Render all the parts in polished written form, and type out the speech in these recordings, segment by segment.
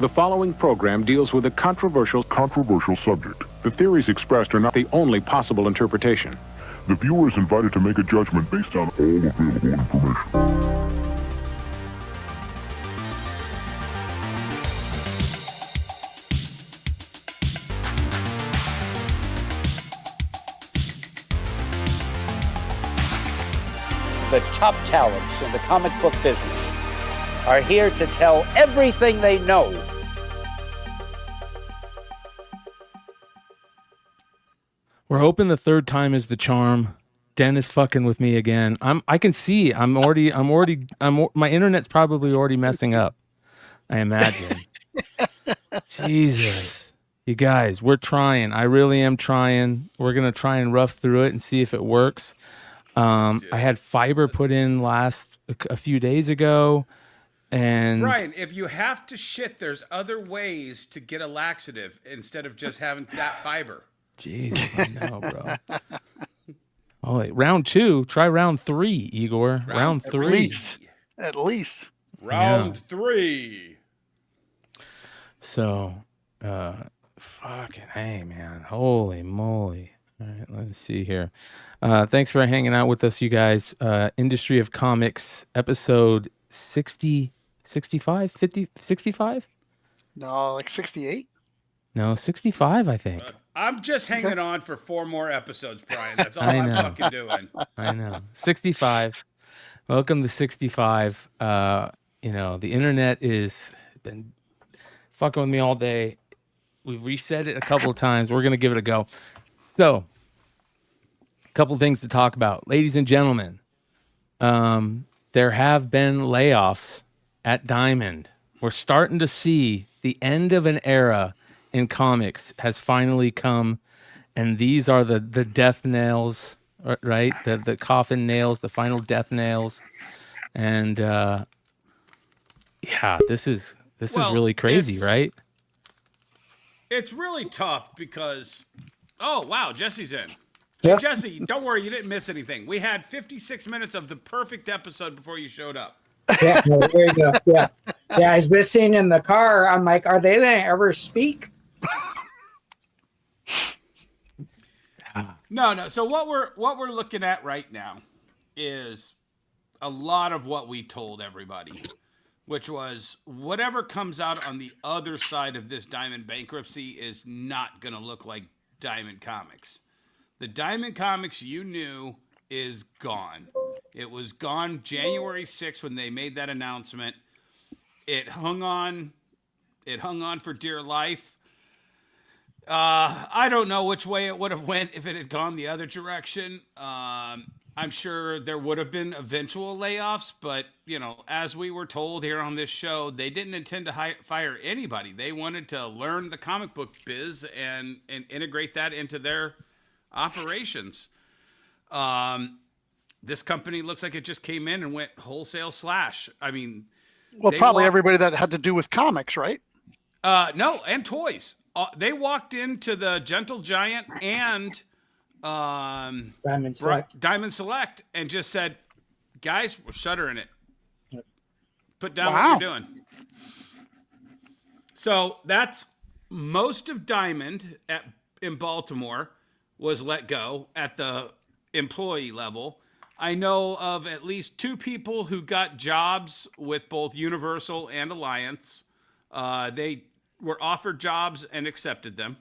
The following program deals with a controversial subject. The theories expressed are not the only possible interpretation. The viewer is invited to make a judgment based on all available information. The top talents in the comic book business are here to tell everything they know. We're hoping the third time is the charm. Den is fucking with me again. I can see. My internet's probably already messing up, I imagine. Jesus. You guys, we're trying. I really am trying. We're going to try and rough through it and see if it works. I had fiber put in a few days ago. And Brian, if you have to shit, there's other ways to get a laxative instead of just having that fiber. Jesus, I know, bro. Oh, wait, round 2. Try round 3, Igor. Round 3. At least. Round 3. So, fucking hey, man. Holy moly. All right, let's see here. Thanks for hanging out with us, you guys. Industry of Comics, episode 65? 50? 65? No, like 68? No, 65, I think. I'm just hanging on for 4 more episodes, Brian. That's all I'm fucking doing. I know. 65. Welcome to 65. The internet is been fucking with me all day. We've reset it a couple of times. We're going to give it a go. So, a couple things to talk about. Ladies and gentlemen, there have been layoffs at Diamond. We're starting to see the end of an era in comics has finally come, and these are the death nails, right? The coffin nails, the final death nails. And this is really crazy, right? It's really tough because Jesse's in. Yep. Jesse, don't worry, you didn't miss anything. We had 56 minutes of the perfect episode before you showed up. Yeah, no, there you go. Yeah. I was listening in the car. I'm like, are they going to ever speak? No. So what we're looking at right now is a lot of what we told everybody, which was whatever comes out on the other side of this Diamond bankruptcy is not going to look like Diamond Comics. The Diamond Comics you knew is gone. It was gone January 6th when they made that announcement. It hung on for dear life. I don't know which way it would have went if it had gone the other direction. I'm sure there would have been eventual layoffs, but as we were told here on this show, they didn't intend to fire anybody. They wanted to learn the comic book biz and integrate that into their operations. This company looks like it just came in and went wholesale slash. I mean, probably everybody that had to do with comics, right? No, and toys. They walked into the Gentle Giant and Diamond Select and just said, guys, we're shuttering it. Yep. Put down what you're doing. So that's most of Diamond in Baltimore was let go at the employee level. I know of at least 2 people who got jobs with both Universal and Alliance. They were offered jobs and accepted them.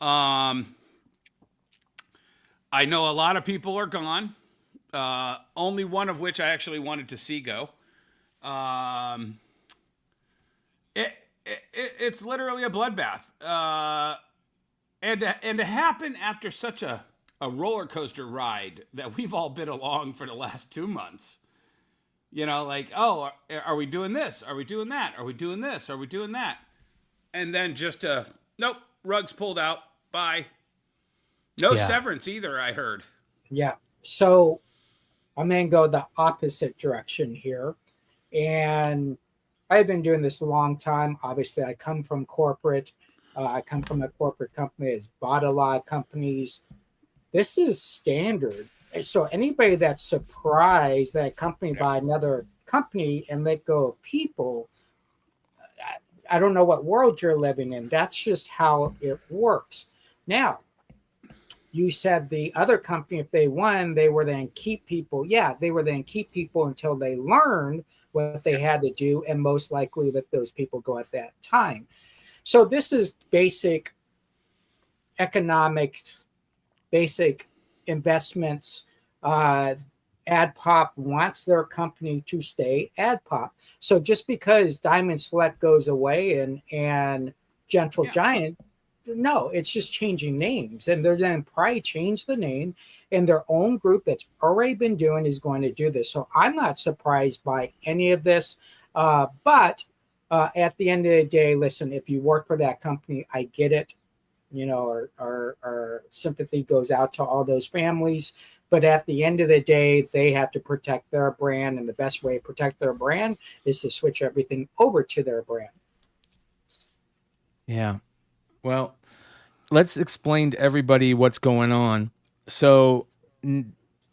I know a lot of people are gone. Only one of which I actually wanted to see go. It's literally a bloodbath. And to happen after such a roller coaster ride that we've all been along for the last 2 months. Are we doing this? Are we doing that? Are we doing this? Are we doing that? And then just nope, rugs pulled out. Bye. No severance either, I heard. Yeah. So I'm going to go the opposite direction here. And I've been doing this a long time. Obviously, I come from corporate. I come from a corporate company that's bought a lot of companies. This is standard. So anybody that's surprised that a company buy another company and let go of people, I don't know what world you're living in. That's just how it works. Now, you said the other company, if they won, they were then keep people. Yeah, they were then keep people until they learned what they had to do, and most likely let those people go at that time. So this is basic economics, basic investments. AdPop wants their company to stay AdPop. So just because Diamond Select goes away and Gentle Giant, no, it's just changing names. And they're then probably change the name, and their own group that's already been doing is going to do this. So I'm not surprised by any of this. But at the end of the day, listen, if you work for that company, I get it. You know, our sympathy goes out to all those families. But at the end of the day, they have to protect their brand. And the best way to protect their brand is to switch everything over to their brand. Yeah. Well, let's explain to everybody what's going on. So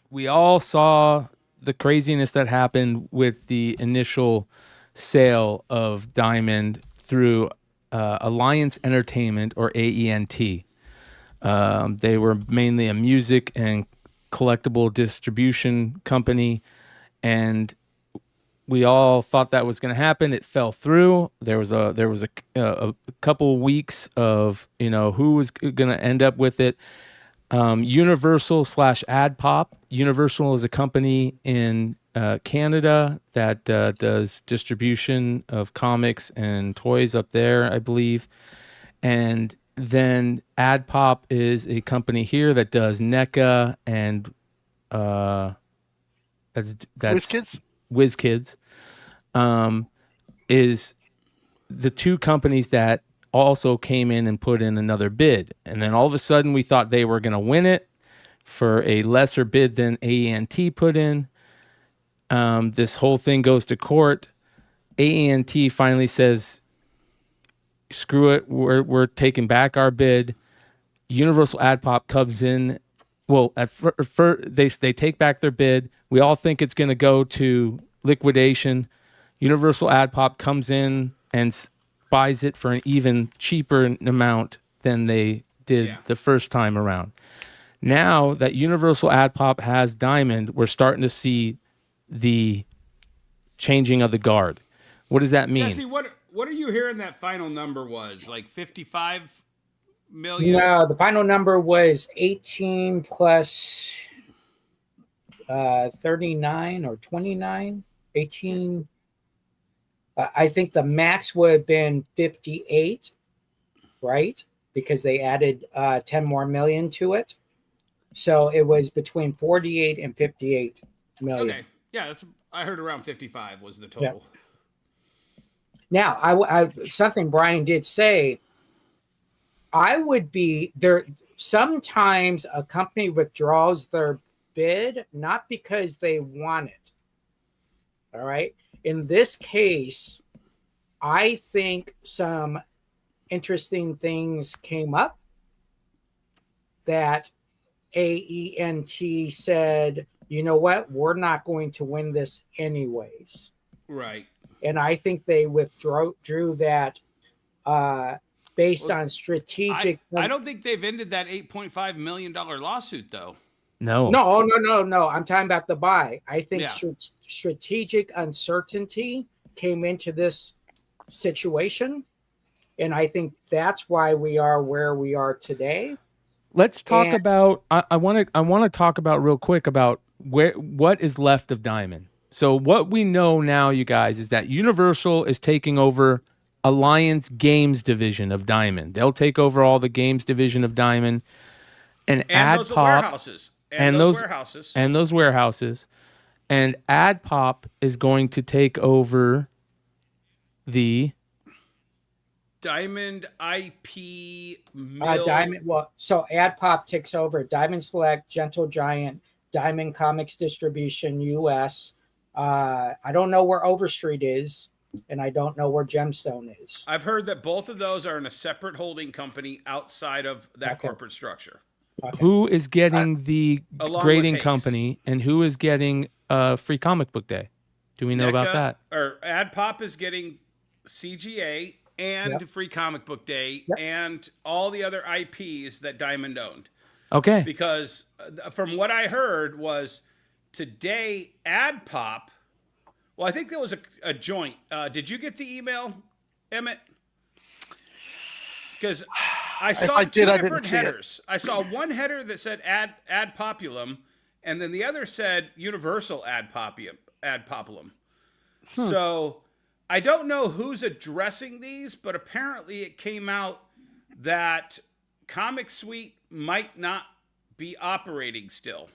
we all saw the craziness that happened with the initial sale of Diamond through Alliance Entertainment, or AENT. They were mainly a music and collectible distribution company, and we all thought that was going to happen. It fell through. There was a couple weeks of, you know, who was going to end up with it. Universal / AdPop. Universal is a company in Canada that does distribution of comics and toys up there, I believe. And then AdPop is a company here that does NECA and that's WizKids. Is the two companies that also came in and put in another bid. And then all of a sudden we thought they were going to win it for a lesser bid than AENT put in. This whole thing goes to court. AENT finally says, screw it, we're taking back our bid. Universal AdPop comes in. Well, at first they take back their bid. We all think it's going to go to liquidation. Universal AdPop comes in and buys it for an even cheaper amount than they did the first time around. Now that Universal AdPop has Diamond, we're starting to see the changing of the guard. What does that mean? Jesse, what are you hearing that final number was? Like 55 million? No, the final number was 18 plus 39 or 29. 18. I think the max would have been 58, right? Because they added 10 more million to it. So it was between 48 and 58 million. Okay. Yeah, I heard around 55 was the total. Yeah. Now, I something Brian did say, I would be there. Sometimes a company withdraws their bid, not because they want it. All right. In this case, I think some interesting things came up that AENT said, you know what, we're not going to win this anyways. Right. And I think they withdrew that based on strategic. I don't think they've ended that $8.5 million lawsuit, though. No. I'm talking about the buy. I think strategic uncertainty came into this situation, and I think that's why we are where we are today. Let's talk about. I want to talk about real quick about what is left of Diamond. So what we know now, you guys, is that Universal is taking over Alliance Games division of Diamond. They'll take over all the games division of Diamond, and those warehouses. And those warehouses. And AdPop is going to take over the Diamond IP mill. So AdPop takes over Diamond Select, Gentle Giant, Diamond Comics Distribution US. I don't know where Overstreet is, and I don't know where Gemstone is. I've heard that both of those are in a separate holding company outside of that corporate structure. Okay. Who is getting the grading company, and who is getting Free Comic Book Day? Do we know about that? Or AdPop is getting CGA, and Free Comic Book Day and all the other IPs that Diamond owned. Okay. Because from what I heard was today AdPop. Well, I think there was a joint. Did you get the email, Emmett? Because I saw two different headers. I saw one header that said ad populum, and then the other said universal ad populum. So I don't know who's addressing these, but apparently it came out that Comic Suite might not be operating still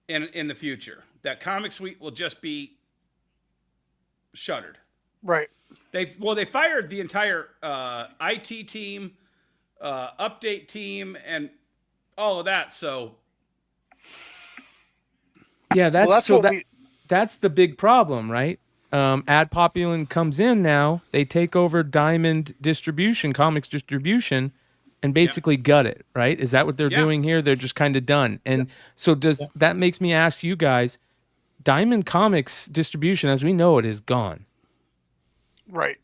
in the future. That Comic Suite will just be shuttered. Right. They fired the entire IT team, update team, and all of that. So yeah, that's the big problem, right? Ad Populum comes in now. They take over Diamond distribution, comics distribution, and basically gut it, right? Is that what they're doing here? They're just kind of done. And so that makes me ask you guys, Diamond Comics distribution, as we know it, is gone. Right.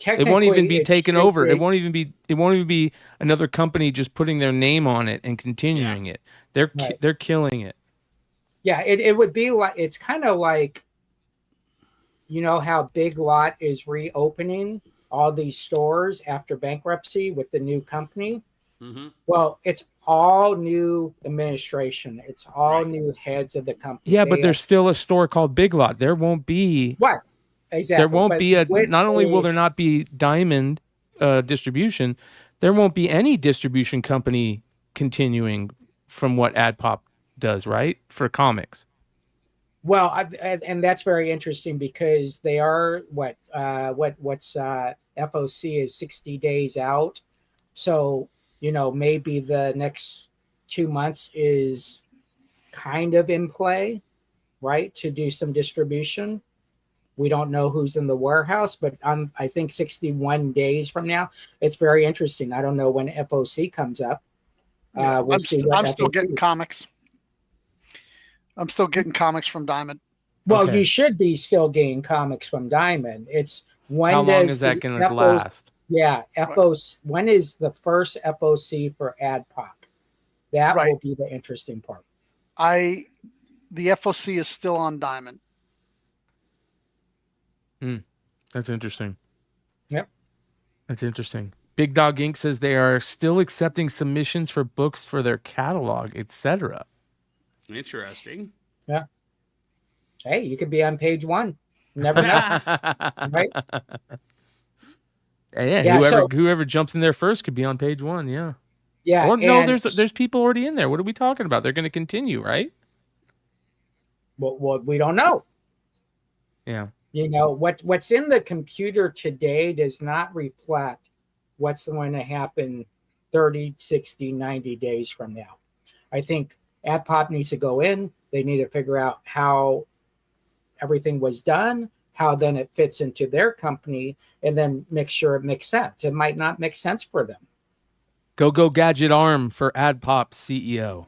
It won't even be taken over. It won't even be another company just putting their name on it and continuing it. They're killing it. Yeah, it would be like, it's kind of like, you know how Big Lot is reopening all these stores after bankruptcy with the new company? Mm-hmm. Well, it's all new administration. It's all new heads of the company. Yeah, but there's still a store called Big Lot. There won't be... What? Exactly. There won't be not only will there not be Diamond distribution, there won't be any distribution company continuing from what AdPop does, right? For comics. Well, and that's very interesting because they are what's FOC is 60 days out. So, you know, maybe the next 2 months is kind of in play, right? To do some distribution. We don't know who's in the warehouse, but I think 61 days from now, it's very interesting. I don't know when FOC comes up. I'm still getting comics. I'm still getting comics from Diamond. Well, you should be still getting comics from Diamond. It's when how long is that going to last? Yeah, FOC. When is the first FOC for AdPop? That will be the interesting part. The FOC is still on Diamond. That's interesting. Yep. That's interesting. Big Dog Inc. says they are still accepting submissions for books for their catalog, etc. Interesting. Yeah. Hey, you could be on page 1. Never know. Right? Yeah, whoever jumps in there first could be on page 1, yeah. Yeah. Or no, there's people already in there. What are we talking about? They're going to continue, right? Well, we don't know. Yeah. You know, what's in the computer today does not reflect what's going to happen 30, 60, 90 days from now. I think AdPop needs to go in. They need to figure out how everything was done, how then it fits into their company, and then make sure it makes sense. It might not make sense for them. Go Gadget Arm for AdPop CEO.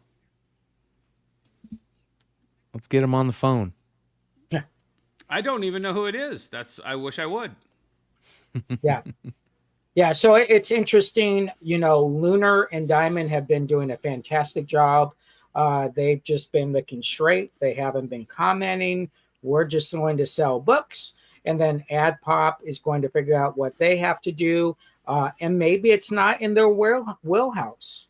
Let's get him on the phone. I don't even know who it is. I wish I would. Yeah. Yeah, so it's interesting. You know, Lunar and Diamond have been doing a fantastic job. They've just been looking straight. They haven't been commenting. We're just going to sell books. And then AdPop is going to figure out what they have to do. And maybe it's not in their wheelhouse.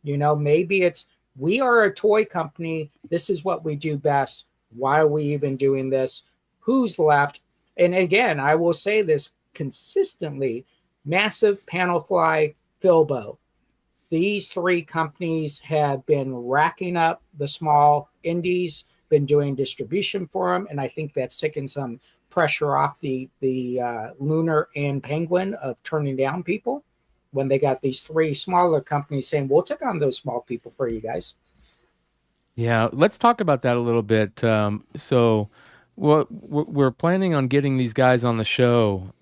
You know, maybe we are a toy company. This is what we do best. Why are we even doing this? Who's left? And again, I will say this consistently, Massive, Panelfly, Filbo. These 3 companies have been racking up the small indies, been doing distribution for them, and I think that's taken some pressure off the Lunar and Penguin of turning down people when they got these 3 smaller companies saying, we'll take on those small people for you guys. Yeah, let's talk about that a little bit. So we're planning on getting these guys on the show,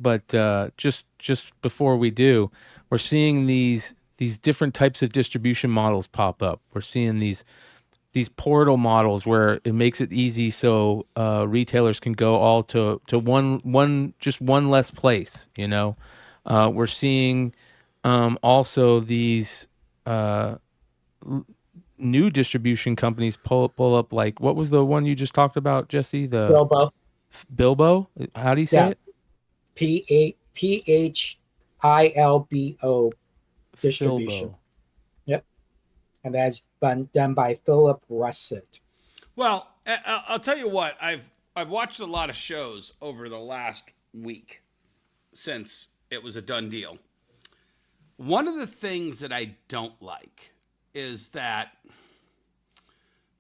but just before we do, we're seeing these different types of distribution models pop up. We're seeing these these portal models where it makes it easy so retailers can go all to one less place. We're seeing also these new distribution companies pull up, like, what was the one you just talked about, Jesse? The Bilbo. How do you say it? PHILBO distribution. Bilbo. Yep, and that's been done by Philip Russet. Well, I'll tell you what. I've watched a lot of shows over the last week since it was a done deal. One of the things that I don't like is that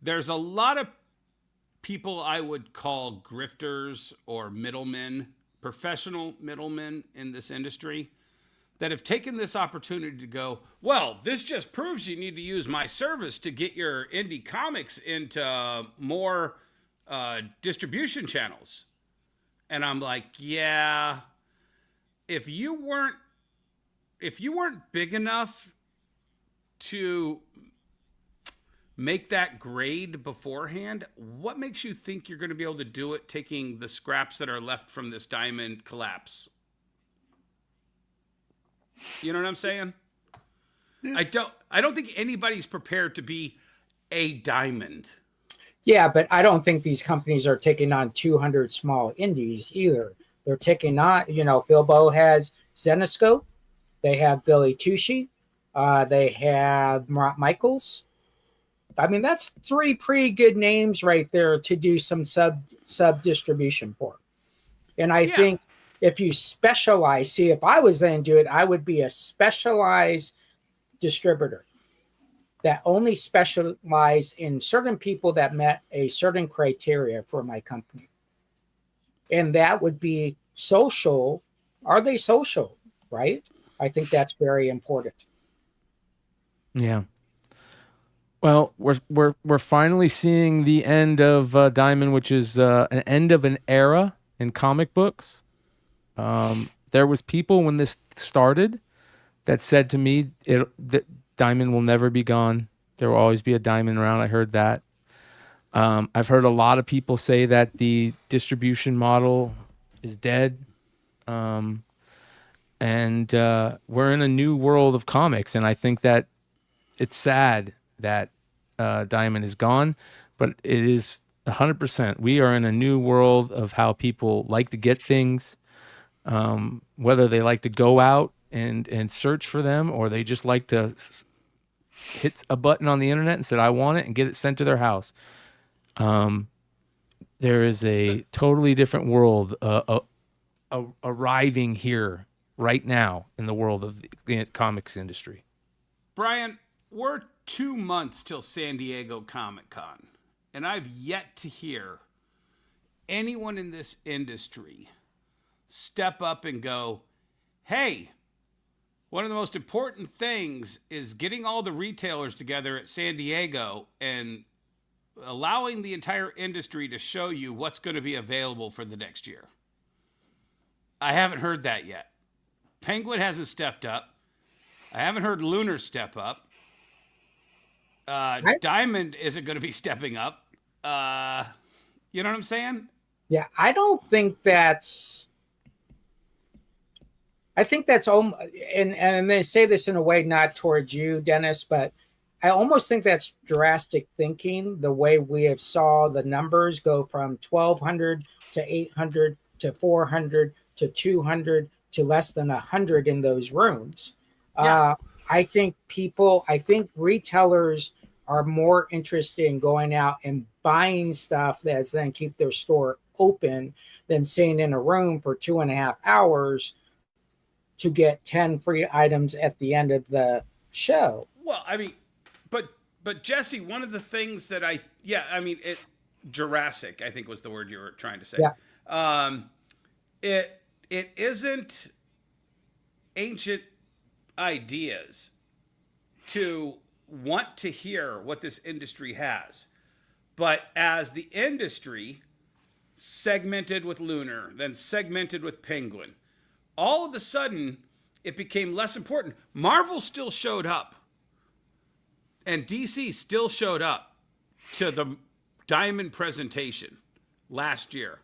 there's a lot of people I would call grifters or middlemen, professional middlemen in this industry, that have taken this opportunity to go, well, this just proves you need to use my service to get your indie comics into more distribution channels. And I'm like, yeah, if you weren't big enough to make that grade beforehand, what makes you think you're going to be able to do it taking the scraps that are left from this diamond collapse? You know what I'm saying? Yeah. I don't think anybody's prepared to be a diamond. Yeah, but I don't think these companies are taking on 200 small indies either. They're taking on, Bilbo has Zenoscope, they have Billy Tucci, they have Murat Michaels. I mean, that's 3 pretty good names right there to do some sub distribution for. And I think if you specialize, see, if I was then do it, I would be a specialized distributor that only specialize in certain people that met a certain criteria for my company. And that would be social. Are they social? Right? I think that's very important. Yeah. Well, we're finally seeing the end of Diamond, which is an end of an era in comic books. There was people when this started that said to me that Diamond will never be gone. There will always be a Diamond around. I heard that. I've heard a lot of people say that the distribution model is dead. And we're in a new world of comics, and I think that it's sad that Diamond is gone, but it is 100%. We are in a new world of how people like to get things, whether they like to go out and search for them, or they just like to hit a button on the internet and said, I want it, and get it sent to their house. There is a totally different world arriving here right now in the world of the comics industry. Brian, we're 2 months till San Diego Comic-Con, and I've yet to hear anyone in this industry step up and go, hey, one of the most important things is getting all the retailers together at San Diego and allowing the entire industry to show you what's going to be available for the next year. I haven't heard that yet. Penguin hasn't stepped up. I haven't heard Lunar step up. Diamond isn't going to be stepping up. You know what I'm saying? Yeah, I don't think that's... I think that's, and they say this in a way not towards you, Dennis, but I almost think that's drastic thinking, the way we have saw the numbers go from 1,200 to 800 to 400 to 200 to less than 100 in those rooms. Yeah. I think retailers are more interested in going out and buying stuff that's then keep their store open than sitting in a room for 2.5 hours to get 10 free items at the end of the show. Well, I mean, but Jesse, one of the things that Jurassic, I think was the word you were trying to say. Yeah. It isn't ancient ideas to want to hear what this industry has. But as the industry segmented with Lunar, then segmented with Penguin, all of a sudden it became less important. Marvel still showed up, and DC still showed up. to the Diamond presentation last year.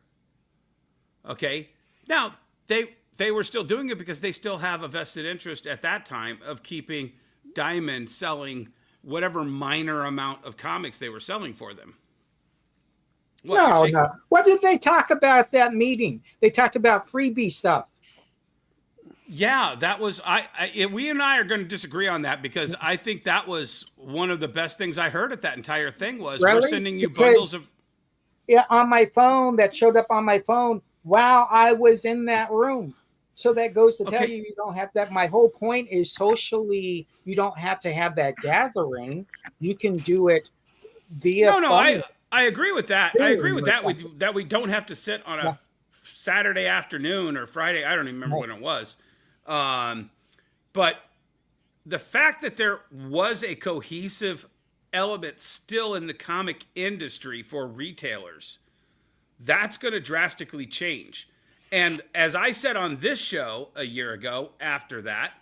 Okay. Now, they were still doing it because they still have a vested interest at that time of keeping Diamond selling whatever minor amount of comics they were selling for them. No. What did they talk about at that meeting? They talked about freebie stuff. Yeah, that was we and I are going to disagree on that because I think that was one of the best things I heard at that entire thing was really? We're sending you bundles of. Yeah, on my phone, that showed up on my phone while I was in that room. So that goes to tell you don't have that. My whole point is socially, you don't have to have that gathering. You can do it via. No, I agree with that. I agree with that. That we don't have to sit on a Saturday afternoon or Friday. I don't even remember when it was. But the fact that there was a cohesive element still in the comic industry for retailers, that's going to drastically change. And as I said on this show a year ago, after that,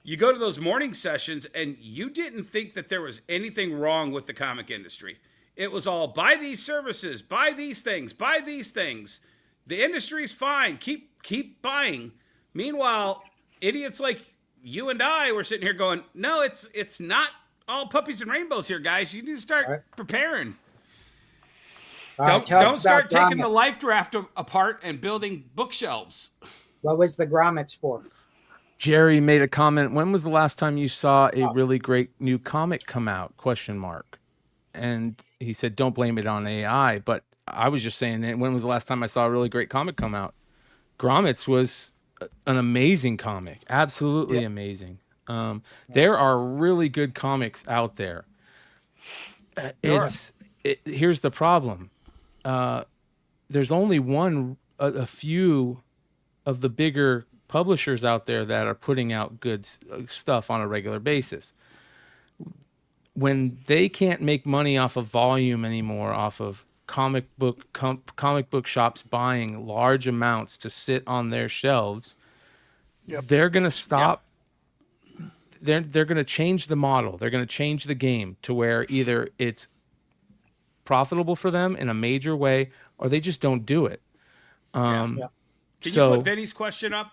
you go to those morning sessions and you didn't think that there was anything wrong with the comic industry. It was all buy these services, buy these things, buy these things. The industry's fine. Keep buying. Meanwhile, idiots like you and I were sitting here going, no, it's not all puppies and rainbows here, guys. You need to start preparing. Don't start taking the life draft apart and building bookshelves. What was the grommets for? Jerry made a comment. When was the last time you saw a really great new comic come out? ? And he said, don't blame it on AI. But I was just saying, when was the last time I saw a really great comic come out? Grommets was an amazing comic. Absolutely amazing. There are really good comics out there. Here's the problem. There's only a few of the bigger publishers out there that are putting out good stuff on a regular basis. When they can't make money off of volume anymore, off of comic book shops buying large amounts to sit on their shelves, they're going to stop. They're going to change the model. They're going to change the game to where either it's profitable for them in a major way, or they just don't do it. Can you put Vinny's question up?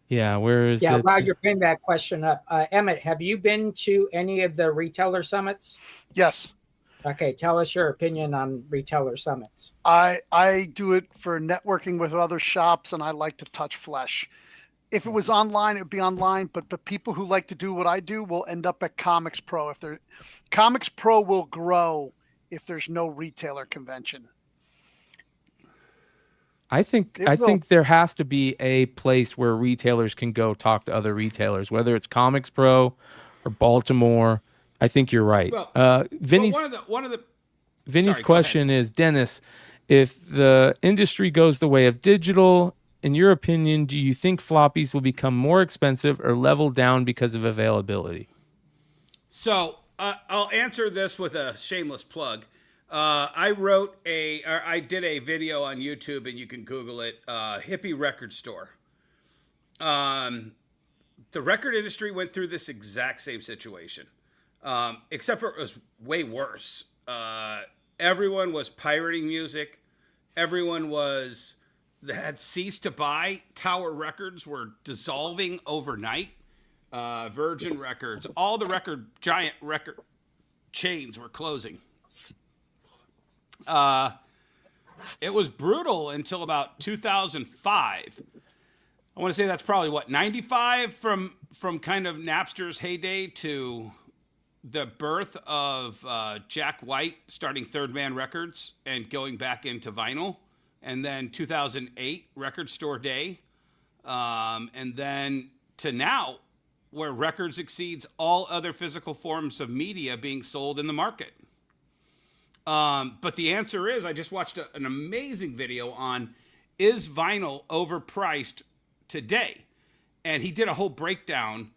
Yeah, where is it? Yeah, while you're pinning that question up, Emmett, have you been to any of the retailer summits? Yes. Okay, tell us your opinion on retailer summits. I do it for networking with other shops, and I like to touch flesh. If it was online, it would be online, but the people who like to do what I do will end up at Comics Pro. Comics Pro will grow if there's no retailer convention. I think there has to be a place where retailers can go talk to other retailers, whether it's Comics Pro or Baltimore. I think you're right. Vinny's question is, Dennis, if the industry goes the way of digital, in your opinion, do you think floppies will become more expensive or level down because of availability? So I'll answer this with a shameless plug. I did a video on YouTube, and you can Google it, Hippie Record Store. The record industry went through this exact same situation, except for it was way worse. Everyone was pirating music. Everyone had ceased to buy. Tower Records were dissolving overnight. Virgin Records, all the giant record chains were closing. It was brutal until about 2005. I want to say that's probably 95 from kind of Napster's heyday to the birth of Jack White starting Third Man Records and going back into vinyl, and then 2008 Record Store Day, and then to now, where records exceeds all other physical forms of media being sold in the market. But the answer is, I just watched an amazing video on, is vinyl overpriced today? And he did a whole breakdown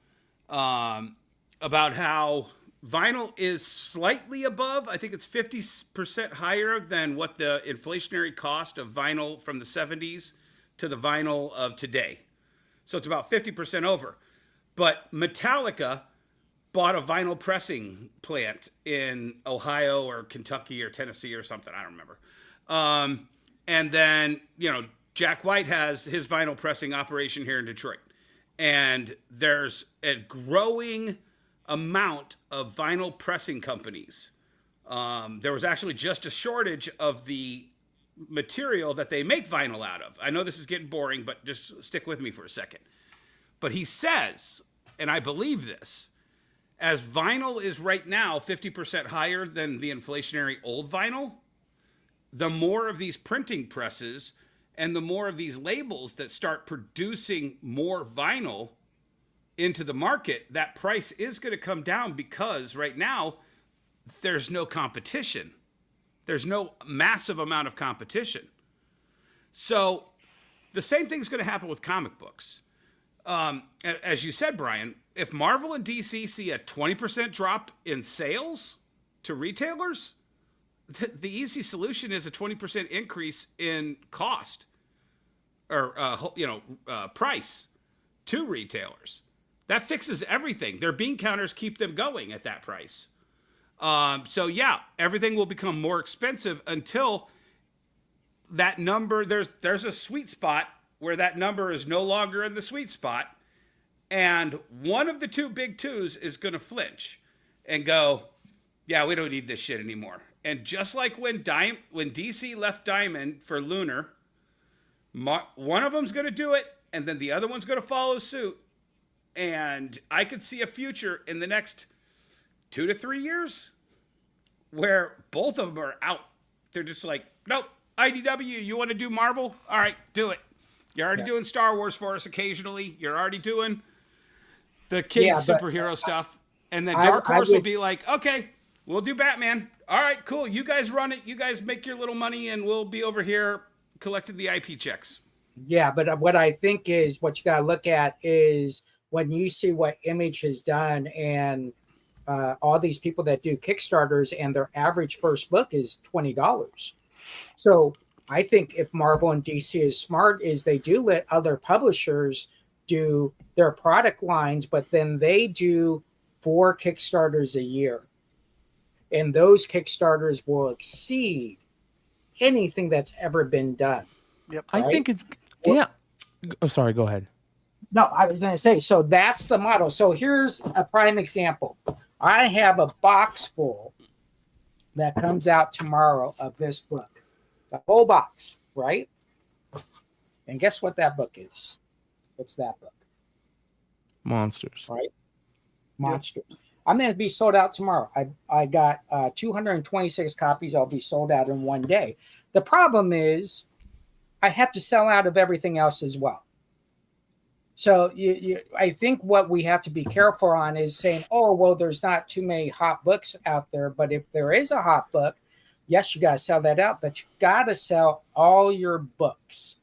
about how vinyl is slightly above. I think it's 50% higher than what the inflationary cost of vinyl from the 70s to the vinyl of today. So it's about 50% over. But Metallica bought a vinyl pressing plant in Ohio or Kentucky or Tennessee or something. I don't remember. And then, Jack White has his vinyl pressing operation here in Detroit. And there's a growing amount of vinyl pressing companies. There was actually just a shortage of the material that they make vinyl out of. I know this is getting boring, but just stick with me for a second. But he says, and I believe this, as vinyl is right now 50% higher than the inflationary old vinyl, the more of these printing presses and the more of these labels that start producing more vinyl into the market, that price is going to come down, because right now there's no competition. There's no massive amount of competition. So the same thing's going to happen with comic books. As you said, Brian, if Marvel and DC see a 20% drop in sales to retailers, the easy solution is a 20% increase in cost or price to retailers. That fixes everything. Their bean counters keep them going at that price. So yeah, everything will become more expensive until that number, there's a sweet spot where that number is no longer in the sweet spot, and one of the two big twos is going to flinch and go, yeah, we don't need this shit anymore. And just like when DC left Diamond for Lunar, one of them's going to do it, and then the other one's going to follow suit. And I could see a future in the next 2 to 3 years where both of them are out. They're just like, nope, IDW, you want to do Marvel? All right, do it. You're already doing Star Wars for us occasionally. You're already doing the kids superhero stuff. And then Dark Horse will be like, okay, we'll do Batman. All right, cool. You guys run it. You guys make your little money, and we'll be over here collecting the IP checks. Yeah, but what I think is what you got to look at is when you see what Image has done, and all these people that do Kickstarters, and their average first book is $20. So I think if Marvel and DC is smart, is they do let other publishers do their product lines, but then they do 4 Kickstarters a year. And those Kickstarters will exceed anything that's ever been done. Yep. I think it's, yeah. Oh, sorry, go ahead. No, I was going to say, so that's the model. So here's a prime example. I have a box full that comes out tomorrow of this book. The whole box, right? And guess what that book is? What's that book? Monsters. Right? Monsters. Yep. I'm going to be sold out tomorrow. I got 226 copies. I'll be sold out in one day. The problem is I have to sell out of everything else as well. So I think what we have to be careful on is saying, oh, well, there's not too many hot books out there. But if there is a hot book, yes, you got to sell that out, but you got to sell all your books.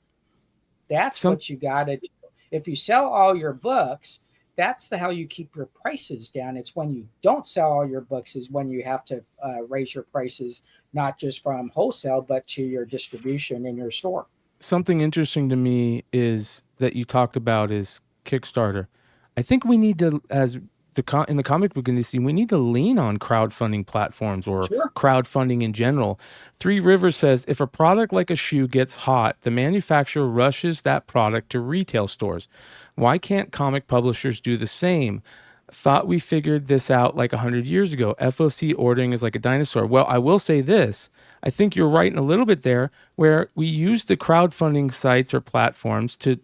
That's what you got to do. If you sell all your books, that's how you keep your prices down. It's when you don't sell all your books is when you have to raise your prices, not just from wholesale, but to your distribution in your store. Something interesting to me is that you talked about is Kickstarter. I think we need to, in the comic book industry, we need to lean on crowdfunding platforms or crowdfunding in general. Three Rivers says, if a product like a shoe gets hot, the manufacturer rushes that product to retail stores. Why can't comic publishers do the same? Thought we figured this out like 100 years ago. FOC ordering is like a dinosaur. Well, I will say this. I think you're right in a little bit there, where we use the crowdfunding sites or platforms to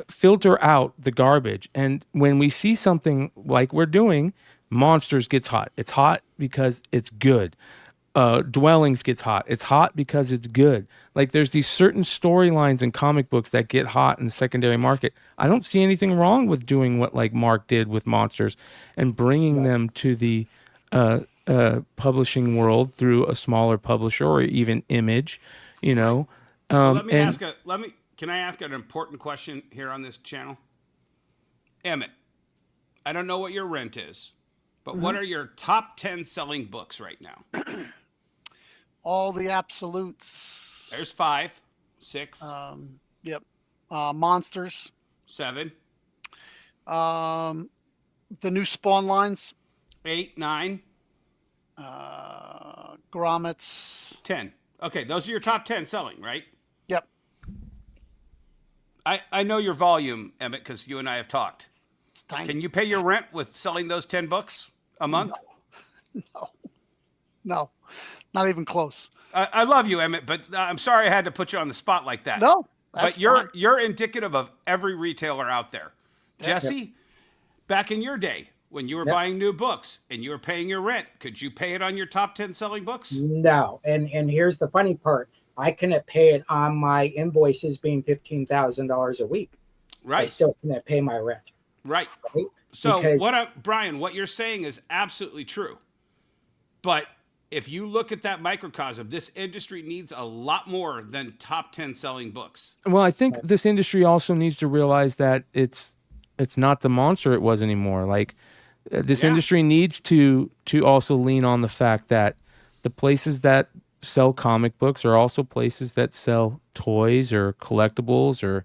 filter out the garbage. And when we see something like we're doing, Monsters gets hot. It's hot because it's good. Dwellings gets hot. It's hot because it's good. Like there's these certain storylines in comic books that get hot in the secondary market. I don't see anything wrong with doing what like Mark did with Monsters and bringing them to the publishing world through a smaller publisher or even Image, you know. Can I ask an important question here on this channel? Emmett, I don't know what your rent is, but what are your top 10 selling books right now? All the absolutes. There's 5, 6. Yep. Monsters. 7. The new Spawn lines, 8, 9, grommets. 10. Okay, those are your top 10 selling, right? Yep. I know your volume, Emmett, because you and I have talked. It's tiny. Can you pay your rent with selling those 10 books a month? No, not even close. I love you, Emmett, but I'm sorry I had to put you on the spot like that. No, that's but you're fine. you're indicative of every retailer out there. Jesse, back in your day when you were buying new books and you were paying your rent, could you pay it on your top 10 selling books? No. And here's the funny part. I couldn't pay it on my invoices being $15,000 a week. I Right. still couldn't pay my rent. Right. Right? So Because- Brian, what you're saying is absolutely true. But if you look at that microcosm, this industry needs a lot more than top 10 selling books. Well, I think this industry also needs to realize that it's not the monster it was anymore. Like this industry needs to also lean on the fact that the places that sell comic books are also places that sell toys or collectibles or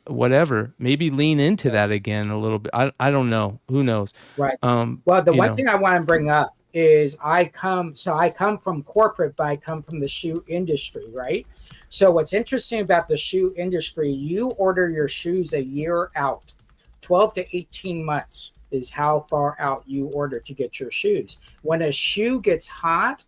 whatever. Maybe lean into that again a little bit. I don't know. Who knows? Right. Well, the one thing I want to bring up is I come from corporate, but I come from the shoe industry, right? So what's interesting about the shoe industry, you order your shoes a year out. 12 to 18 months is how far out you order to get your shoes. When a shoe gets hot,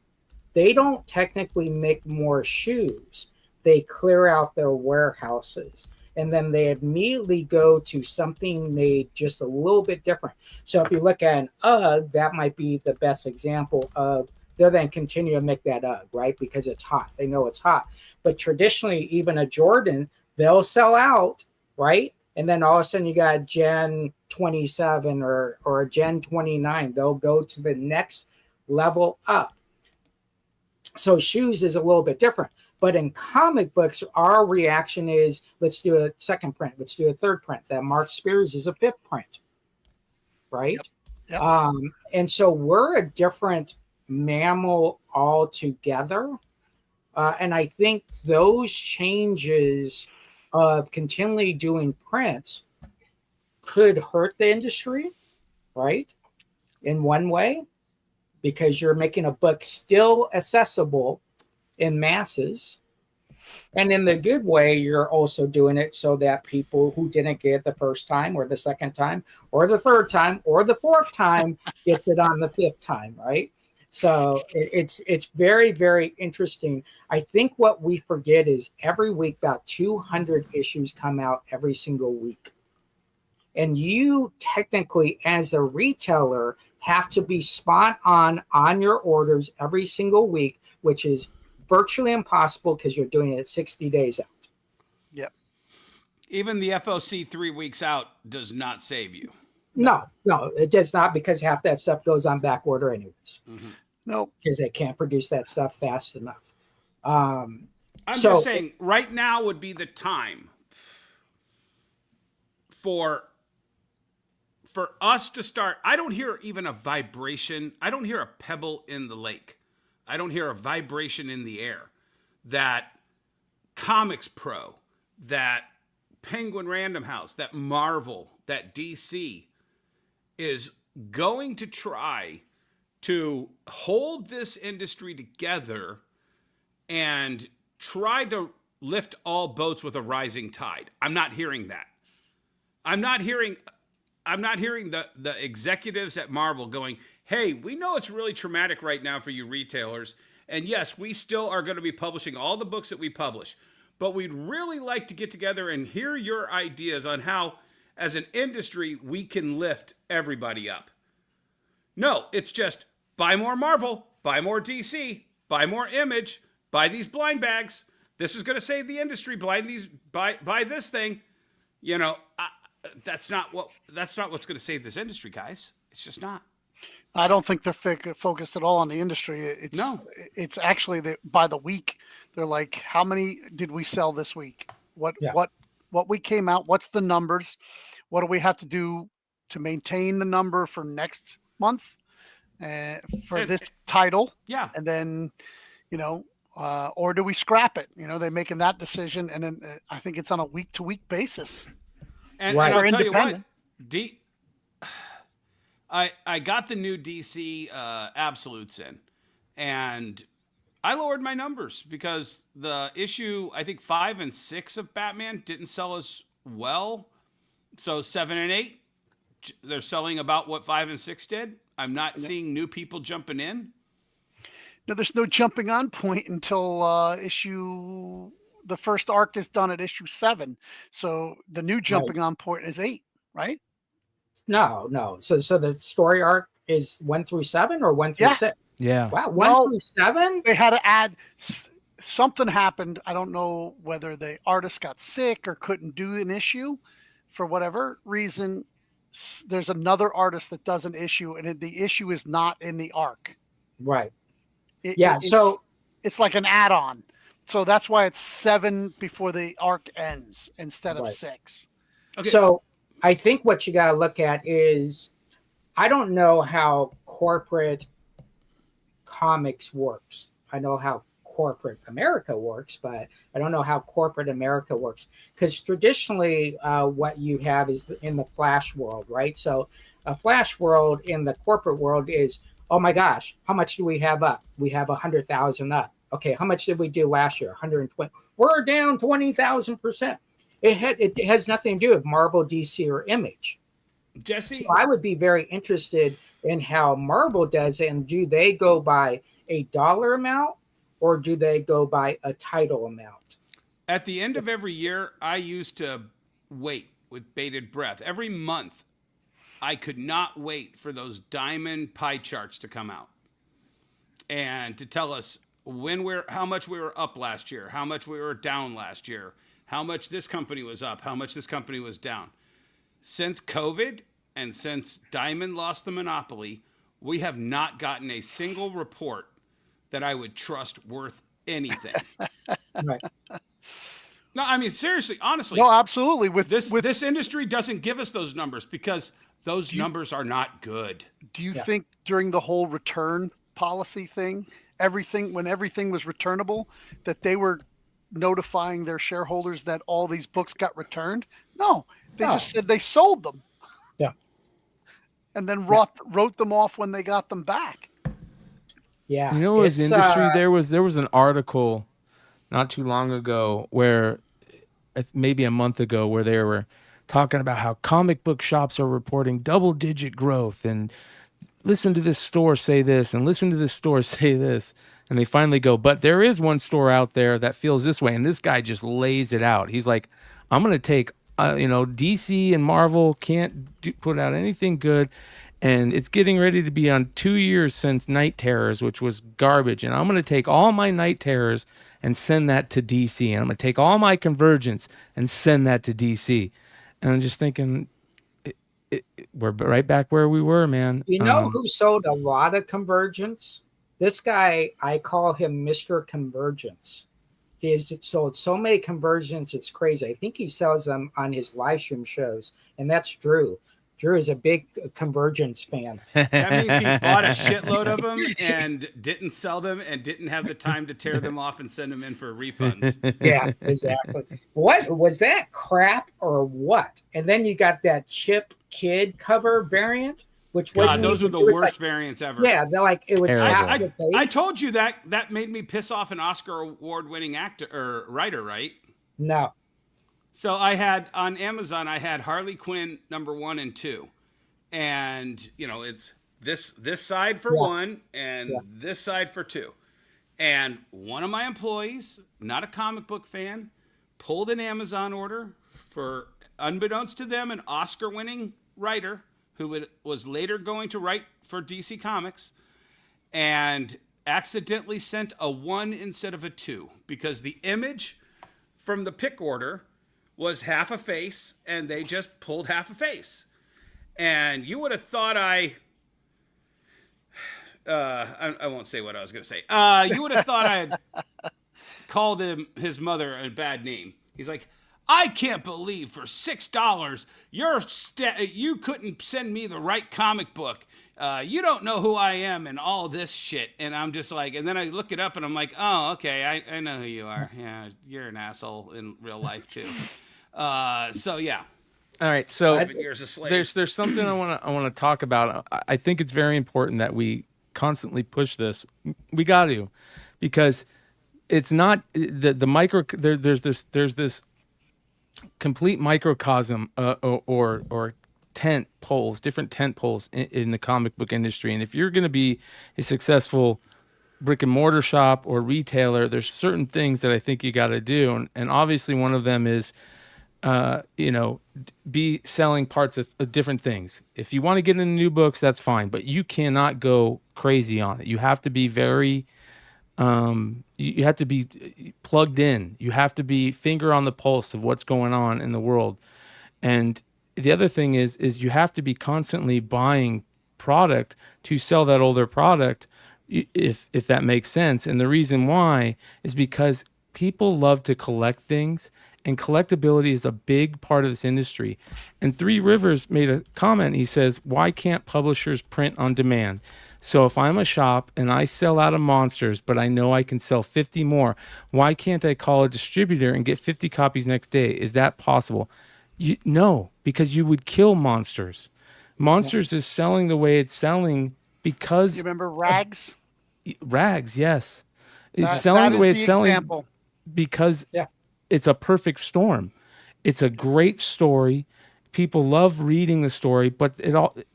they don't technically make more shoes. They clear out their warehouses. And then they immediately go to something made just a little bit different. So if you look at an UGG, that might be the best example of they'll then continue to make that UGG, right? Because it's hot. They know it's hot. But traditionally, even a Jordan, they'll sell out, right? And then all of a sudden you got Gen 27 or a Gen 29. They'll go to the next level up. So shoes is a little bit different. But in comic books, our reaction is, let's do a second print. Let's do a third print. That Mark Spears is a fifth print, right? Yep. And so we're a different mammal altogether. And I think those changes of continually doing prints could hurt the industry, right? In one way, because you're making a book still accessible in masses. And in the good way, you're also doing it so that people who didn't get it the first time or the second time or the third time or the fourth time gets it on the fifth time, right? So it's very, very interesting. I think what we forget is every week about 200 issues come out every single week. And you technically, as a retailer, have to be spot on your orders every single week, which is virtually impossible because you're doing it 60 days out. Yep. Even the FOC 3 weeks out does not save you. No, it does not, because half that stuff goes on back order anyways. Mm-hmm. Nope. Because they can't produce that stuff fast enough. I'm just saying, right now would be the time for us to start. I don't hear even a vibration. I don't hear a pebble in the lake. I don't hear a vibration in the air that Comics Pro, that Penguin Random House, that Marvel, that DC is going to try to hold this industry together and try to lift all boats with a rising tide. I'm not hearing that. I'm not hearing the executives at Marvel going, hey, we know it's really traumatic right now for you retailers. And yes, we still are going to be publishing all the books that we publish. But we'd really like to get together and hear your ideas on how, as an industry, we can lift everybody up. No, it's just buy more Marvel, buy more DC, buy more Image, buy these blind bags. This is going to save the industry. Buy this thing. That's not what's going to save this industry, guys. It's just not. I don't think they're focused at all on the industry. It's actually by the week. They're like, how many did we sell this week? What we came out? What's the numbers? What do we have to do to maintain the number for next month for this title? Yeah, and then or do we scrap it? They're making that decision, and then I think it's on a week-to-week basis. And I'll tell you what, I got the new DC absolutes in, and I lowered my numbers because the issue, I think 5 and 6 of Batman didn't sell as well. So 7 and 8, they're selling about what 5 and 6 did. I'm not seeing new people jumping in. No, there's no jumping on point until the first arc is done at issue 7. So the new jumping on point is 8, right? No. So the story arc is 1 through 7 or 1 through 6? Yeah. Wow, 1 through 7? They had to add something happened. I don't know whether the artist got sick or couldn't do an issue for whatever reason. There's another artist that does an issue, and the issue is not in the arc. Right. So it's like an add-on. So that's why it's 7 before the arc ends instead of 6. Okay. So I think what you got to look at is, I don't know how corporate comics works. I know how corporate America works, but I don't know how corporate America works, because traditionally what you have is in the Flash world, right? So a Flash world in the corporate world is, oh my gosh, how much do we have up? We have 100,000 up. Okay, how much did we do last year? 120. We're down 20,000%. It has nothing to do with Marvel, DC, or Image. Jesse, so I would be very interested in how Marvel does it, and do they go by a dollar amount or do they go by a title amount? At the end of every year, I used to wait with bated breath. Every month, I could not wait for those diamond pie charts to come out and to tell us how much we were up last year, how much we were down last year, how much this company was up, how much this company was down. Since COVID and since Diamond lost the monopoly, we have not gotten a single report that I would trust worth anything. Right. No, I mean, seriously, honestly. No, absolutely. This industry doesn't give us those numbers because those numbers are not good. Do you think during the whole return policy thing, when everything was returnable, that they were notifying their shareholders that all these books got returned? No, they just said they sold them. Yeah. And then wrote them off when they got them back. Yeah. You know, as industry, there was an article not too long ago where, maybe a month ago, where they were talking about how comic book shops are reporting double-digit growth, and listen to this store say this, and listen to this store say this. And they finally go, but there is one store out there that feels this way. And this guy just lays it out. He's like, I'm going to take, DC and Marvel can't put out anything good. And it's getting ready to be on 2 years since Night Terrors, which was garbage. And I'm going to take all my Night Terrors and send that to DC. And I'm going to take all my Convergence and send that to DC. And I'm just thinking, we're right back where we were, man. You know who sold a lot of Convergence? This guy, I call him Mr. Convergence. He has sold so many Convergence, it's crazy. I think he sells them on his live stream shows, and that's Drew. Drew is a big Convergence fan. That means he bought a shitload of them and didn't sell them and didn't have the time to tear them off and send them in for refunds. Yeah, exactly. What was that, crap or what? And then you got that Chip Kid cover variant, which was those were the worst variants ever. Yeah, they're like, it was half the face. I told you that made me piss off an Oscar award-winning actor or writer, right? No. So I had on Amazon, I had Harley Quinn #1 and 2, and it's this side for 1 and this side for 2. And one of my employees, not a comic book fan, pulled an Amazon order for, unbeknownst to them, an Oscar-winning writer who was later going to write for DC Comics, and accidentally sent a 1 instead of a 2 because the image from the pick order was half a face, and they just pulled half a face. And you would have thought I won't say what I was going to say. You would have thought I had called his mother a bad name. He's like, I can't believe for $6 you couldn't send me the right comic book. You don't know who I am and all this shit. And I'm just like, and then I look it up and I'm like, oh, okay, I know who you are. Yeah, you're an asshole in real life too. So yeah. All right, so 7 years a slave. there's something I want to talk about. I think it's very important that we constantly push this. We got to, because it's not the micro. There's this complete microcosm or tent poles, different tent poles in the comic book industry. And if you're going to be a successful brick and mortar shop or retailer, there's certain things that I think you got to do, and obviously one of them is be selling parts of different things. If you want to get into new books, that's fine, but you cannot go crazy on it. You have to be very, you have to be plugged in. You have to be finger on the pulse of what's going on in the world. And the other thing is you have to be constantly buying product to sell that older product, if that makes sense. And the reason why is because people love to collect things, and collectability is a big part of this industry. And Three Rivers made a comment. He says, why can't publishers print on demand? So if I'm a shop and I sell out of monsters, but I know I can sell 50 more, why can't I call a distributor and get 50 copies next day? Is that possible? No, because you would kill monsters. Monsters is selling the way it's selling because... You remember Rags? Rags, yes. It's selling the way it's selling example. Because it's a perfect storm. It's a great story. People love reading the story, but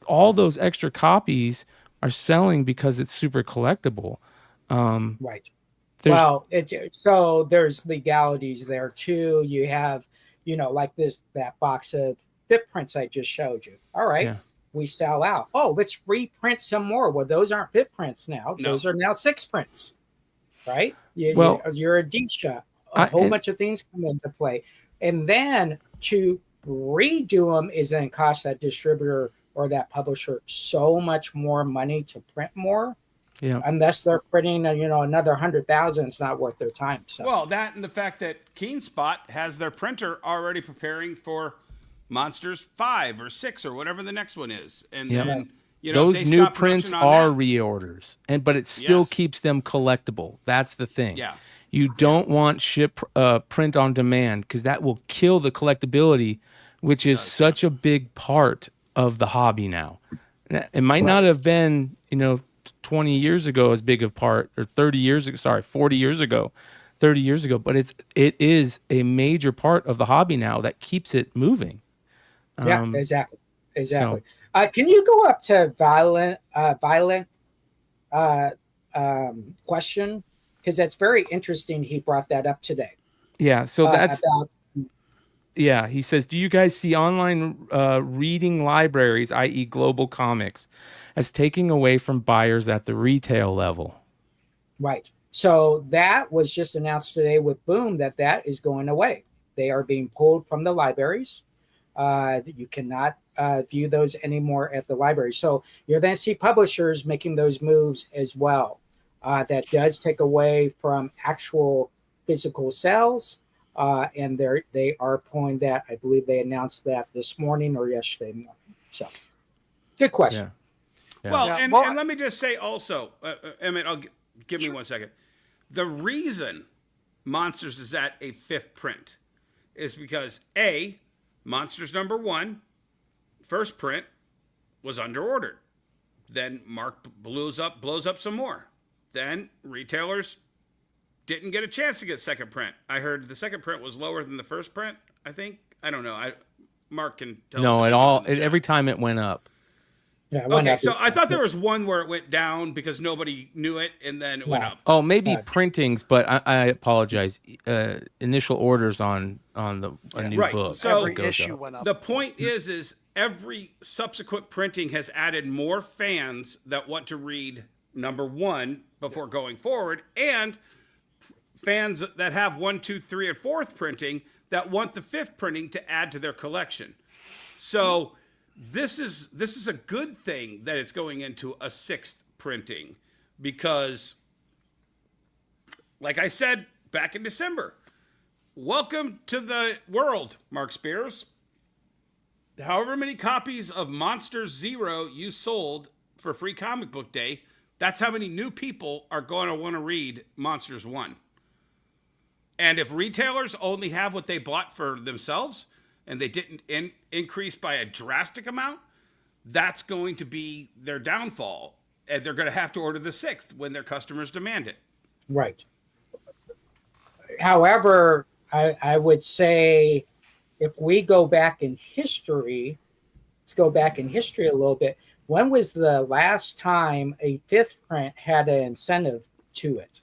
all those extra copies are selling because it's super collectible. Right. Well, so there's legalities there too. You have, like that box of bit prints I just showed you. All right. Yeah. We sell out. Oh, let's reprint some more. Well, those aren't bit prints now. No. Those are now 6 prints, right? You're a D shop. A whole bunch of things come into play. And then to redo them is then cost that distributor or that publisher so much more money to print more. Yeah. Unless they're printing, another 100,000, it's not worth their time. So. Well, that and the fact that Keenspot has their printer already preparing for Monsters 5 or 6 or whatever the next one is. And then, those new prints are reorders, but it still keeps them collectible. That's the thing. Yeah. You don't want print on demand, because that will kill the collectability, which is such a big part of the hobby now. It might not have been, 20 years ago as big of part, or 40 years ago, 30 years ago, but it is a major part of the hobby now that keeps it moving. Yeah, exactly. So, can you go up to violent question? Because that's very interesting. He brought that up today. Yeah, so that's he says, do you guys see online reading libraries, i.e. global comics, as taking away from buyers at the retail level? Right. So that was just announced today with Boom that is going away. They are being pulled from the libraries. You cannot view those anymore at the library. So you're going to see publishers making those moves as well. That does take away from actual physical sales. And they are pulling that. I believe they announced that this morning or yesterday morning. So good question. Yeah. Well, and let me just say also, Emmett, give me 1 second. The reason Monsters is at a 5th print is because Monsters #1, first print, was underordered. Then Mark blows up some more. Then retailers didn't get a chance to get second print. I heard the second print was lower than the first print, I think. I don't know. Mark can tell us. No, every time it went up. Yeah, okay, so I thought there was one where it went down because nobody knew it, and then it went up. Oh, maybe printings, but I apologize. Initial orders on a new book. So every issue went up. The point is every subsequent printing has added more fans that want to read #1 before going forward, and fans that have 1, 2, 3, and 4th printing that want the 5th printing to add to their collection. So this is a good thing that it's going into a 6th printing, because, like I said back in December, welcome to the world, Mark Spears. However many copies of Monsters 0 you sold for Free Comic Book Day, that's how many new people are going to want to read Monsters 1. And if retailers only have what they bought for themselves, and they didn't increase by a drastic amount, that's going to be their downfall. And they're going to have to order the 6th when their customers demand it. Right. However, I would say if we go back in history, let's go back in history a little bit. When was the last time a 5th print had an incentive to it?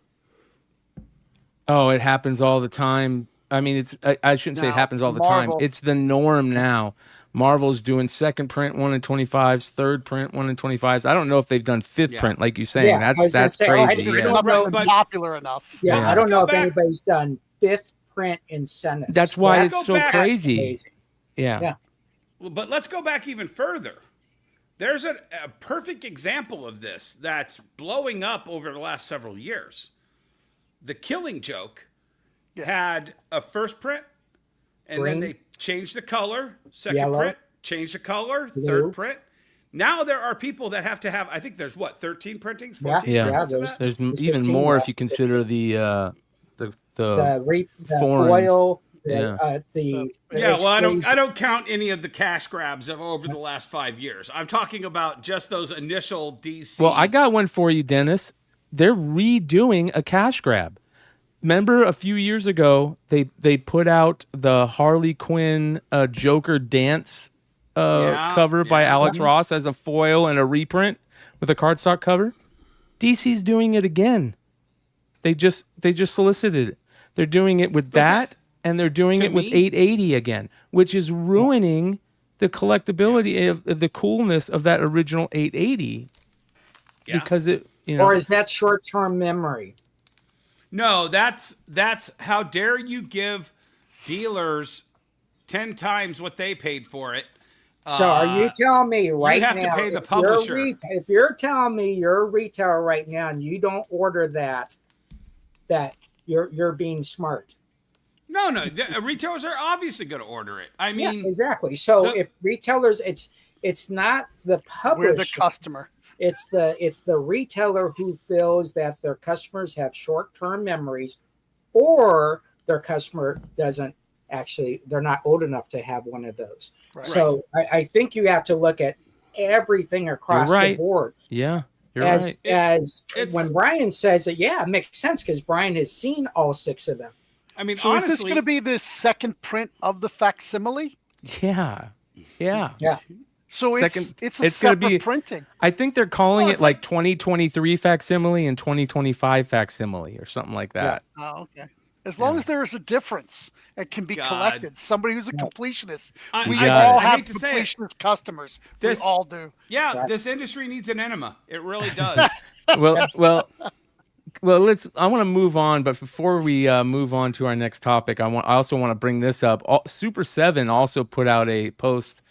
Oh, it happens all the time. I mean, I shouldn't say it happens all the time. It's the norm now. Marvel's doing 2nd print 1 in 25s, 3rd print 1 in 25s. I don't know if they've done 5th print, like you're saying. That's crazy. Not popular enough. Yeah, I don't know if anybody's done 5th print incentives. That's why it's so crazy. Yeah. But let's go back even further. There's a perfect example of this that's blowing up over the last several years. The Killing Joke had a 1st print, and Green. then they changed the color. 2nd Yellow. print, changed the color. Blue. 3rd print. Now there are people that have to have, I think there's 13 printings? 14 Yeah. printings There's even more if you consider the foil. I don't count any of the cash grabs over the last 5 years. I'm talking about just those initial DC. Well, I got one for you, Dennis. They're redoing a cash grab. Remember a few years ago, they put out the Harley Quinn Joker dance cover by Alex Ross as a foil and a reprint with a cardstock cover. DC's doing it again. They just solicited it. They're doing it with that, and they're doing it with 880 again, which is ruining the collectability of the coolness of that original 880 because it, Or is that short-term memory? No, that's how dare you give dealers 10 times what they paid for it. So are you telling me right now? You have to pay the publisher. If you're telling me you're a retailer right now and you don't order that you're being smart. No, retailers are obviously going to order it. I mean, exactly. So if retailers, it's not the publisher. We're the customer. It's the retailer who feels that their customers have short-term memories, or their customer doesn't actually. They're not old enough to have one of those. Right. So I think you have to look at everything across the board. Yeah. You're right. It's when Brian says it, it makes sense because Brian has seen all 6 of them. I mean, so honestly, is this going to be the 2nd print of the facsimile? Yeah. So it's a separate printing. I think they're calling it like 2023 facsimile and 2025 facsimile or something like that. Yeah. Oh, okay. As long as there is a difference, it can be collected. Somebody who's a completionist. We all have completionist customers. We all do. Yeah, this industry needs an enema. It really does. Well, I want to move on, but before we move on to our next topic, I also want to bring this up. Super 7 also put out a post,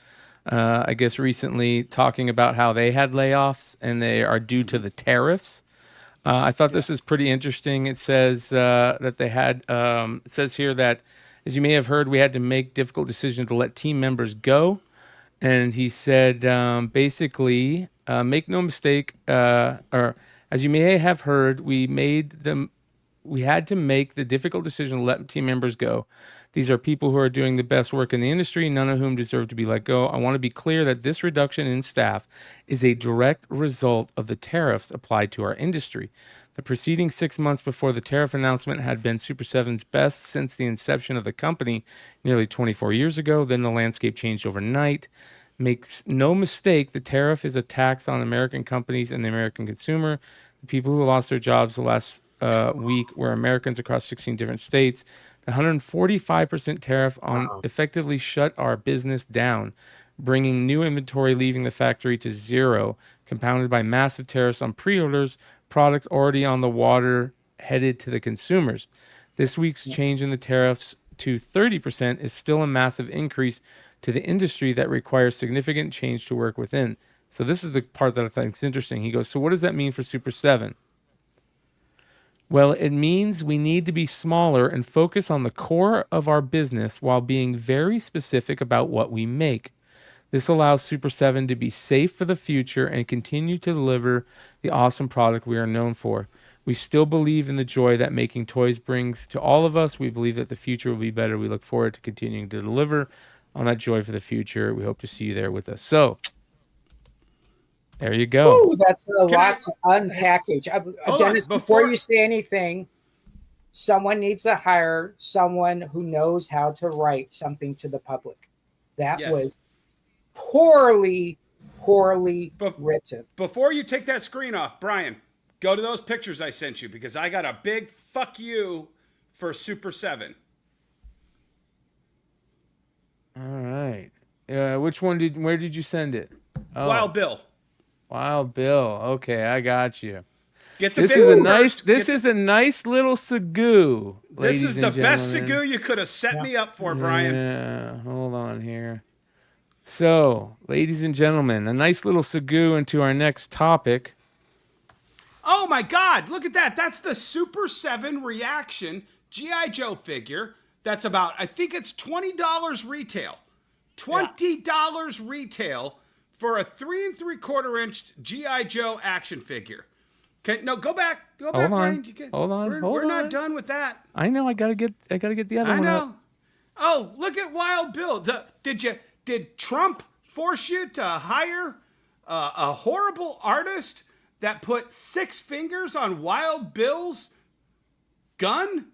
I guess recently, talking about how they had layoffs and they are due to the tariffs. I thought this is pretty interesting. It says that they had. It says here that, as you may have heard, we had to make difficult decisions to let team members go, and he said basically, make no mistake, or as you may have heard, we had to make the difficult decision to let team members go. These are people who are doing the best work in the industry, none of whom deserve to be let go. I want to be clear that this reduction in staff is a direct result of the tariffs applied to our industry. The preceding 6 months before the tariff announcement had been Super 7's best since the inception of the company nearly 24 years ago. Then the landscape changed overnight. Makes no mistake, the tariff is a tax on American companies and the American consumer. The people who lost their jobs the last week were Americans across 16 different states. The 145% tariff effectively shut our business down, bringing new inventory leaving the factory to zero, compounded by massive tariffs on pre-orders, product already on the water headed to the consumers. This week's change in the tariffs to 30% is still a massive increase to the industry that requires significant change to work within. So this is the part that I think is interesting. He goes, so what does that mean for Super 7? Well, it means we need to be smaller and focus on the core of our business while being very specific about what we make. This allows Super 7 to be safe for the future and continue to deliver the awesome product we are known for. We still believe in the joy that making toys brings to all of us. We believe that the future will be better. We look forward to continuing to deliver on that joy for the future. We hope to see you there with us. So there you go. Ooh, that's a lot to unpackage. Dennis, before you say anything, someone needs to hire someone who knows how to write something to the public. That was poorly written. Before you take that screen off, Brian, go to those pictures I sent you because I got a big fuck you for Super 7. All right. Where did you send it? Oh. Wild Bill. Wild Bill. Okay, I got you. Get the this is a nice little Sagoo. This is the best Sagoo you could have set me up for, Brian. Yeah, hold on here. So, ladies and gentlemen, a nice little Sagoo into our next topic. Oh my God, look at that. That's the Super 7 Reaction G.I. Joe figure. That's about, I think it's $20 retail. $20 retail for a 3 3/4 inch G.I. Joe action figure. Go back, Brian. Hold on. We're not done with that. I know. I gotta get the other one. I know. Up. Oh, look at Wild Bill. Did Trump force you to hire a horrible artist that put 6 fingers on Wild Bill's gun?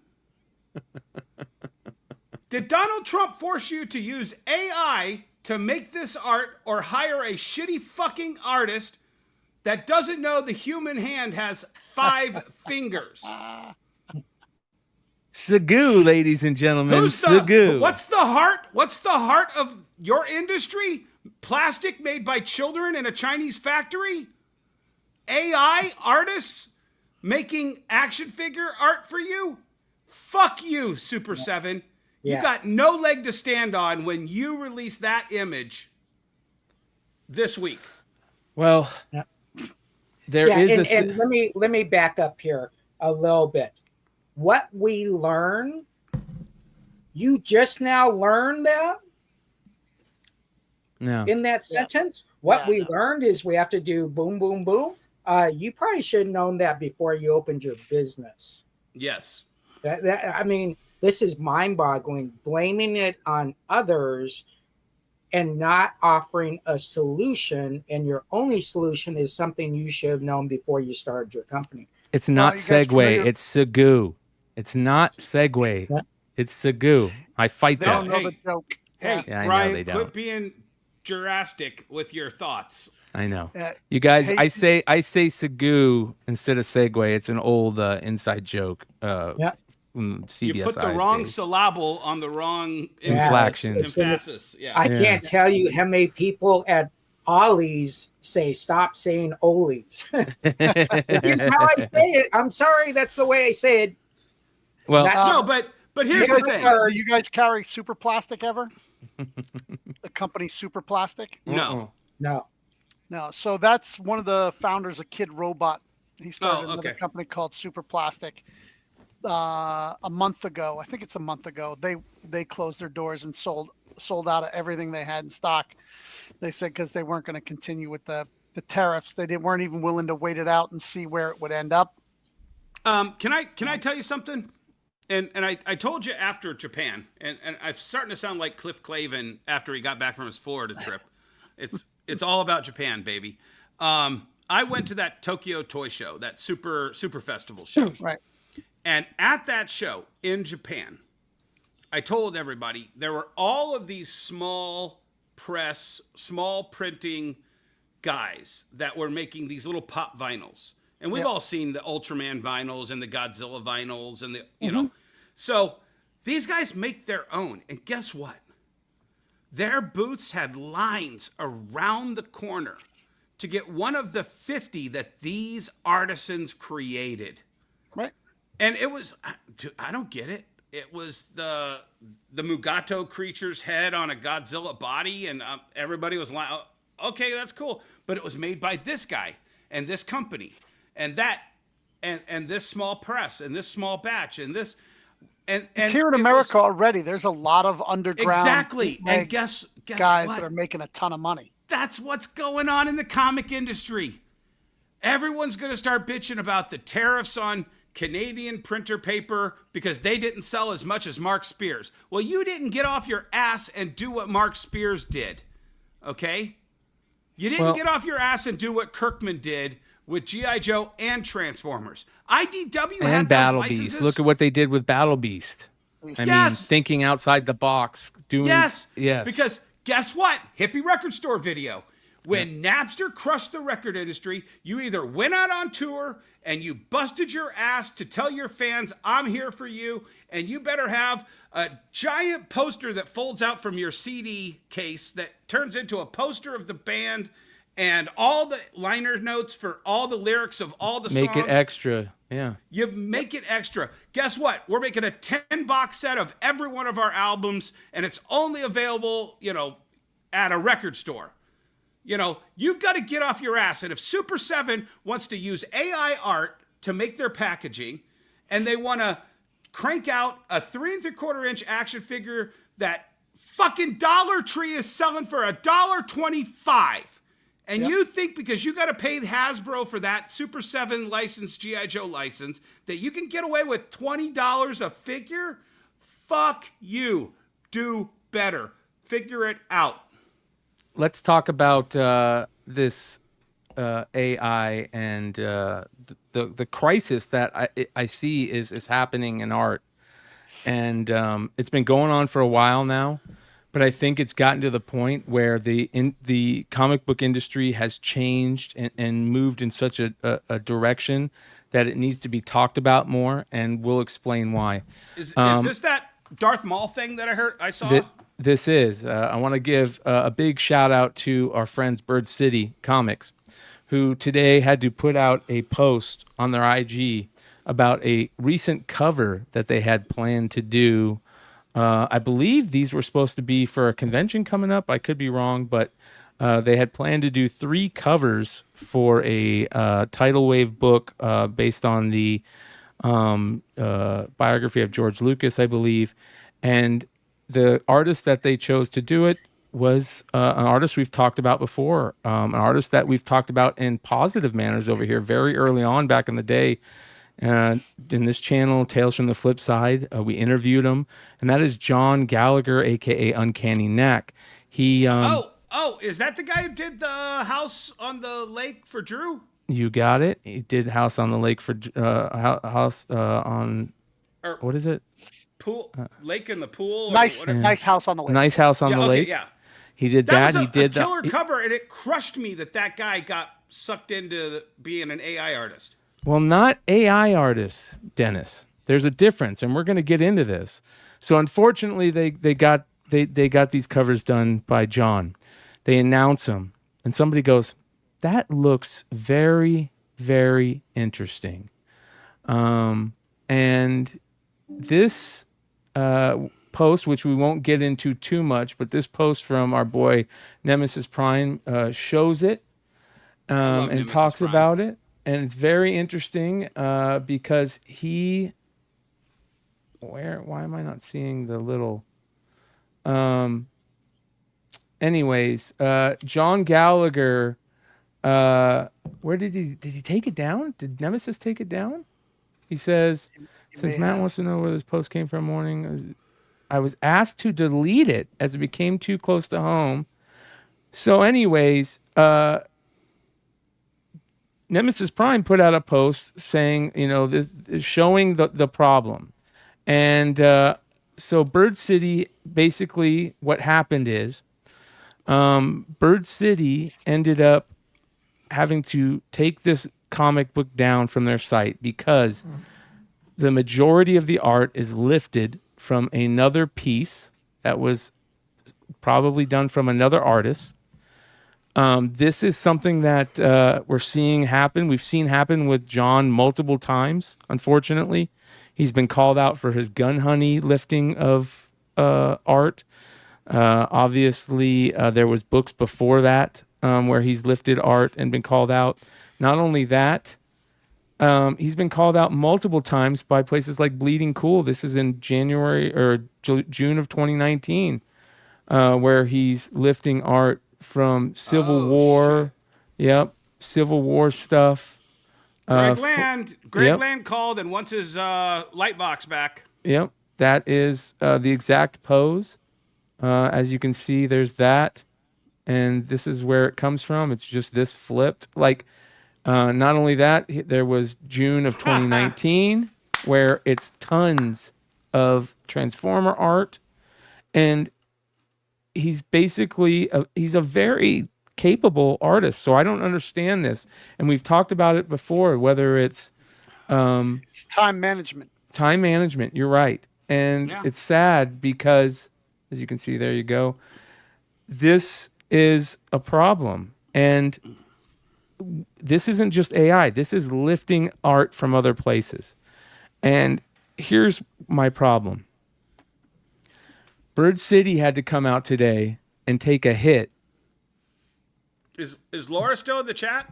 Did Donald Trump force you to use AI to make this art or hire a shitty fucking artist that doesn't know the human hand has 5 fingers? Sagoo, ladies and gentlemen. Sagoo. What's the heart of your industry? Plastic made by children in a Chinese factory? AI artists making action figure art for you? Fuck you, Super 7. You got no leg to stand on when you release that image this week. Well, and let me back up here a little bit. What we learn, you just now learned that? No. In that sentence? What we learned is we have to do boom, boom, boom. You probably should have known that before you opened your business. Yes. I mean, this is mind-boggling, blaming it on others and not offering a solution. And your only solution is something you should have known before you started your company. It's not Segway. It's Sagoo. It's not Segway. It's Sagoo. I fight that. They don't know the joke. Hey, Brian, quit being Jurassic with your thoughts. I know. You guys, I say Sagoo instead of Segway. It's an old inside joke. CBS. You put the wrong syllable on the wrong inflection. Emphasis. I can't tell you how many people at Ollie's say stop saying Ollies. Here's how I say it. I'm sorry, that's the way I say it. Well, no, but here's the thing. You guys carry Super Plastic ever? The company Super Plastic? No. So that's one of the founders of Kid Robot. He started another company called Super Plastic. A month ago, I think it's a month ago, they closed their doors and sold out of everything they had in stock. They said because they weren't going to continue with the tariffs. They weren't even willing to wait it out and see where it would end up. Can I tell you something? And I told you after Japan, and I'm starting to sound like Cliff Clavin after he got back from his Florida trip. It's all about Japan, baby. I went to that Tokyo Toy Show, that super festival show. Right. And at that show in Japan, I told everybody there were all of these small press, small printing guys that were making these little pop vinyls. And we've all seen the Ultraman vinyls and the Godzilla vinyls and you know. So these guys make their own. And guess what? Their booths had lines around the corner to get one of the 50 that these artisans created. Right. And it was, I don't get it. It was the Mugato creature's head on a Godzilla body, and everybody was like, okay, that's cool. But it was made by this guy and this company and that and this small press and this small batch and this. And it's here in America already. There's a lot of underground and guess guys what? that are making a ton of money. That's what's going on in the comic industry. Everyone's going to start bitching about the tariffs on Canadian printer paper because they didn't sell as much as Mark Spears. Well, you didn't get off your ass and do what Mark Spears did, okay? You didn't get off your ass and do what Kirkman did with G.I. Joe and Transformers. IDW had And those Battle licenses. Beast. Look at what they did with Battle Beast. I mean, thinking outside the box. Yes. Because guess what? Hippie record store video. When Napster crushed the record industry, you either went out on tour and you busted your ass to tell your fans, I'm here for you, and you better have a giant poster that folds out from your CD case that turns into a poster of the band and all the liner notes for all the lyrics of all the songs. Make it extra. Yeah. You make it extra. Guess what? We're making a 10-box set of every one of our albums, and it's only available, at a record store. You've got to get off your ass. And if Super 7 wants to use AI art to make their packaging, and they want to crank out a 3 3/4-inch action figure that fucking Dollar Tree is selling for $1.25, and you think because you got to pay Hasbro for that Super 7 licensed G.I. Joe license that you can get away with $20 a figure? Fuck you. Do better. Figure it out. Let's talk about this AI and the crisis that I see is happening in art, and it's been going on for a while now. But I think it's gotten to the point where the comic book industry has changed and moved in such a direction that it needs to be talked about more, and we'll explain why. Is this that Darth Maul thing that I saw? This is. I want to give a big shout out to our friends Bird City Comics, who today had to put out a post on their IG about a recent cover that they had planned to do. I believe these were supposed to be for a convention coming up. I could be wrong, but they had planned to do 3 covers for a tidal wave book based on the biography of George Lucas, I believe. And the artist that they chose to do it was an artist we've talked about before, an artist that we've talked about in positive manners over here very early on back in the day. In this channel, Tales from the Flip Side, we interviewed him, and that is John Gallagher, a.k.a. Uncanny Knack. He is that the guy who did the House on the Lake for Drew? You got it. He did House on the Lake for House on... what is it? Pool, lake in the pool. Nice house on the lake. Nice house on the lake. Yeah. He did that. Was he did a killer cover, and it crushed me that guy got sucked into being an AI artist. Well, not AI artists, Dennis. There's a difference, and we're going to get into this. So, unfortunately, they got these covers done by John. They announce them, and somebody goes, "That looks very, very interesting." And this post, which we won't get into too much, but this post from our boy Nemesis Prime shows it and talks about it. And it's very interesting because why am I not seeing the little... anyways, John Gallagher, where did he take it down? Did Nemesis take it down? He says... Since Matt wants to know where this post came from morning, I was asked to delete it as it became too close to home. So anyways, Nemesis Prime put out a post saying, this is showing the problem. And so Bird City, basically what happened is Bird City ended up having to take this comic book down from their site because... the majority of the art is lifted from another piece that was probably done from another artist. This is something that we're seeing happen. We've seen happen with John multiple times, unfortunately. He's been called out for his gun honey lifting of art. Obviously, there was books before that where he's lifted art and been called out. Not only that, he's been called out multiple times by places like Bleeding Cool. This is in January or June of 2019, where he's lifting art from Civil War. Shit. Yep, Civil War stuff. Greg Land called and wants his light box back. Yep, that is the exact pose. As you can see, there's that, and this is where it comes from. It's just this flipped. Like, not only that, there was June of 2019 where it's tons of Transformer art, and he's basically he's a very capable artist. So I don't understand this, and we've talked about it before. Whether it's time management. Time management. You're right, and it's sad because, as you can see, there you go. This is a problem, and this isn't just AI. This is lifting art from other places. And here's my problem. Bird City had to come out today and take a hit. Is Laura still in the chat?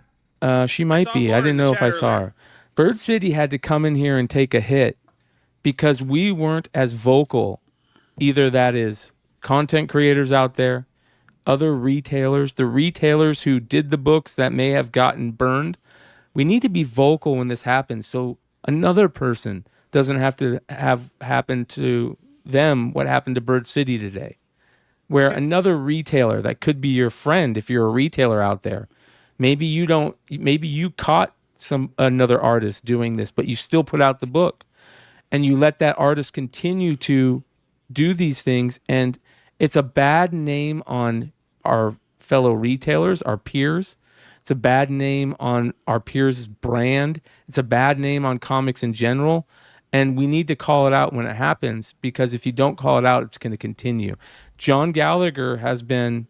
She might be. I didn't know if I saw her. Bird City had to come in here and take a hit because we weren't as vocal. Either that is content creators out there, other retailers, the retailers who did the books that may have gotten burned. We need to be vocal when this happens so another person doesn't have to have happen to them what happened to Bird City today, where another retailer that could be your friend, if you're a retailer out there, maybe you caught another artist doing this, but you still put out the book and you let that artist continue to do these things. And it's a bad name on our fellow retailers, our peers. It's a bad name on our peers' brand. It's a bad name on comics in general. And we need to call it out when it happens, because if you don't call it out, it's going to continue. John Gallagher has been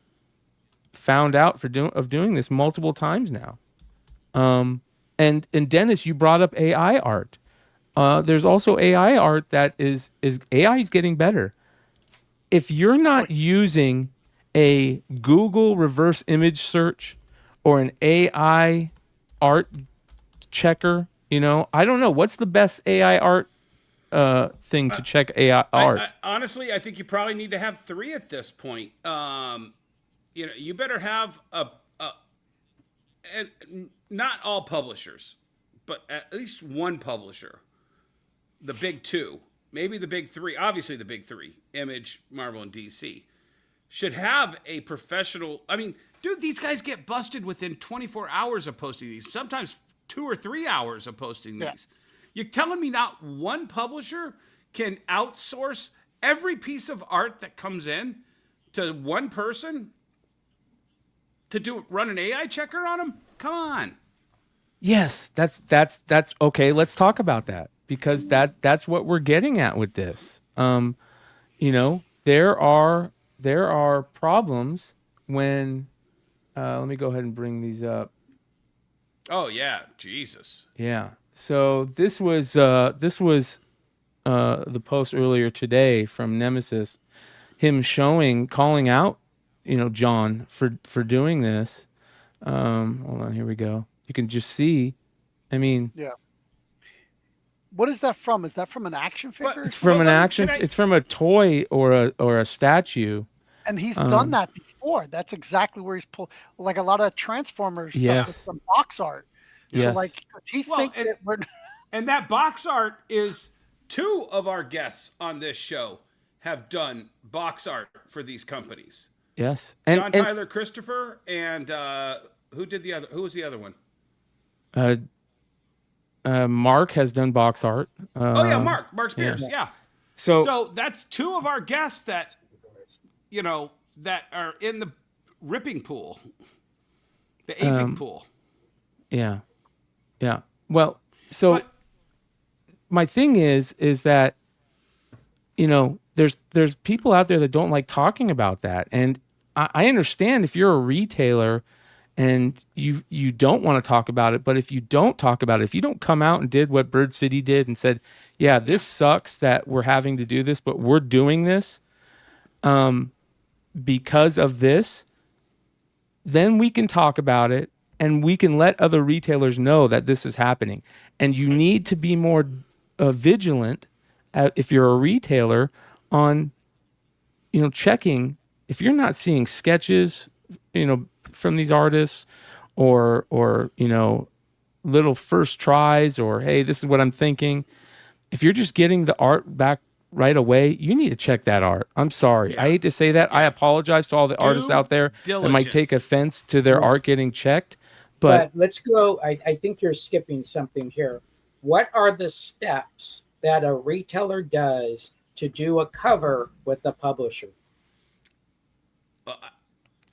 found out of doing this multiple times now. And Dennis, you brought up AI art. There's also AI art that is AI is getting better. If you're not using a Google reverse image search or an AI art checker, I don't know. What's the best AI art thing to check AI art? Honestly, I think you probably need to have 3 at this point. You better have and not all publishers, but at least one publisher. The big 2, maybe the big 3. Obviously, the big 3: Image, Marvel, and DC should have a professional. I mean, dude, these guys get busted within 24 hours of posting these. Sometimes 2 or 3 hours of posting these. You're telling me not one publisher can outsource every piece of art that comes in to one person to run an AI checker on them? Come on. Yes, that's okay. Let's talk about that, because that's what we're getting at with this. There are problems when let me go ahead and bring these up. Oh yeah, Jesus. Yeah. So this was the post earlier today from Nemesis, him calling out, John for doing this. Hold on, here we go. You can just see. I mean, yeah. What is that from? Is that from an action figure? It's from an action. It's from a toy or a statue. And he's done that before. That's exactly where he's pulled, like a lot of Transformers stuff with some box art. Yes. So and that box art is 2 of our guests on this show have done box art for these companies. Yes. John Tyler Christopher and who was the other one? Mark has done box art. Mark Spears. Yeah. So that's 2 of our guests that that are in the ripping pool, the aping pool. Yeah. Yeah. Well, my thing is that, there's people out there that don't like talking about that. And I understand if you're a retailer and you don't want to talk about it, but if you don't talk about it, if you don't come out and did what Bird City did and said, yeah, this sucks that we're having to do this, but we're doing this because of this, then we can talk about it and we can let other retailers know that this is happening. And you need to be more vigilant if you're a retailer on, checking if you're not seeing sketches, from these artists or little first tries or, hey, this is what I'm thinking. If you're just getting the art back right away, you need to check that art. I'm sorry. Yeah. I hate to say that. I apologize to all the artists out there that might take diligence. offense to their art getting checked. But let's go. I think you're skipping something here. What are the steps that a retailer does to do a cover with a publisher?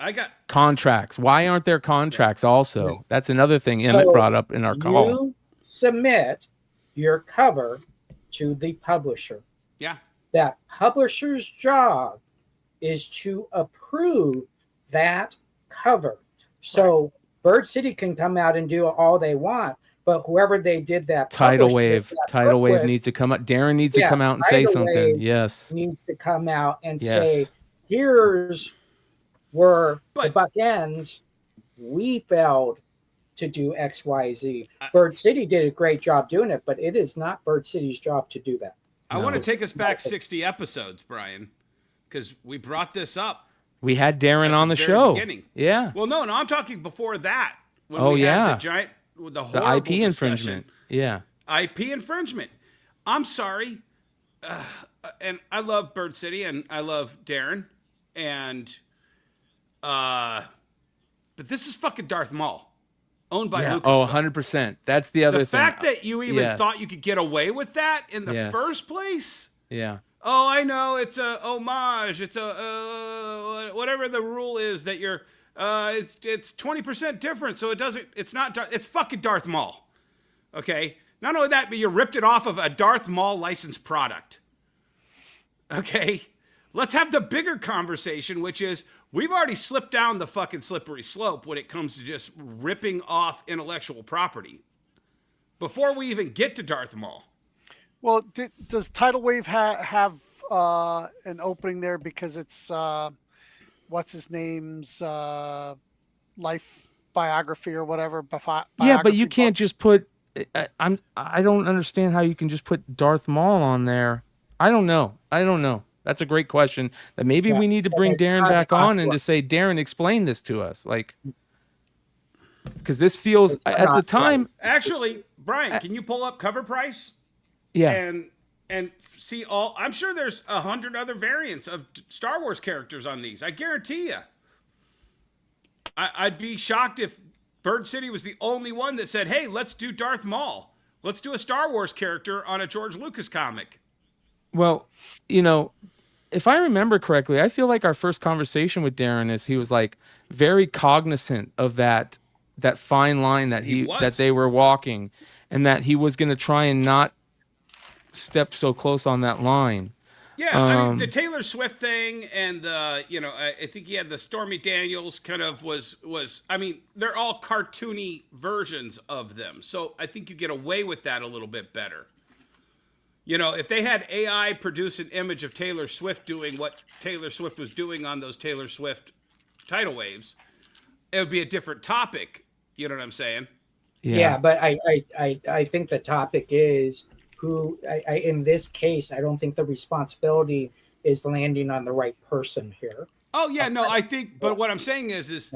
I got contracts. Why aren't there contracts also? That's another thing Emmett brought up in our call. You submit your cover to the publisher. Yeah. That publisher's job is to approve that cover. So Bird City can come out and do all they want, but whoever they did that Tidal Wave needs to come out. Darren needs to come out and say something. Yes. Needs to come out and say, here's where the buck ends. We failed to do X, Y, Z. Bird City did a great job doing it, but it is not Bird City's job to do that. I want to take us back 60 episodes, Brian, because we brought this up. We had Darren on the show. Beginning. Yeah. Well, no, I'm talking before that. When we had the horrible IP infringement. Yeah. IP infringement. I'm sorry. And I love Bird City and I love Darren. And, but this is fucking Darth Maul. Owned by Lucasfilm. Oh, 100%. That's the other thing. The fact that you even thought you could get away with that in the first place? Yeah. Oh, I know. It's a homage. It's a whatever the rule is that you're. It's 20% different, so it's not. It's fucking Darth Maul. Okay. Not only that, but you ripped it off of a Darth Maul licensed product. Okay. Let's have the bigger conversation, which is we've already slipped down the fucking slippery slope when it comes to just ripping off intellectual property. Before we even get to Darth Maul. Well, does Tidal Wave have an opening there because it's what's his name's life biography or whatever? Yeah, but you can't just put. I don't understand how you can just put Darth Maul on there. I don't know. That's a great question. That maybe we need to bring Darren back on and to say, Darren, explain this to us, like, because this feels at the time. Actually, Brian, can you pull up cover price? Yeah. And see all. I'm sure there's 100 other variants of Star Wars characters on these. I guarantee you. I'd be shocked if Bird City was the only one that said, "Hey, let's do Darth Maul. Let's do a Star Wars character on a George Lucas comic." Well, if I remember correctly, I feel like our first conversation with Darren is he was like very cognizant of that fine line that that they were walking, and that he was going to try and not step so close on that line. Yeah, I mean the Taylor Swift thing, and the I think he had the Stormy Daniels kind of was. I mean, they're all cartoony versions of them, so I think you get away with that a little bit better. If they had AI produce an image of Taylor Swift doing what Taylor Swift was doing on those Taylor Swift tidal waves, it would be a different topic. You know what I'm saying? Yeah, but I think the topic is who. In this case, I don't think the responsibility is landing on the right person here. Oh yeah, no, I think. But what I'm saying is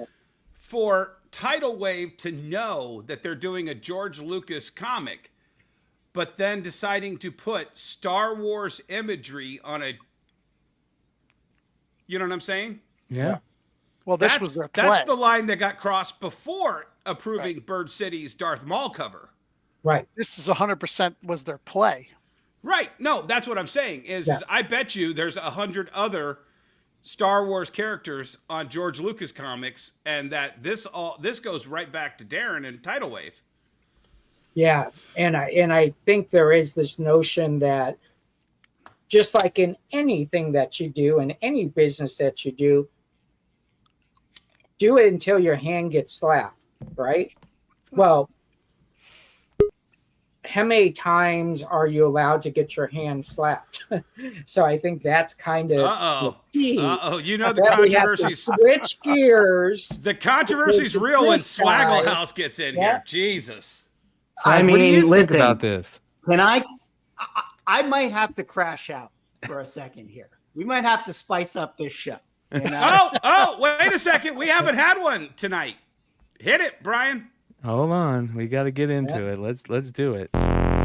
for Tidal Wave to know that they're doing a George Lucas comic, but then deciding to put Star Wars imagery on a. You know what I'm saying? Yeah. Well, this was their play. That's the line that got crossed before approving Bird City's Darth Maul cover. Right. This is 100% was their play. Right. No, that's what I'm saying is I bet you there's 100 other Star Wars characters on George Lucas comics, and that this goes right back to Darren and Tidal Wave. Yeah, and I think there is this notion that just like in anything that you do, in any business that you do it until your hand gets slapped, right? Well, how many times are you allowed to get your hand slapped? So I think that's kind of the controversies. Switch gears. The controversy's real when Swaggle House gets in here. Jesus. I mean, what do you think listen about this? Can I might have to crash out for a second here. We might have to spice up this show. Wait a second. We haven't had one tonight. Hit it, Brian. Hold on. We got to get into it. Let's do it.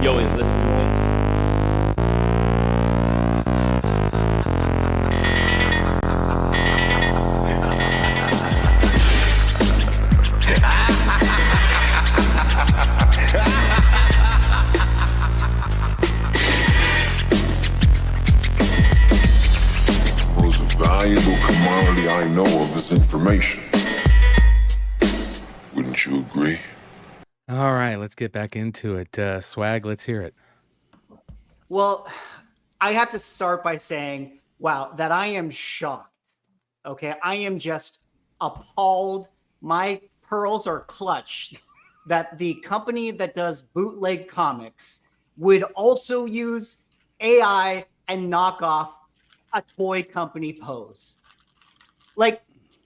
Yo, let's do this. Most valuable commodity I know of is information. Wouldn't you agree? All right, let's get back into it. Swag, let's hear it. Well, I have to start by saying, wow, that I am shocked. Okay, I am just appalled. My pearls are clutched that the company that does bootleg comics would also use AI and knock off a toy company pose. Like,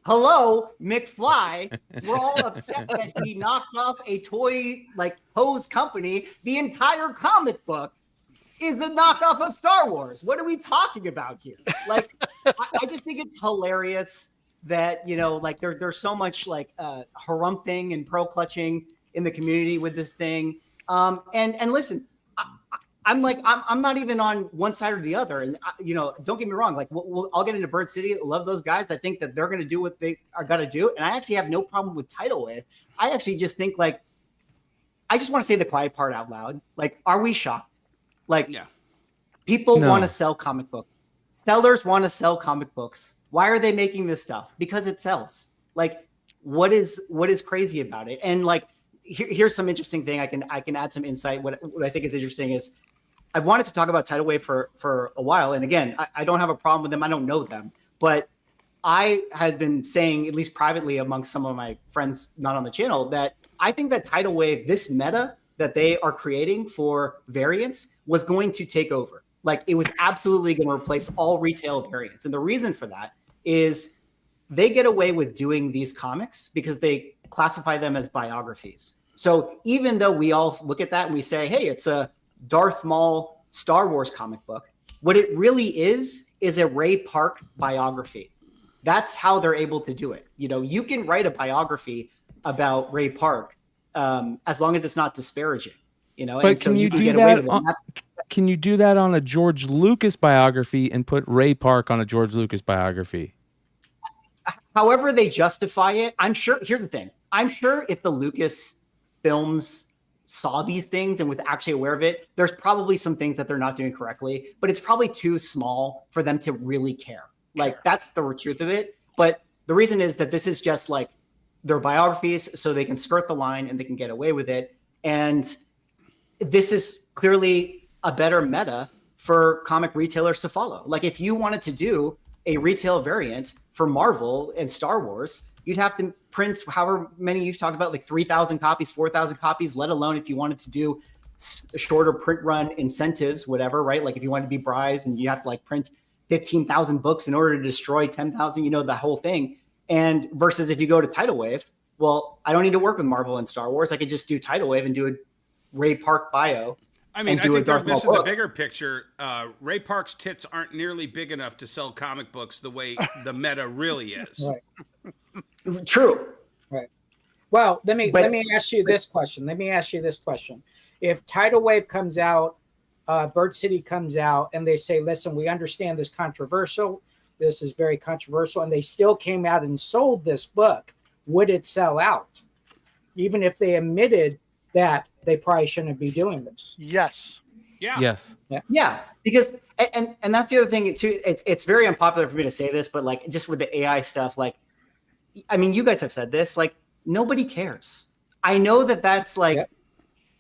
hello, McFly. We're all upset that he knocked off a toy like pose company. The entire comic book is a knockoff of Star Wars. What are we talking about here? Like, I just think it's hilarious that, you know, like there's so much like harumphing and pro clutching in the community with this thing. And listen, I'm not even on one side or the other. And, you know, don't get me wrong. Like, I'll get into Bird City. Love those guys. I think that they're going to do what they are going to do. And I actually have no problem with Tidal Wave. I actually just think, like, I just want to say the quiet part out loud. Like, are we shocked? Like, people want to sell comic books. Sellers want to sell comic books. Why are they making this stuff? Because it sells. Like, what is crazy about it? And like, here's some interesting thing. I can add some insight. What I think is interesting is, I've wanted to talk about Tidal Wave for a while. And again, I don't have a problem with them. I don't know them. But I had been saying, at least privately amongst some of my friends not on the channel, that I think that Tidal Wave, this meta that they are creating for variants, was going to take over. Like, it was absolutely going to replace all retail variants. And the reason for that is they get away with doing these comics because they classify them as biographies. So even though we all look at that and we say, hey, it's a Darth Maul Star Wars comic book, what it really is a Ray Park biography. That's how they're able to do it. You know, you can write a biography about Ray Park as long as it's not disparaging. You know, but and can so you can do get that? away with it. Can you do that on a George Lucas biography and put Ray Park on a George Lucas biography? However they justify it, I'm sure. Here's the thing: I'm sure if the Lucas films saw these things and was actually aware of it, there's probably some things that they're not doing correctly, but it's probably too small for them to really care. Like, that's the truth of it. But the reason is that this is just like their biographies, so they can skirt the line and they can get away with it. And this is clearly a better meta for comic retailers to follow. Like, if you wanted to do a retail variant for Marvel and Star Wars, you'd have to print however many you've talked about, like 3,000 copies, 4,000 copies, let alone if you wanted to do shorter print run incentives, whatever, right? Like if you wanted to be Bryce and you have to like print 15,000 books in order to destroy 10,000, you know, the whole thing. And versus if you go to Tidal Wave, well, I don't need to work with Marvel and Star Wars. I could just do Tidal Wave and do a Ray Park bio. I mean, I think they're missing the bigger picture. Ray Park's tits aren't nearly big enough to sell comic books the way the meta really is. Right. True. Right. Well, let me ask you this question. If Tidal Wave comes out, Bird City comes out, and they say, listen, we understand this controversial. This is very controversial. And they still came out and sold this book. Would it sell out? Even if they admitted that they probably shouldn't be doing this. Yes. Yeah. Yes. Yeah. Because, and that's the other thing too. It's very unpopular for me to say this, but like just with the AI stuff, like, I mean, you guys have said this, like nobody cares. I know that that's like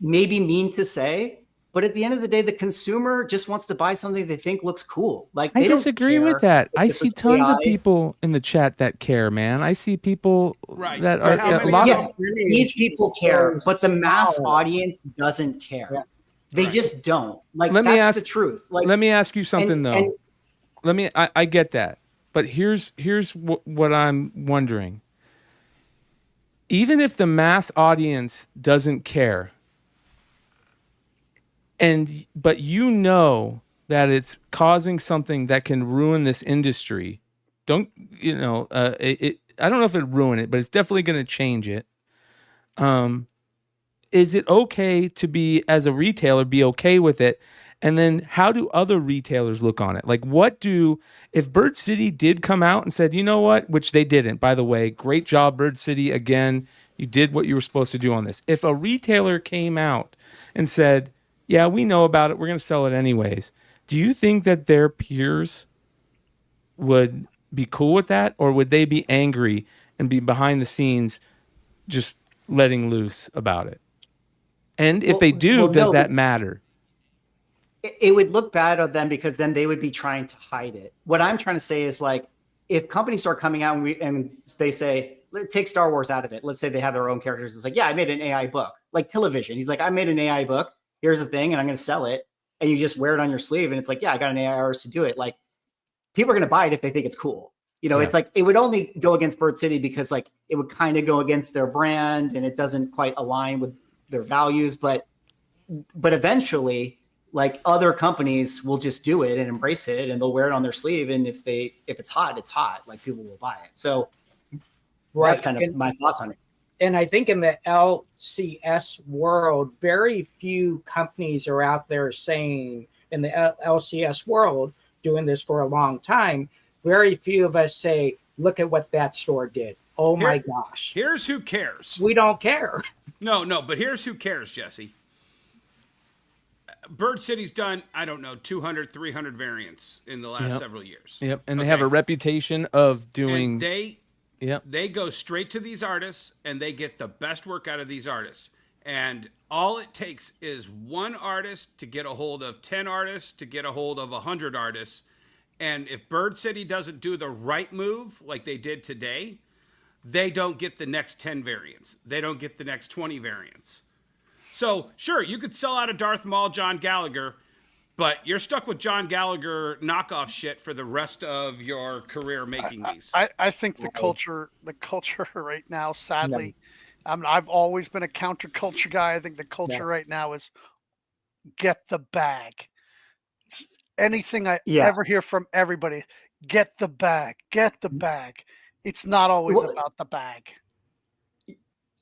maybe mean to say, but at the end of the day, the consumer just wants to buy something they think looks cool. Like I disagree with that. I see tons of people in the chat that care, man. I see people that are a lot of these people care, but the mass audience doesn't care. Yeah. They just don't. Like that's the truth. Like, let me ask you something though. I get that, but here's what I'm wondering. Even if the mass audience doesn't care, but you know that it's causing something that can ruin this industry. I don't know if it'd ruin it, but it's definitely going to change it. is it okay to be, as a retailer, be okay with it? And then how do other retailers look on it? Like, if Bird City did come out and said, you know what, which they didn't, by the way, great job, Bird City. Again, you did what you were supposed to do on this. If a retailer came out and said, yeah, we know about it, we're going to sell it anyways, do you think that their peers would be cool with that? Or would they be angry and be behind the scenes just letting loose about it? And if they do, does that matter? It would look bad on them because then they would be trying to hide it. What I'm trying to say is, like, if companies start coming out and they say, take Star Wars out of it. Let's say they have their own characters. It's like, yeah, I made an AI book. Like Television. He's like, I made an AI book. Here's the thing, and I'm going to sell it. And you just wear it on your sleeve. And it's like, yeah, I got an AI artist to do it. Like, people are going to buy it if they think it's cool. You know, It's like, it would only go against Bird City because, like, it would kind of go against their brand and it doesn't quite align with their values. But eventually, like, other companies will just do it and embrace it, and they'll wear it on their sleeve. And if it's hot, it's hot. Like, people will buy it. So that's kind of my thoughts on it. And I think in the LCS world, very few companies are out there saying, in the LCS world, doing this for a long time, very few of us say, look at what that store did. Oh my gosh. Here's who cares. We don't care. No, but here's who cares, Jesse. Bird City's done, I don't know, 200, 300 variants in the last several years. Yep, and they have a reputation of doing... And they go straight to these artists, and they get the best work out of these artists. And all it takes is one artist to get a hold of 10 artists, to get a hold of 100 artists. And if Bird City doesn't do the right move like they did today, they don't get the next 10 variants. They don't get the next 20 variants. So, sure, you could sell out a Darth Maul John Gallagher, but you're stuck with John Gallagher knockoff shit for the rest of your career making these. I think the culture right now, sadly, I've always been a counterculture guy. I think the culture right now is get the bag. It's anything I ever hear from everybody, get the bag, get the bag. It's not always about the bag.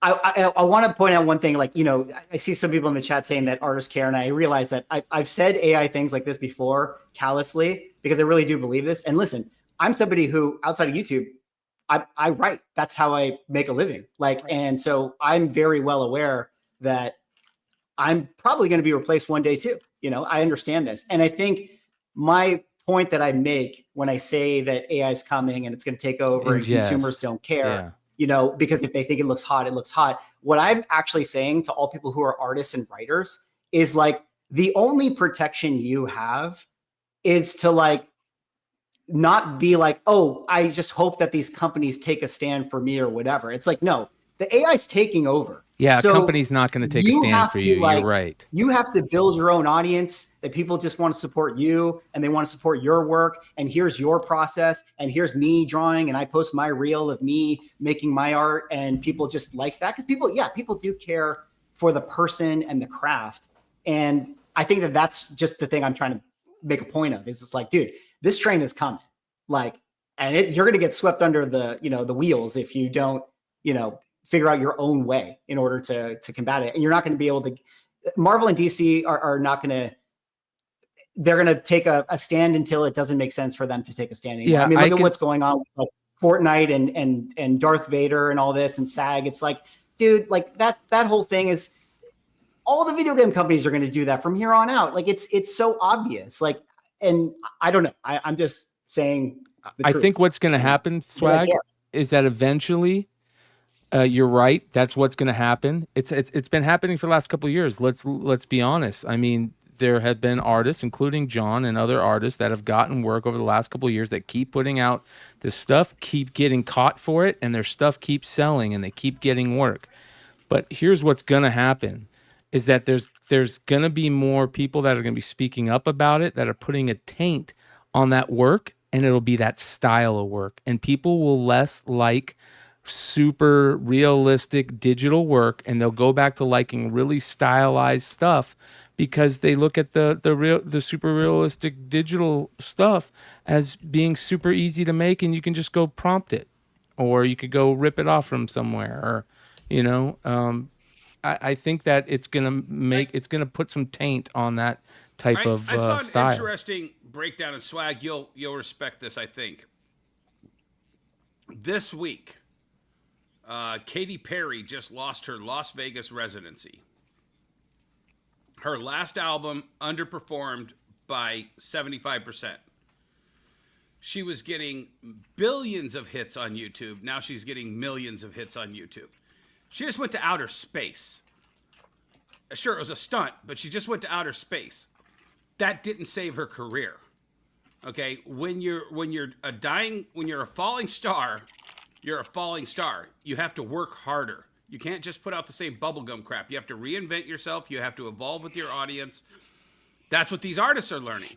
I want to point out one thing. Like, you know, I see some people in the chat saying that artists care, and I realize that I've said AI things like this before callously because I really do believe this. And listen, I'm somebody who, outside of YouTube, I write. That's how I make a living. Like, and so I'm very well aware that I'm probably going to be replaced one day too. You know, I understand this, and I think my point that I make when I say that AI is coming and it's going to take over and consumers don't care. Yeah. You know, because if they think it looks hot, it looks hot. What I'm actually saying to all people who are artists and writers is, like, the only protection you have is to, like, not be like, oh, I just hope that these companies take a stand for me or whatever. It's like, no, the AI is taking over. Yeah, so a company's not going to take a stand for you. You're right. You have to build your own audience, that people just want to support you and they want to support your work. And here's your process. And here's me drawing. And I post my reel of me making my art. And people just like that. Because people do care for the person and the craft. And I think that that's just the thing I'm trying to make a point of. Is it's like, dude, this train is coming. Like, and you're going to get swept under the, you know, the wheels if you don't, you know, figure out your own way in order to combat it. And you're not going to be able to, Marvel and DC are not going to, they're going to take a stand until it doesn't make sense for them to take a stand anymore. I mean, look at what's going on with, like, Fortnite and Darth Vader and all this and SAG. It's like, dude, like that whole thing is, all the video game companies are going to do that from here on out. Like, it's so obvious. Like, and I don't know. I'm just saying the truth. I think what's going to happen, Swag, is that eventually, you're right. That's what's going to happen. It's been happening for the last couple of years. Let's be honest. I mean, there have been artists, including John and other artists, that have gotten work over the last couple of years that keep putting out this stuff, keep getting caught for it, and their stuff keeps selling and they keep getting work. But here's what's going to happen is that there's going to be more people that are going to be speaking up about it, that are putting a taint on that work, and it'll be that style of work. And people will less like super realistic digital work, and they'll go back to liking really stylized stuff because they look at the super realistic digital stuff as being super easy to make, and you can just go prompt it, or you could go rip it off from somewhere, or, you know, I think that it's gonna put some taint on that type of I saw an style. interesting breakdown in swag. You'll respect this, I think. This week, Katy Perry just lost her Las Vegas residency. Her last album underperformed by 75%. She was getting billions of hits on YouTube. Now she's getting millions of hits on YouTube. She just went to outer space. Sure, it was a stunt, but she just went to outer space. That didn't save her career. Okay, when you're a falling star, you're a falling star. You have to work harder. You can't just put out the same bubblegum crap. You have to reinvent yourself. You have to evolve with your audience. That's what these artists are learning.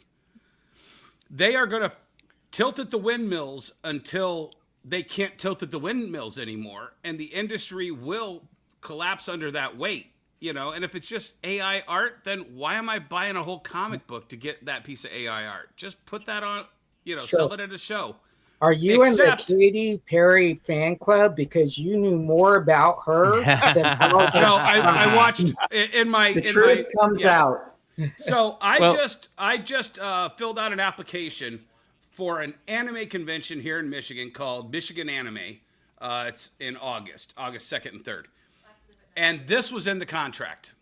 They are going to tilt at the windmills until they can't tilt at the windmills anymore, and the industry will collapse under that weight. And if it's just AI art, then why am I buying a whole comic book to get that piece of AI art? Just put that on, sell it at a show. Are you in the Katy Perry fan club because you knew more about her than all the No, I watched in my the truth comes out. So I just filled out an application for an anime convention here in Michigan called Michigan Anime. It's in August 2nd and 3rd. And this was in the contract.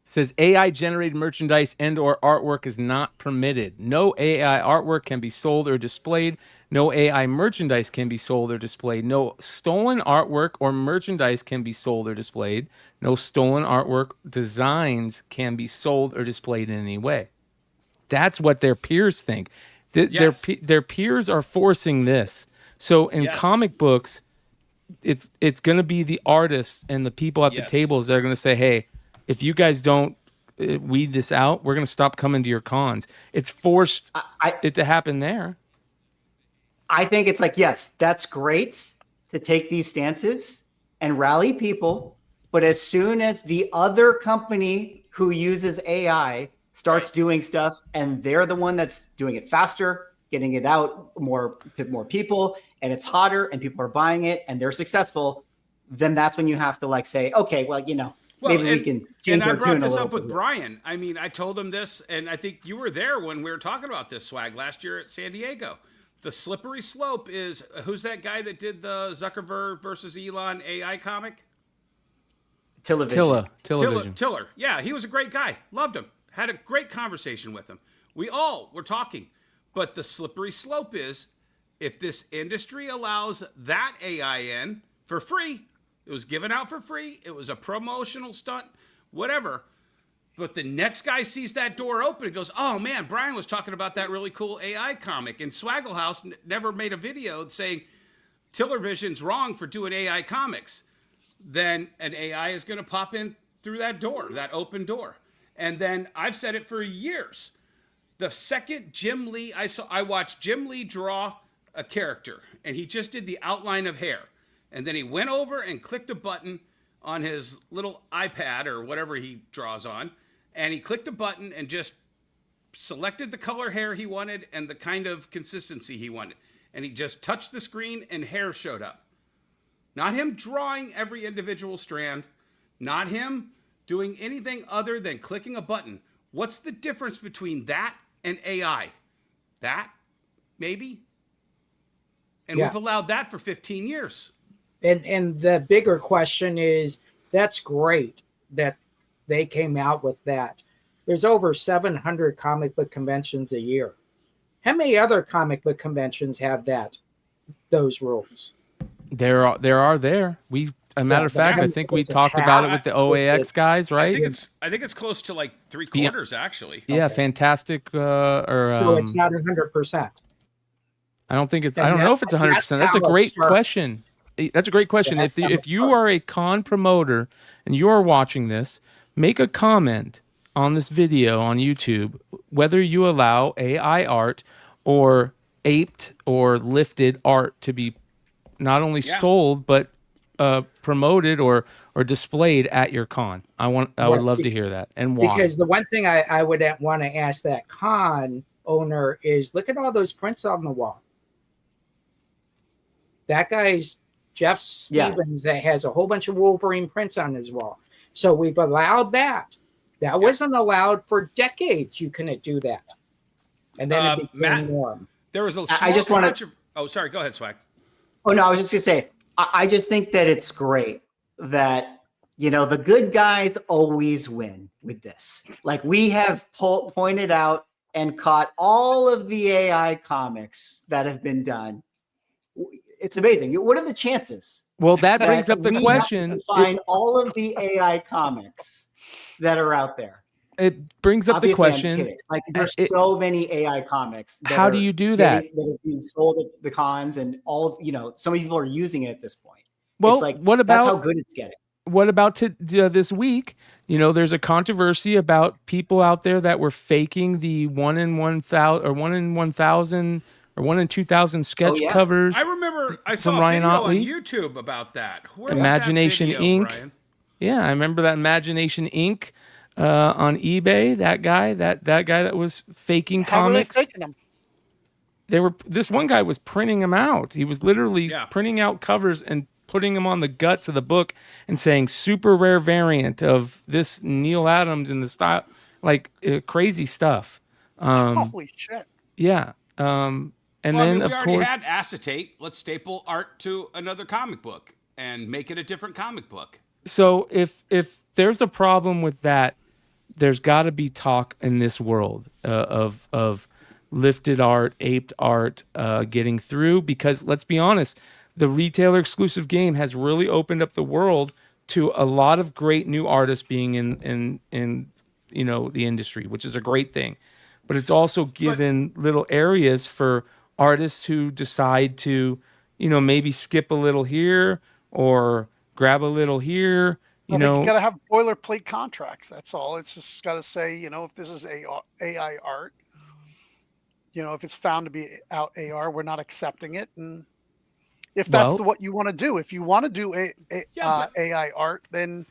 Says AI generated merchandise and or artwork is not permitted. No AI artwork can be sold or displayed. No AI merchandise can be sold or displayed. No stolen artwork or merchandise can be sold or displayed. No stolen artwork designs can be sold or displayed in any way. That's what their peers think. Their peers are forcing this. So in comic books, it's going to be the artists and the people at the tables that are going to say, hey, if you guys don't weed this out, we're going to stop coming to your cons. It's forced it to happen there. I think it's like, yes, that's great to take these stances and rally people. But as soon as the other company who uses AI starts doing stuff and they're the one that's doing it faster, getting it out more to more people, and it's hotter and people are buying it and they're successful, then that's when you have to say, okay, well, maybe we can change our tune a little bit. And I brought this up with Brian. I mean, I told him this, and I think you were there when we were talking about this, Swag, last year at San Diego. The slippery slope is, who's that guy that did the Zuckerberg versus Elon AI comic? Television. Tiller. Yeah, he was a great guy. Loved him. Had a great conversation with him. We all were talking. But the slippery slope is, if this industry allows that AI in for free, it was given out for free, it was a promotional stunt, whatever, but the next guy sees that door open and goes, oh man, Brian was talking about that really cool AI comic, and Swaggle House never made a video saying Tillervision's wrong for doing AI comics. Then an AI is going to pop in through that door, that open door. And then I've said it for years. The second Jim Lee, I watched Jim Lee draw a character, and he just did the outline of hair. And then he went over and clicked a button on his little iPad or whatever he draws on. And he clicked a button and just selected the color hair he wanted and the kind of consistency he wanted. And he just touched the screen and hair showed up. Not him drawing every individual strand. Not him doing anything other than clicking a button. What's the difference between that and AI? That, maybe? And we've allowed that for 15 years. And the bigger question is, that's great that they came out with that. There's over 700 comic book conventions a year. How many other comic book conventions have those rules? There are. We, a matter of fact, I think we talked about it with the OAX guys, right? I think it's close to like 3/4 actually. Yeah, okay. Fantastic. So it's not 100%. I don't think it's. I don't know if it's 100%. That's a great question. That's a great question. If you are a con promoter and you are watching this, make a comment on this video on YouTube whether you allow AI art or aped or lifted art to be not only sold but promoted or displayed at your con. I would love to hear that, and why. Because the one thing I would want to ask that con owner is, look at all those prints on the wall. That guy's Jeff Stevens that has a whole bunch of Wolverine prints on his wall. So we've allowed that. That wasn't allowed for decades. You couldn't do that. And then it became Matt, norm. there was a I just want to. Oh, sorry. Go ahead, Swag. Oh no, I was just gonna say, I just think that it's great that the good guys always win with this. Like we have pointed out and caught all of the AI comics that have been done. It's amazing. What are the chances? Well, that brings up the we question. have to find all of the AI comics that are out there. It brings up Obviously, the question. I'm kidding. Like there's so many AI comics. How do you do that? That are being sold at the cons, and all so many people are using it at this point. Well, it's like, what about that's how good it's getting? What about this week? There's a controversy about people out there that were faking the 1 in 1,000 or 1 in 1,000 or 1 in 2,000 sketch covers. I remember I saw a Ryan video Otley on YouTube about that. Where Imagination was that video, Inc. Brian? Yeah, I remember that Imagination Inc. On eBay. That guy that was faking How comics. were they faking them? This one guy was printing them out. He was literally printing out covers and putting them on the guts of the book and saying super rare variant of this Neil Adams in the style, like crazy stuff. Holy shit. Yeah. And then we of already course had acetate. Let's staple art to another comic book and make it a different comic book. So if there's a problem with that, there's got to be talk in this world of lifted art, aped art getting through, because let's be honest, the retailer exclusive game has really opened up the world to a lot of great new artists being in the industry, which is a great thing. But it's also given little areas for artists who decide to, maybe skip a little here or grab a little here. You got to have boilerplate contracts. That's all. It's just got to say, if this is AI art, if it's found to be out AR, we're not accepting it. And if that's what you want to do, if you want to do AI art, then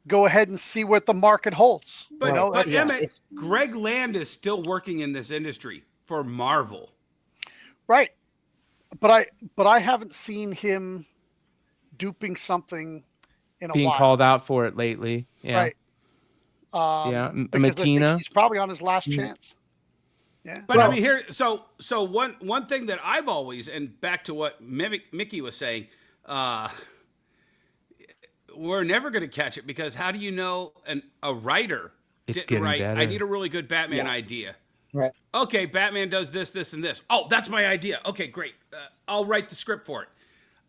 go ahead and see what the market holds. But, Emmett, Greg Land is still working in this industry for Marvel. Right. But I haven't seen him duping something in a being while. Called out for it lately. Yeah. Right. Matina. He's probably on his last chance. Yeah. But I mean, so one thing that I've always, and back to what Mickey was saying, we're never going to catch it, because how do you know a writer didn't write, I need a really good Batman idea. Right. Okay, Batman does this, this, and this. Oh, that's my idea. Okay, great. I'll write the script for it.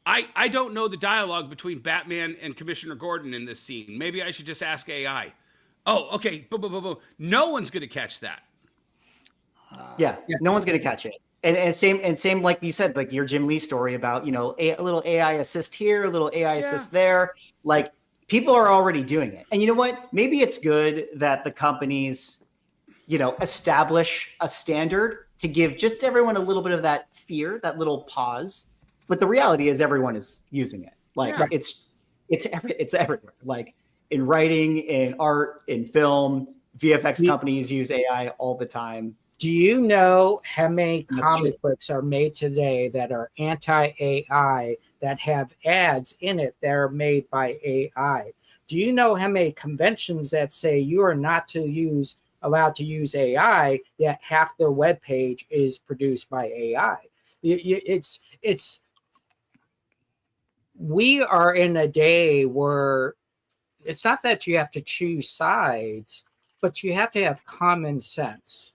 I don't know the dialogue between Batman and Commissioner Gordon in this scene. Maybe I should just ask AI. Oh, okay. Boom, boom, boom, boom. No one's going to catch that. No one's going to catch it. And same like you said, like your Jim Lee story about, a little AI assist here, a little AI assist there. Like people are already doing it. And you know what? Maybe it's good that the companies, establish a standard to give just everyone a little bit of that fear, that little pause. But the reality is everyone is using it. Like it's everywhere. Like in writing, in art, in film, VFX companies use AI all the time. Do you know how many comic books are made today that are anti-AI that have ads in it that are made by AI? Do you know how many conventions that say you are not allowed to use AI, yet half their webpage is produced by AI? We are in a day where it's not that you have to choose sides, but you have to have common sense.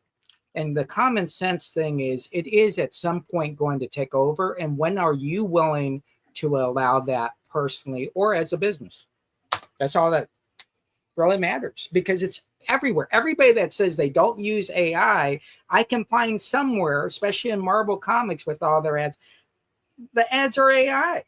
And the common sense thing is, it is at some point going to take over. And when are you willing to allow that personally or as a business? That's all that really matters, because it's everywhere. Everybody that says they don't use AI, I can find somewhere, especially in Marvel Comics with all their ads, the ads are AI.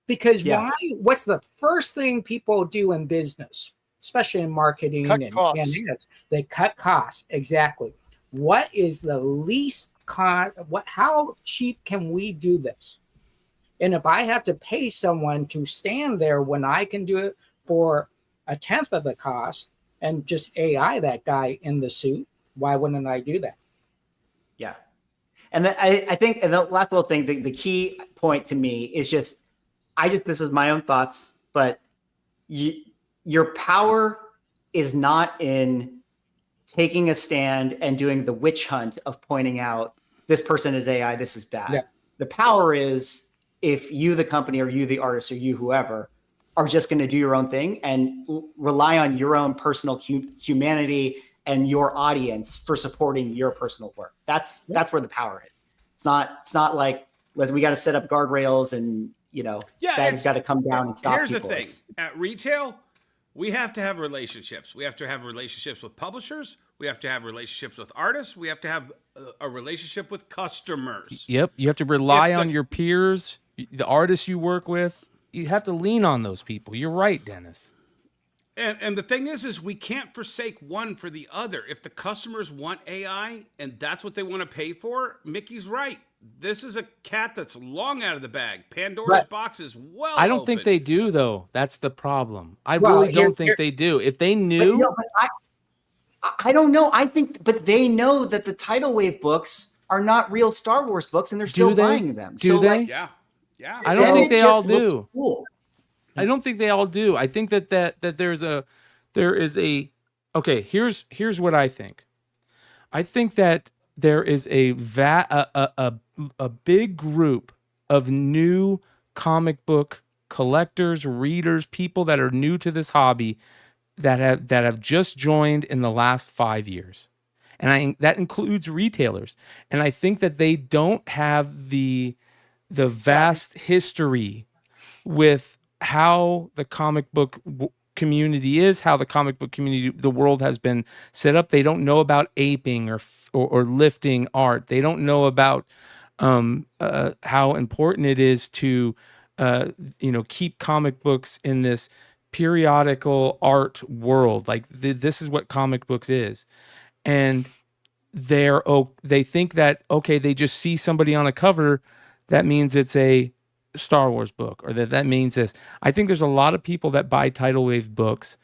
Because why? What's the first thing people do in business, especially in marketing and ads? They cut costs. Exactly. What is the least cost? How cheap can we do this? And if I have to pay someone to stand there when I can do it for 1/10 of the cost and just AI that guy in the suit, why wouldn't I do that? Yeah. And I think, and the last little thing, the key point to me is just, this is my own thoughts, but your power is not in taking a stand and doing the witch hunt of pointing out this person is AI, this is bad. Yeah. The power is if you, the company, or you, the artist, or you, whoever, are just going to do your own thing and rely on your own personal humanity and your audience for supporting your personal work. That's where the power is. It's not like we got to set up guardrails and SAG's got to come down and stop Here's people. the thing: at retail, we have to have relationships. We have to have relationships with publishers. We have to have relationships with artists. We have to have a relationship with customers. Yep. You have to rely on your peers, the artists you work with. You have to lean on those people. You're right, Dennis. And the thing is we can't forsake one for the other. If the customers want AI and that's what they want to pay for, Mickey's right. This is a cat that's long out of the bag. Pandora's box is well I don't open. think they do, though. That's the problem. I really don't think they do. If they knew... I don't know. I think, but they know that the tidal wave books are not real Star Wars books, and they're still buying them. Do they? Yeah. I don't think they all do. Cool. I don't think they all do. I think that there is a okay. Here's what I think. I think that there is a big group of new comic book collectors, readers, people that are new to this hobby that have just joined in the last 5 years, and that includes retailers. And I think that they don't have the vast history with how the comic book community is, how the comic book community, the world has been set up. They don't know about aping or lifting art. They don't know about how important it is to keep comic books in this periodical art world. Like this is what comic books is, and they think that they just see somebody on a cover, that means it's a Star Wars book, or that means this. I think there's a lot of people that buy tidal wave books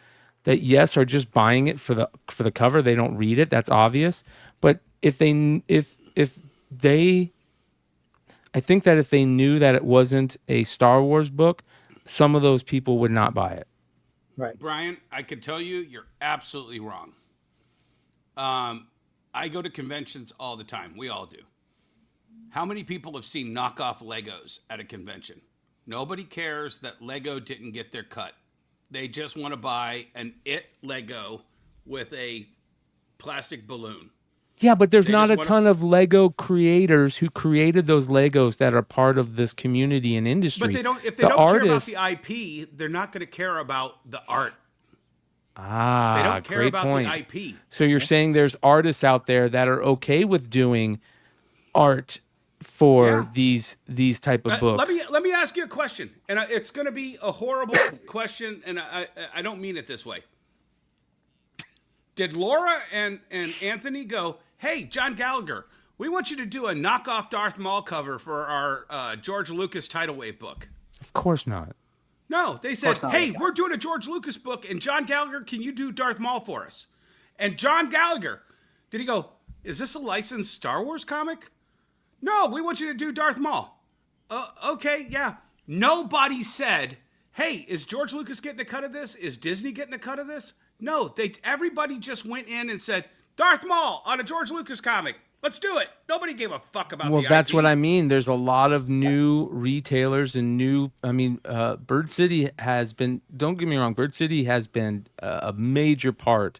that are just buying it for the cover. They don't read it. That's obvious. But I think that if they knew that it wasn't a Star Wars book, some of those people would not buy it. Right. Brian, I can tell you're absolutely wrong. I go to conventions all the time. We all do. How many people have seen knockoff Legos at a convention? Nobody cares that Lego didn't get their cut. They just want to buy an Lego with a plastic balloon. Yeah, but there's not a ton of Lego creators who created those Legos that are part of this community and industry. But if they don't care about the IP, they're not going to care about the art. They don't care great about point. the IP. So you're saying there's artists out there that are okay with doing art for these type of books. Let me ask you a question, and it's going to be a horrible question, and I don't mean it this way. Did Laura and Anthony go, "Hey, John Gallagher, we want you to do a knockoff Darth Maul cover for our George Lucas tidal wave book"? Of course not. No, they said, "Hey, we're doing a George Lucas book, and John Gallagher, can you do Darth Maul for us?" And John Gallagher, did he go, "Is this a licensed Star Wars comic?" "No, we want you to do Darth Maul." Okay, yeah. Nobody said, "Hey, is George Lucas getting a cut of this? Is Disney getting a cut of this?" No, everybody just went in and said, "Darth Maul on a George Lucas comic. Let's do it." Nobody gave a fuck about Well, the that's IP. what I mean. There's a lot of new retailers and Bird City has been, don't get me wrong, Bird City has been a major part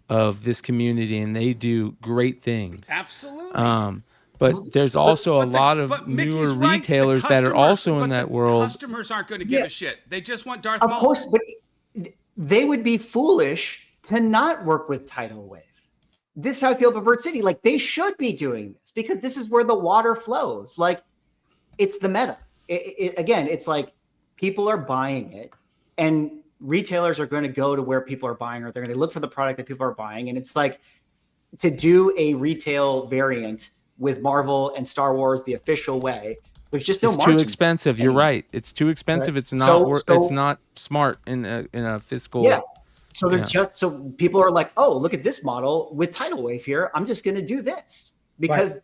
of this community, and they do great things. Absolutely. But there's also a lot of newer retailers that are also in that world. Customers aren't going to give a shit. They just want Darth Maul. Of course, but they would be foolish to not work with tidal wave. This is how I feel about Bird City. Like, they should be doing this because this is where the water flows. Like, it's the meta. Again, it's like people are buying it, and retailers are going to go to where people are buying, or they're going to look for the product that people are buying. And it's like, to do a retail variant with Marvel and Star Wars the official way, there's just no margin. It's too expensive. You're right. It's too expensive. Right. It's not. It's not smart in a fiscal. Yeah. So they're so people are like, "Oh, look at this model with tidal wave here. I'm just going to do this," because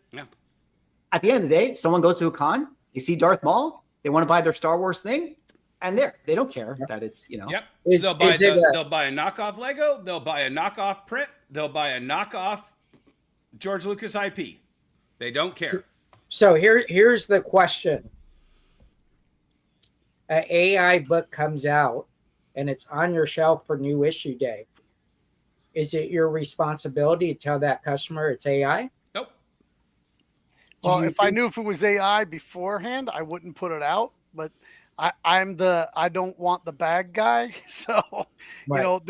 at the end of the day, someone goes to a con, they see Darth Maul, they want to buy their Star Wars thing. And they don't care that it's, you know. Yep. Is- they'll buy is it a- they'll buy a knockoff Lego. They'll buy a knockoff print. They'll buy a knockoff George Lucas IP. They don't care. So here's the question. An AI book comes out and it's on your shelf for new issue day. Is it your responsibility to tell that customer it's AI? Nope. Well, if I knew if it was AI beforehand, I wouldn't put it out. But I don't want the bad guy. So, Right. you know,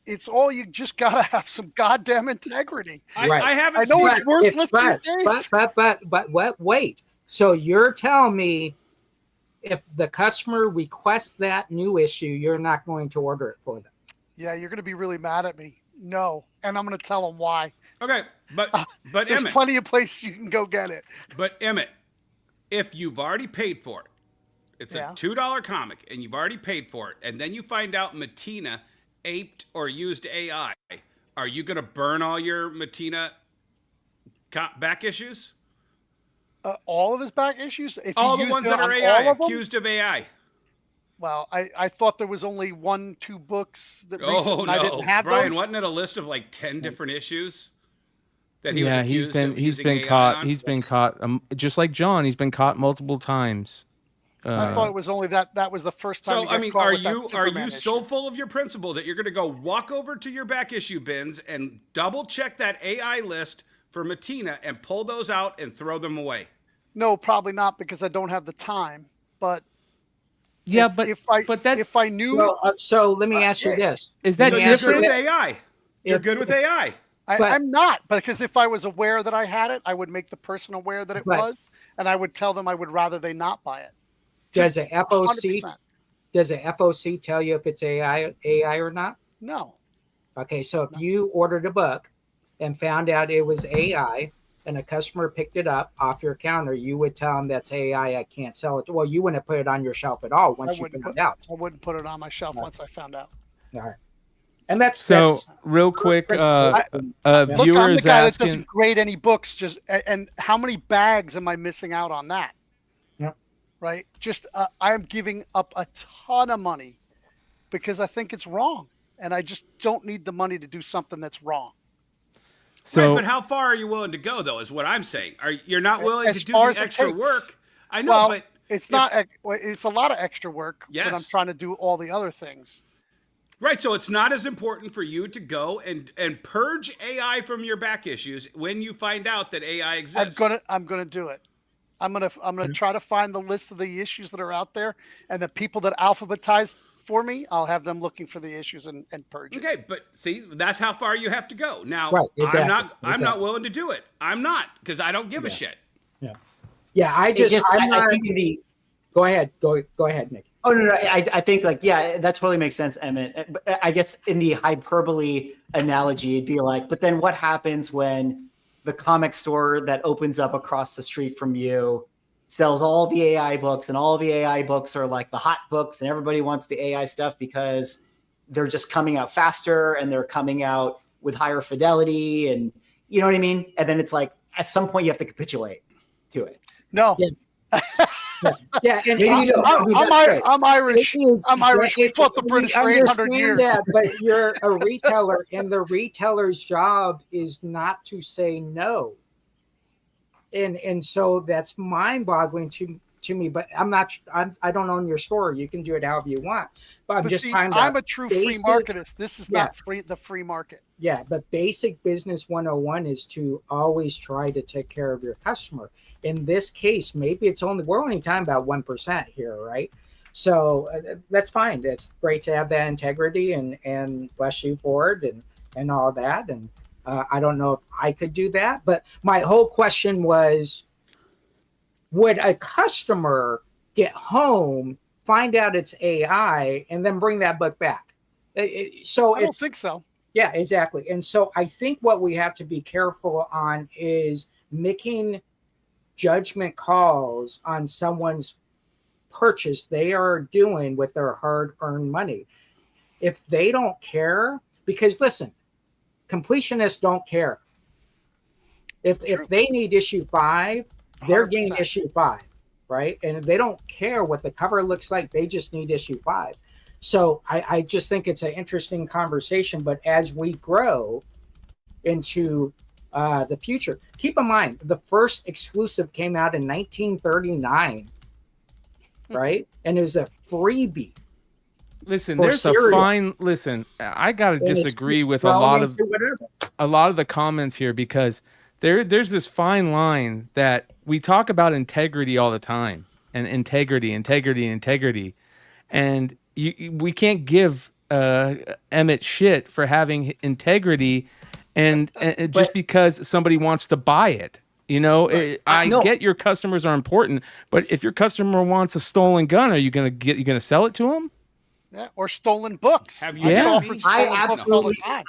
it's all, you just gotta have some goddamn integrity. Right. I haven't I know seen it's worthless these days. But wait. So you're telling me if the customer requests that new issue, you're not going to order it for them? Yeah, you're gonna be really mad at me. No, and I'm gonna tell them why. Okay, but There's Emmett, plenty of places you can go get it. but Emmett, if you've already paid for it, it's Yeah. a $2 comic, and you've already paid for it, and then you find out Matina aped or used AI, are you gonna burn all your Matina back issues? All of his back issues. If he All the used ones it that are on AI, all of them? accused of AI. Well, I thought there was only 1-2 books that Oh recent, and I no, didn't have Brian, those. wasn't it a list of like 10 different issues that he was Yeah, accused of he's using been AI caught. on? He's been caught. Just like John, he's been caught multiple times. I thought it was only that was the first time. So he got I mean, caught are with that you Superman so issue. full of your principle that you're going to go walk over to your back issue bins and double check that AI list for Matina and pull those out and throw them away? No, probably not, because I don't have the time. But yeah, if that's I knew, So let me ask you this: is that So Let me you're ask you good with this. AI. You're If- good with AI. but- I'm not, because if I was aware that I had it, I would make the person aware that it But- was, and I would tell them I would rather they not buy it. Does the FOC 100%. tell you if it's AI or not? No. Okay, so if you ordered a book and found out it was AI and a customer picked it up off your counter, you would tell them that's AI, I can't sell it. Well, you wouldn't put it on your shelf at all once I you wouldn't found put, out. I wouldn't put it on my shelf once I found out. All right. And that's so. Real quick, principle. a Look, viewer I'm the is guy that asking. doesn't grade any books. And how many bags am I missing out on that? Yep. Right. Just I am giving up a ton of money because I think it's wrong, and I just don't need the money to do something that's wrong. So, Right, but how far are you willing to go, though, is what I'm saying. You're not willing As to do far the as it extra takes. work. I know, Well, but it's not. It's a lot of extra work when I'm Yes. trying to do all the other things. right. So it's not as important for you to go and purge AI from your back issues when you find out that AI exists. I'm gonna do it. I'm gonna try to find the list of the issues that are out there, and the people that alphabetize for me, I'll have them looking for the issues and purge it. Okay, but see, that's how far you have to go. Now, Right, exactly, I'm not exactly. willing to do it. I'm not, because I don't give a shit. Yeah, I'm I not. think it'd be. Go ahead, Nick. Oh no, I think like that totally makes sense, Emmett. But I guess in the hyperbole analogy, it'd be like, but then what happens when the comic store that opens up across the street from you sells all the AI books, and all the AI books are like the hot books, and everybody wants the AI stuff because they're just coming out faster and they're coming out with higher fidelity, and you know what I mean? And then it's like at some point you have to capitulate to it. No, Yeah, and Maybe you don't. I mean, that's great. I'm Irish. It is- I'm Irish. We fought the we British for 800 understand years. that, but you're a retailer, and the retailer's job is not to say no. And so that's mind-boggling to me. But I don't own your store. You can do it however you want. But I'm But just see, trying to. I'm a true free basic- marketist. This is Yeah. not the free market. Yeah, but basic business 101 is to always try to take care of your customer. In this case, maybe we're only talking about 1% here, right? So that's fine. It's great to have that integrity and bless you for it and all that. And I don't know if I could do that, but my whole question was, would a customer get home, find out it's AI, and then bring that book back? So I don't think so. Yeah, exactly. And so I think what we have to be careful on is making judgment calls on someone's purchase they are doing with their hard-earned money. If they don't care, because listen, completionists don't care. If they need issue 5, they're getting 100%. issue 5. right? And they don't care what the cover looks like. They just need issue 5. So I just think it's an interesting conversation. But as we grow into the future, keep in mind the first exclusive came out in 1939, right? And it was a freebie. Listen, For there's cereal. a fine. Listen, I gotta And it's disagree just with a lot thrown of into whatever. the comments here, because there's this fine line that we talk about integrity all the time, and integrity, and we can't give Emmett shit for having integrity, and just because somebody wants to buy it. You know, I No. get your customers are important, but if your customer wants a stolen gun, are you gonna sell it to him? Yeah, or stolen books. Have I you get Yeah. offered I stolen books all the absolutely, time.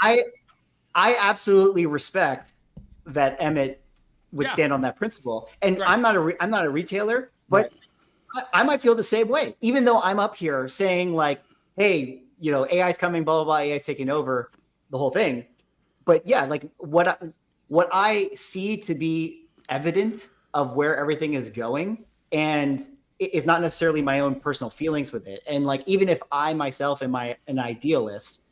I absolutely respect that Emmett would Yeah. stand on that principle. And Right. I'm not a retailer, but I might feel the same way. Even though I'm up here saying like, hey, you know, AI is coming, blah blah blah, AI is taking over the whole thing. But yeah, like what I see to be evident of where everything is going, and it is not necessarily my own personal feelings with it. And like, even if I myself am an idealist,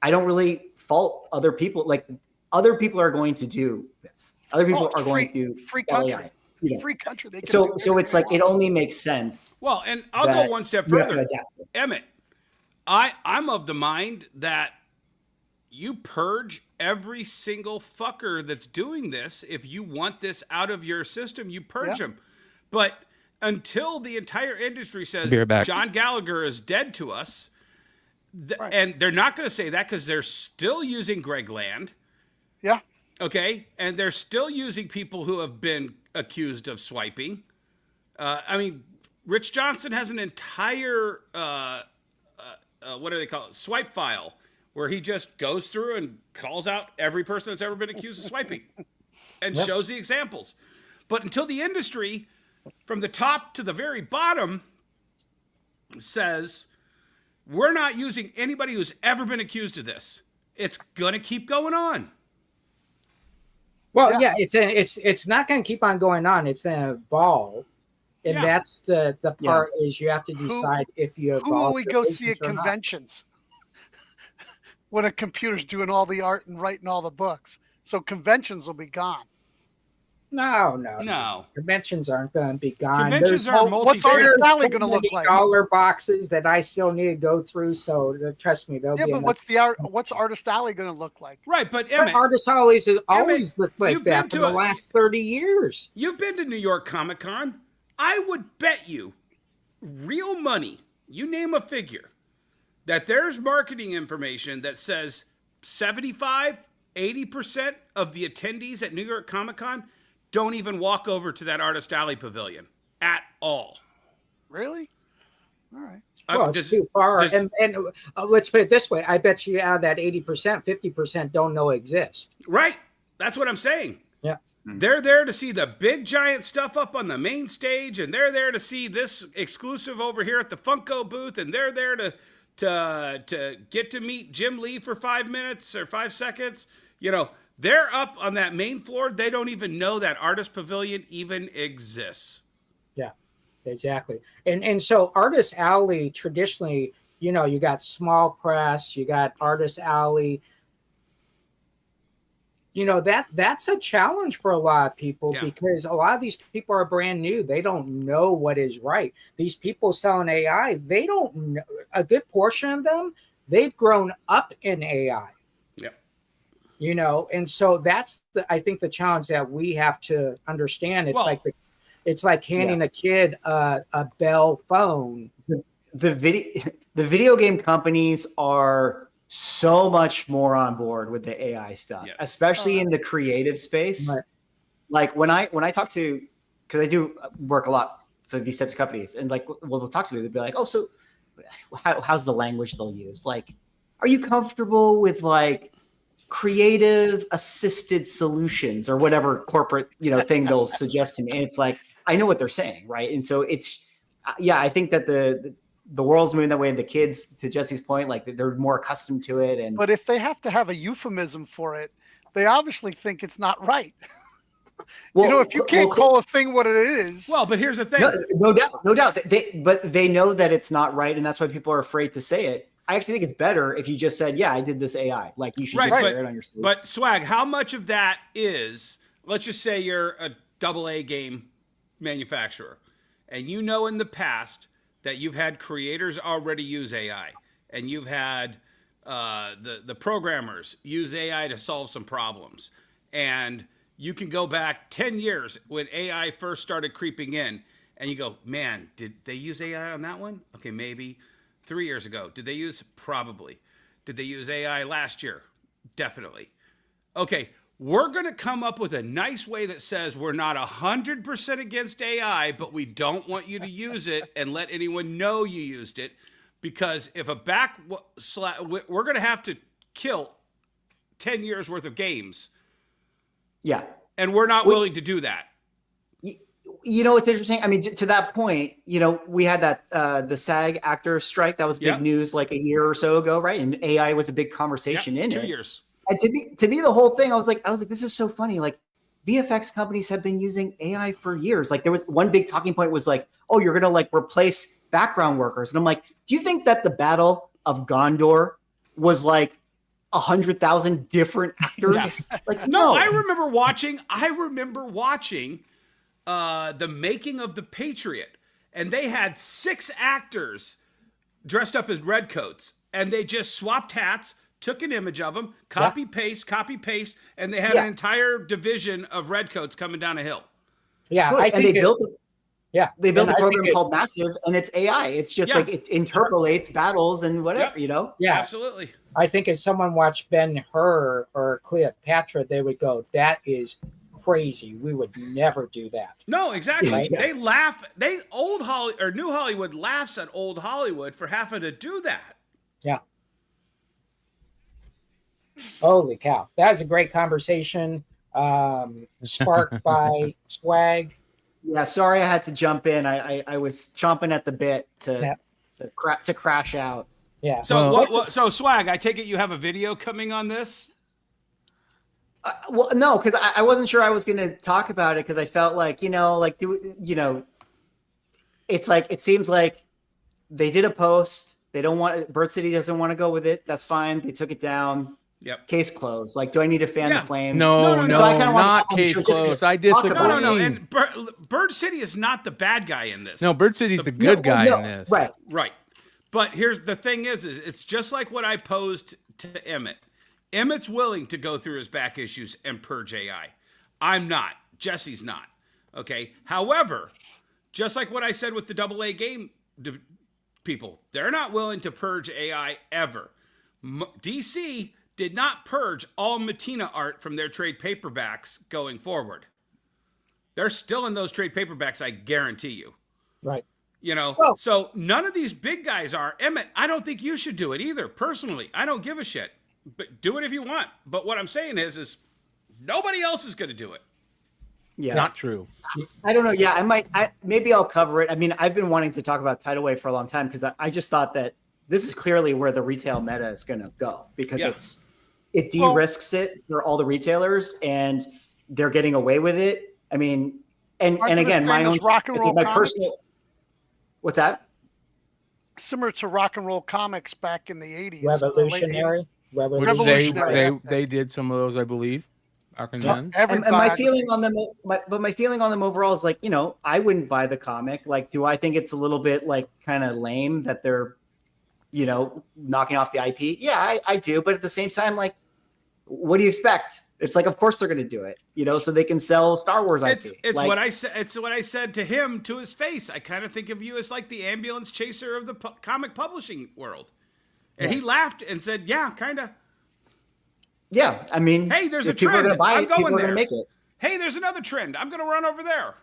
I don't really fault other people. Like, other people are going to do this. Other people are going to free sell country. AI, you know. Free country. They can So do it's whatever like they it want. only makes sense. Well, and I'll that go one step you have to further. adapt it. Emmett, I'm of the mind that you purge every single fucker that's doing this. If you want this out of your system, you purge them. But until the entire industry says Be right back. John Gallagher is dead to us, and they're not going to say that because they're still using Greg Land. Yeah. Okay. And they're still using people who have been accused of swiping. I mean, Rich Johnson has an entire, what do they call it? Swipe file, where he just goes through and calls out every person that's ever been accused of swiping and shows the examples. But until the industry, from the top to the very bottom, says, we're not using anybody who's ever been accused of this, it's going to keep going on. Well, yeah, it's not going to keep on going on. It's going to evolve, and that's the part is you have to decide if you evolve. Who will we your go see business at or not. conventions when a computer's doing all the art and writing all the books? So conventions will be gone. No. Conventions aren't going to be gone. Conventions There's are What's multi-day. Artist Alley going to look like? dollar boxes that I still need to go through. So trust me, there'll Yeah, be but enough. what's Artist Alley going to look like? Right, but But Emmett, artists always look like you've been that for to the a- last 30 years. you've been to New York Comic Con. I would bet you real money, you name a figure, that there's marketing information that says 75, 80% of the attendees at New York Comic Con don't even walk over to that Artist Alley pavilion at all. Really? All right. Well, it's too far. And let's put it this way. I bet you out of that 80%, 50% don't know exist. Right. That's what I'm saying. Yeah. They're there to see the big giant stuff up on the main stage, and they're there to see this exclusive over here at the Funko booth, and they're there to get to meet Jim Lee for 5 minutes or 5 seconds. You know, they're up on that main floor. They don't even know that Artist Pavilion even exists. Yeah, exactly. And so Artist Alley traditionally, you know, you got small press, you got Artist Alley. You know, that's a challenge for a lot of people because a lot of these people are brand new. They don't know what is right. These people selling AI, they don't know. A good portion of them, they've grown up in AI. Yep. You know, and so that's I think the challenge that we have to understand. It's like handing a kid a Bell phone. The video game companies are so much more on board with the AI stuff, especially in the creative space. Right. Like when I talk to, because I do work a lot for these types of companies, and like, well, they'll talk to me, they'll be like, oh, so how's the language they'll use? Like, are you comfortable with like creative assisted solutions or whatever corporate, thing they'll suggest to me? And it's like, I know what they're saying. Right. And so it's, I think that the world's moving that way, and the kids, to Jesse's point, like they're more accustomed to it. And but if they have to have a euphemism for it, they obviously think it's not right. Well, if you can't call a thing what it is, Well, but here's the thing. no doubt, no doubt. But they know that it's not right, and that's why people are afraid to say it. I actually think it's better if you just said, "Yeah, I did this AI." Like you should just wear it on your sleeve. But Swag, how much of that is? Let's just say you're a AA game manufacturer, and you know in the past that you've had creators already use AI, and you've had the programmers use AI to solve some problems, and you can go back 10 years when AI first started creeping in, and you go, man, did they use AI on that one? Okay, maybe. 3 years ago, did they use? Probably. Did they use AI last year? Definitely. Okay, we're going to come up with a nice way that says we're not 100% against AI, but we don't want you to use it and let anyone know you used it, because if we're going to have to kill 10 years worth of games. Yeah. And we're not willing to do that. You know what's interesting? I mean, to that point, we had that the SAG actor strike that was big news like a year or so ago, right? And AI was a big conversation in 2 it. years. And to me, the whole thing, I was like, this is so funny. Like, VFX companies have been using AI for years. Like, there was one big talking point was like, oh, you're gonna like replace background workers, and I'm like, do you think that the Battle of Gondor was like 100,000 different actors? Yeah. Like, no, I remember watching the making of The Patriot, and they had 6 actors dressed up as redcoats, and they just swapped hats, took an image of them, copy paste, and they had an entire division of redcoats coming down a hill. Yeah, they built a program called Massive, and it's AI. It's just like it interpolates battles and whatever, Yeah, absolutely. I think if someone watched Ben-Hur or Cleopatra, they would go, "That is crazy. We would never do that." No, exactly. Right? They laugh. New Hollywood laughs at old Hollywood for having to do that. Yeah. Holy cow. That was a great conversation. Sparked by Swag. Yeah, sorry I had to jump in. I was chomping at the bit to crash out. Yeah. So so Swag, I take it you have a video coming on this? Well, no, because I wasn't sure I was going to talk about it because I felt like, it's like, it seems like they did a post. They don't want, Bird City doesn't want to go with it. That's fine. They took it down. Yep. Case closed. Like, do I need to fan the flames? No, So I kinda not case closed. I disagree. No. And Bird City is not the bad guy in this. No, Bird City's the good guy in this. Right. But here's the thing is it's just like what I posed to Emmett. Emmett's willing to go through his back issues and purge AI. I'm not. Jesse's not. Okay. However, just like what I said with the AA game people, they're not willing to purge AI ever. DC did not purge all Matina art from their trade paperbacks going forward. They're still in those trade paperbacks, I guarantee you. Right. So none of these big guys are. Emmett, I don't think you should do it either. Personally, I don't give a shit. But do it if you want. But what I'm saying is nobody else is going to do it. Yeah. Not true. I don't know. Yeah, maybe I'll cover it. I mean, I've been wanting to talk about Tidal Wave for a long time because I just thought that this is clearly where the retail meta is going to go because it de-risks it for all the retailers and they're getting away with it. I mean, and again, my own rock and roll my personal. What's that? Similar to rock and roll comics back in the 80s. Revolutionary. They did some of those, I believe. And my feeling on them, my feeling on them overall is like, I wouldn't buy the comic. Like, do I think it's a little bit like kind of lame that they're, knocking off the IP? Yeah, I do. But at the same time, like, what do you expect? It's like, of course they're going to do it, so they can sell Star Wars IP. It's what I said. It's what I said to him to his face. I kind of think of you as like the ambulance chaser of the comic publishing world. And he laughed and said, "Yeah, kind of." Yeah, I mean, hey, there's a people trend. Are gonna buy I'm it, going people there. Are gonna make it. Hey, there's another trend. I'm going to run over there.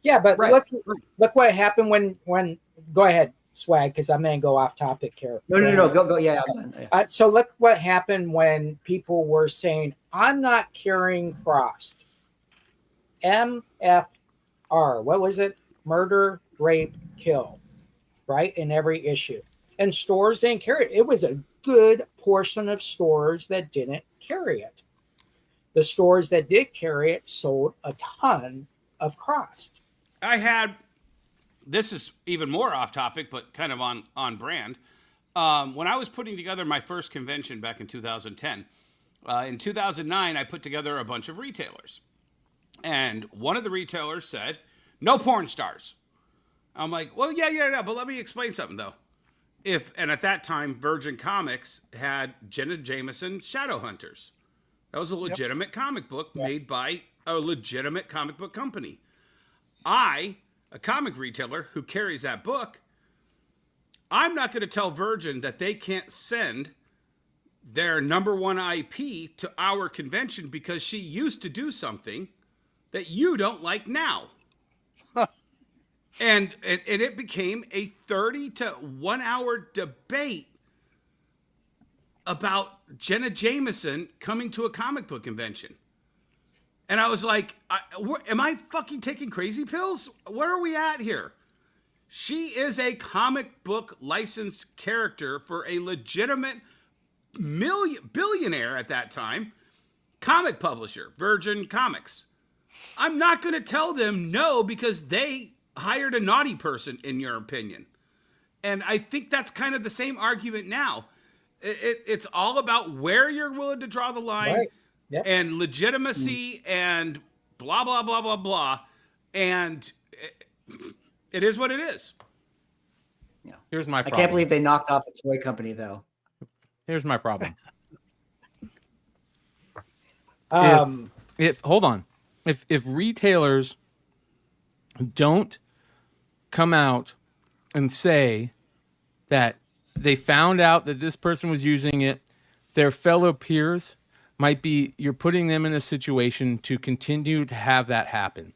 Yeah, but look what happened when. Go ahead, Swag, because I'm going to go off topic here. No. Go. Yeah, I'm done. Yeah. So look what happened when people were saying, "I'm not carrying Frost." MFR. What was it? Murder, rape, kill. Right in every issue. And stores didn't carry it. It was a good portion of stores that didn't carry it. the stores that did carry it sold a ton of crust. This is even more off topic, but kind of on brand. When I was putting together my first convention back in 2010, in 2009, I put together a bunch of retailers. And one of the retailers said, no porn stars. I'm like, well, yeah, but let me explain something, though. And at that time, Virgin Comics had Jenna Jameson Shadowhunters. That was a legitimate comic book made by a legitimate comic book company. A comic retailer who carries that book, I'm not going to tell Virgin that they can't send their number one IP to our convention because she used to do something that you don't like now. And it became a 30 to 1 hour debate about Jenna Jameson coming to a comic book convention. And I was like, am I fucking taking crazy pills? Where are we at here? She is a comic book licensed character for a legitimate billionaire at that time comic publisher, Virgin Comics. I'm not going to tell them no because they hired a naughty person, in your opinion. And I think that's kind of the same argument now. It's all about where you're willing to draw the line, Right. Yep. and legitimacy and blah, blah, blah, blah, blah. And it is what it is. Yeah. Here's my I problem. can't believe they knocked off a toy company, though. Here's my problem. Hold on. If retailers don't come out and say that they found out that this person was using it, their fellow peers might be, you're putting them in a situation to continue to have that happen.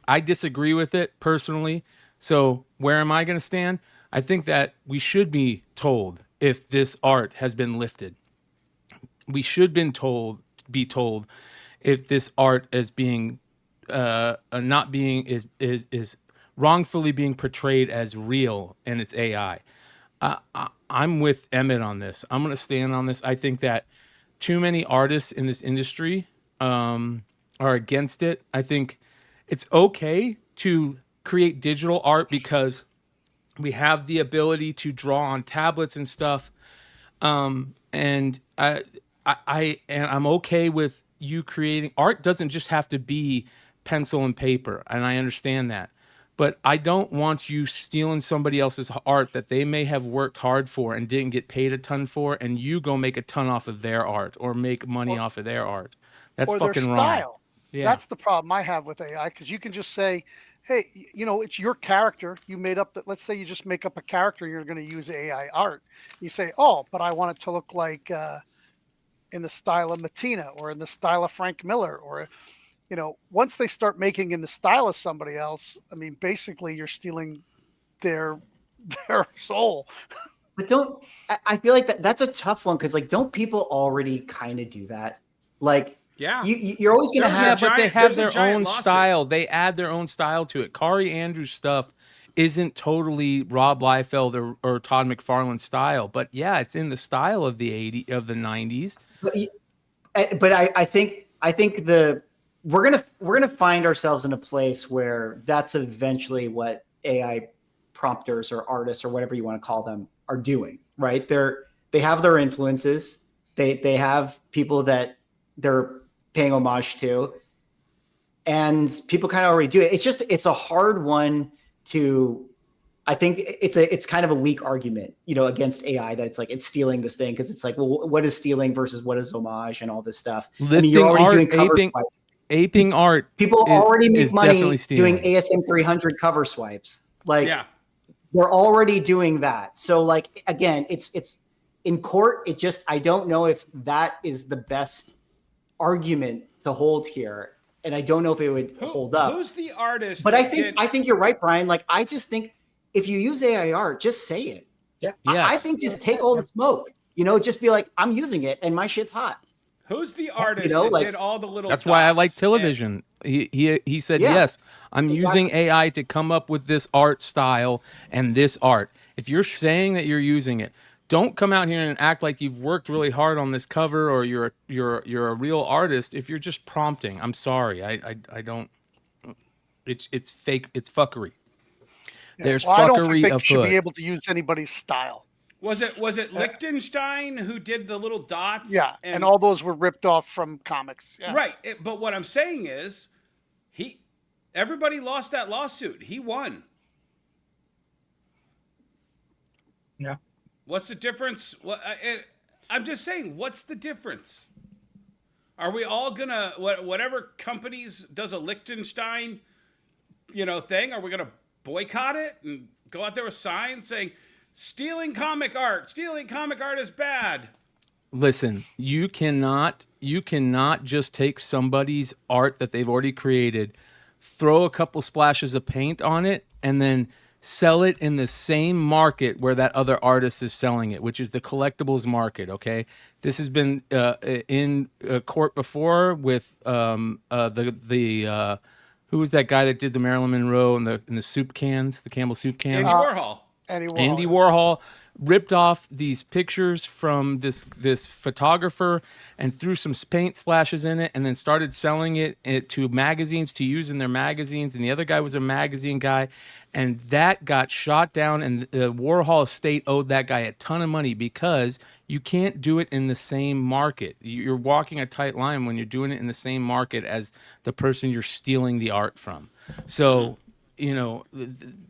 I disagree with it personally. So where am I going to stand? I think that we should be told if this art has been lifted. We should be told if this art is being not being is wrongfully being portrayed as real and it's AI. I'm with Emmett on this. I'm going to stand on this. I think that too many artists in this industry are against it. I think it's okay to create digital art because we have the ability to draw on tablets and stuff. And I'm okay with you creating art. Doesn't just have to be pencil and paper, and I understand that. But I don't want you stealing somebody else's art that they may have worked hard for and didn't get paid a ton for, and you go make a ton off of their art or make money off of their art. That's fucking their wrong. style. Yeah. That's the problem I have with AI, because you can just say, hey, it's your character. You made up that. Let's say you just make up a character and you're going to use AI art. You say, oh, but I want it to look like in the style of Matina or in the style of Frank Miller, or once they start making in the style of somebody else, I mean, basically you're stealing their soul. But I feel like that's a tough one, because don't people already kind of do that? Yeah, you're always going to have, but they have their own style. They add their own style to it. Kari Andrews' stuff isn't totally Rob Liefeld or Todd McFarlane's style, but yeah, it's in the style of the 90s. But I think we're gonna find ourselves in a place where that's eventually what AI prompters or artists or whatever you want to call them are doing, right? They have their influences. They have people that they're paying homage to, and people kind of already do it. It's a hard one to. I think it's kind of a weak argument, against AI, that it's stealing this thing, because it's well, what is stealing versus what is homage and all this stuff. You're already doing cover swipes. Aping art. People already make money doing ASM 300 cover swipes. They're already doing that. So again, it's in court. I don't know if that is the best argument to hold here, and I don't know if it would hold up. Who's the artist? But I think you're right, Brian. I just think if you use AI art, just say it. Yeah. Yes. I think just take all the smoke. Just be like, I'm using it and my shit's hot. Who's the artist that did all the little? That's why I like television. He said, yes, I'm using AI to come up with this art style and this art. If you're saying that you're using it, don't come out here and act like you've worked really hard on this cover or you're a real artist if you're just prompting. I'm sorry. I don't. It's fake. It's fuckery. There's I don't think fuckery they afoot. should be able to use anybody's style. Was it Liechtenstein who did the little dots? Yeah, and all those were ripped off from comics. Yeah. Right. But what I'm saying is, everybody lost that lawsuit. He won. Yeah. What's the difference? I'm just saying, what's the difference? Are we all gonna whatever companies does a Liechtenstein, thing? Are we gonna boycott it and go out there with signs saying stealing comic art is bad? Listen, you cannot just take somebody's art that they've already created, throw a couple splashes of paint on it, and then sell it in the same market where that other artist is selling it, which is the collectibles market. Okay, this has been in court before with who was that guy that did the Marilyn Monroe and the soup cans, the Campbell soup cans? Andy Warhol ripped off these pictures from this photographer and threw some paint splashes in it and then started selling it to magazines to use in their magazines. And the other guy was a magazine guy. And that got shot down. And the Warhol estate owed that guy a ton of money because you can't do it in the same market. You're walking a tight line when you're doing it in the same market as the person you're stealing the art from. So...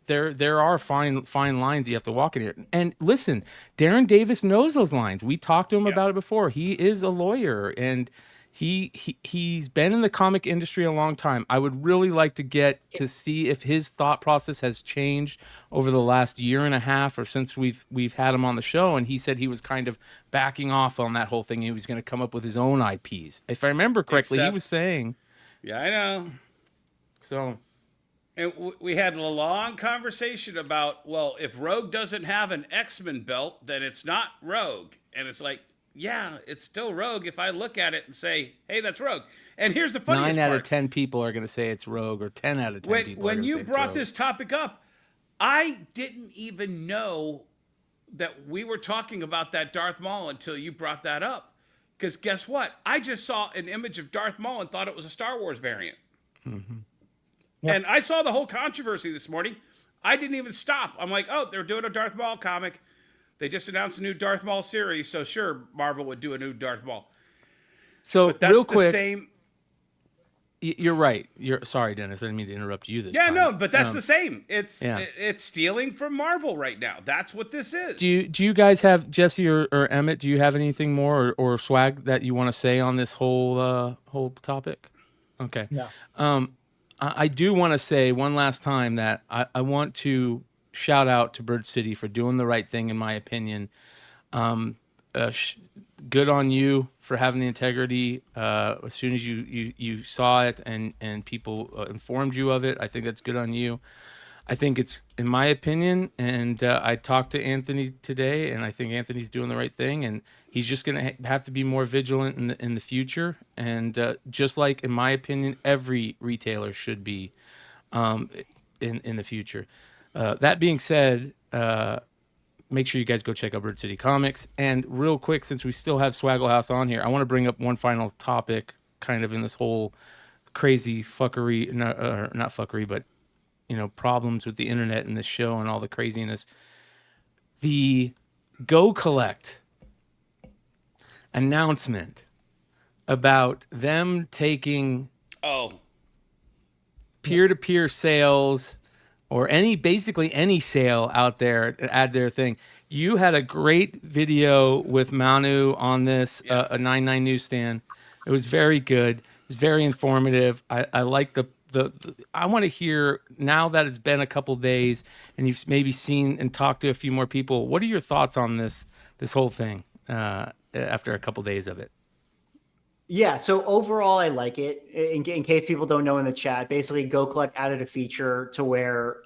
there are fine lines you have to walk in here. And listen, Darren Davis knows those lines. We talked to him about it before. He is a lawyer and he's been in the comic industry a long time. I would really like to get to see if his thought process has changed over the last year and a half or since we've had him on the show. And he said he was kind of backing off on that whole thing. He was going to come up with his own IPs. If I remember correctly, he was saying. Yeah, I know. So... And we had a long conversation about, well, if Rogue doesn't have an X-Men belt, then it's not Rogue. And it's like, yeah, it's still Rogue if I look at it and say, hey, that's Rogue. And here's the funniest 9 out part. of 10 people are going to say it's Rogue, or 10 out of 10 people are going to say it's Rogue. When you brought this topic up, I didn't even know that we were talking about that Darth Maul until you brought that up. Because guess what? I just saw an image of Darth Maul and thought it was a Star Wars variant. Mm-hmm. Yep. And I saw the whole controversy this morning. I didn't even stop. I'm like, oh, they're doing a Darth Maul comic. They just announced a new Darth Maul series, so sure, Marvel would do a new Darth Maul. So but that's real quick, the same. You're right. Sorry, Dennis. I didn't mean to interrupt you this time. No, but that's the same. It's yeah. It's stealing from Marvel right now. That's what this is. Do you guys have, Jesse or Emmett? Do you have anything more or swag that you want to say on this whole topic? Okay. No. I do want to say one last time that I want to shout out to Bird City for doing the right thing, in my opinion. Good on you for having the integrity. As soon as you saw it and people informed you of it, I think that's good on you. I think it's, in my opinion, and I talked to Anthony today, and I think Anthony's doing the right thing, and he's just going to have to be more vigilant in the future. And just like, in my opinion, every retailer should be in the future. That being said, make sure you guys go check out Bird City Comics. And real quick, since we still have Swaggle House on here, I want to bring up one final topic kind of in this whole crazy fuckery, not fuckery, but problems with the internet and the show and all the craziness. The Go Collect announcement about them taking peer-to-peer sales or basically any sale out there, add their thing. You had a great video with Manu on this, a 99 newsstand. It was very good. It was very informative. I like the I want to hear, now that it's been a couple days and you've maybe seen and talked to a few more people, what are your thoughts on this whole thing after a couple days of it? Yeah, so overall, I like it. In case people don't know in the chat, basically Go Collect added a feature to where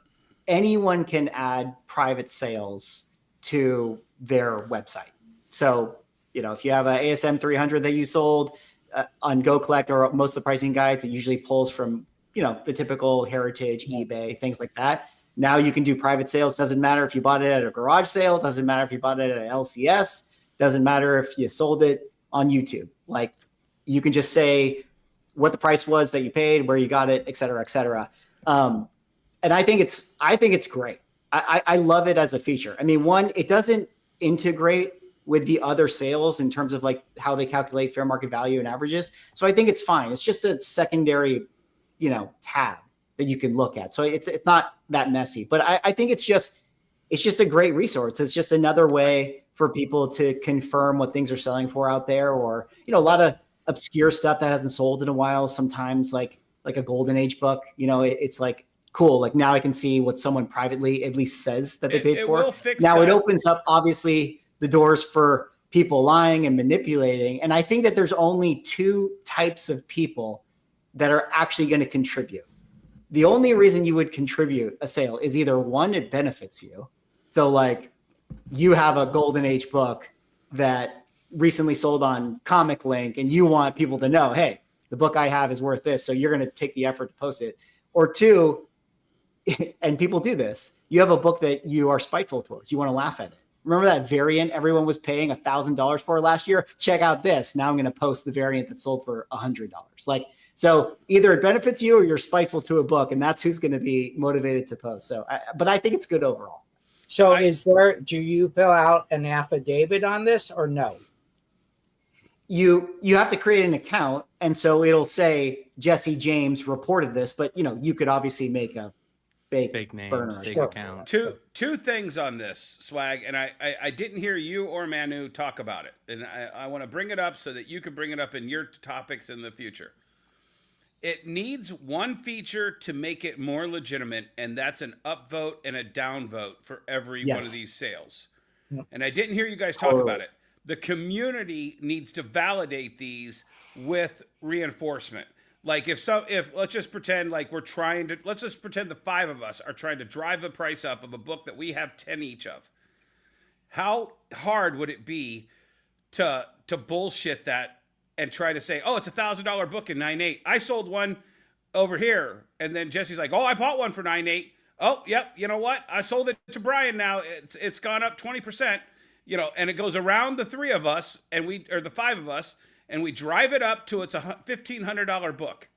anyone can add private sales to their website. So, if you have an ASM 300 that you sold on Go Collect or most of the pricing guides, it usually pulls from the typical Heritage, eBay, things like that. Now you can do private sales. Doesn't matter if you bought it at a garage sale. Doesn't matter if you bought it at an LCS. Doesn't matter if you sold it on YouTube. Like, you can just say what the price was that you paid, where you got it, et cetera, et cetera. And I think it's great. I love it as a feature. I mean, one, it doesn't integrate with the other sales in terms of like how they calculate fair market value and averages. So I think it's fine. It's just a secondary, tab that you can look at. So it's not that messy, but I think it's just a great resource. It's just another way for people to confirm what things are selling for out there, or, a lot of obscure stuff that hasn't sold in a while. Sometimes like a golden age book, it's like, cool. Like, now I can see what someone privately at least says that they paid for. It opens up, obviously, the doors for people lying and manipulating. And I think that there's only two types of people that are actually going to contribute. The only reason you would contribute a sale is either, one, it benefits you. So like, you have a golden age book that recently sold on Comic Link and you want people to know, hey, the book I have is worth this. So you're going to take the effort to post it. Or two, and people do this, you have a book that you are spiteful towards. You want to laugh at it. Remember that variant everyone was paying $1,000 for last year? Check out this. Now I'm going to post the variant that sold for $100. Like, so either it benefits you or you're spiteful to a book, and that's who's going to be motivated to post. So, but I think it's good overall. So do you fill out an affidavit on this or no? You have to create an account. And so it'll say Jesse James reported this, but you could obviously make a fake name, fake account. Two things on this, Swag, and I didn't hear you or Manu talk about it, and I want to bring it up so that you can bring it up in your topics in the future. It needs one feature to make it more legitimate, and that's an upvote and a downvote for every one of these sales. Yep. And I didn't hear you guys talk about it. The community needs to validate these with reinforcement. Like if let's just pretend like let's just pretend the five of us are trying to drive the price up of a book that we have 10 each of. How hard would it be to bullshit that and try to say, oh, it's $1,000 book in 9.8. I sold one over here. And then Jesse's like, oh, I bought one for 9.8. Oh, yep. You know what? I sold it to Brian now. It's gone up 20%, and it goes around the three of us or the five of us, and we drive it up to it's a $1,500 book.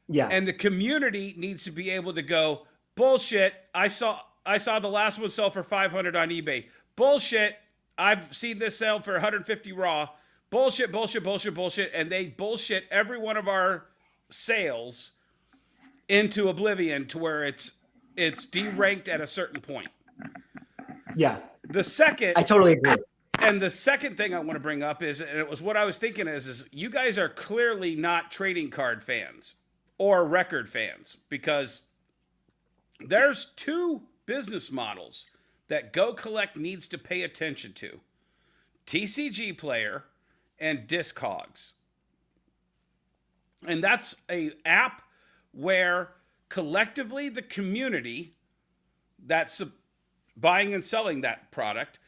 Yeah. And the community needs to be able to go, bullshit. I saw the last one sell for $500 on eBay. Bullshit. I've seen this sell for $150 raw. Bullshit, bullshit, bullshit, bullshit. And they bullshit every one of our sales into oblivion to where it's deranked at a certain point. Yeah. I totally agree. And the second thing I want to bring up is, and it was what I was thinking is you guys are clearly not trading card fans or record fans, because there's two business models that Go Collect needs to pay attention to: TCG Player and Discogs. And that's a app where collectively the community that's buying and selling that product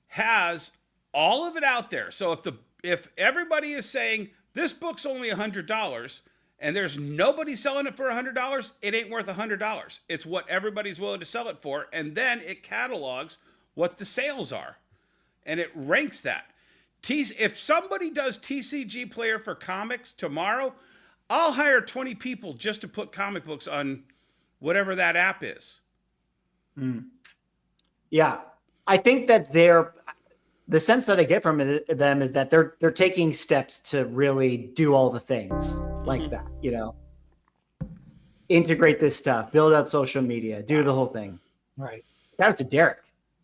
has all of it out there. So if everybody is saying this book's only $100 and there's nobody selling it for $100, it ain't worth $100. It's what everybody's willing to sell it for, and then it catalogs what the sales are, and it ranks that. If somebody does TCG Player for comics tomorrow, I'll hire 20 people just to put comic books on whatever that app is. Yeah. I think that the sense that I get from them is that they're taking steps to really do all the things like that, integrate this stuff, build out social media, do the whole thing. Right. Shout out to Derek.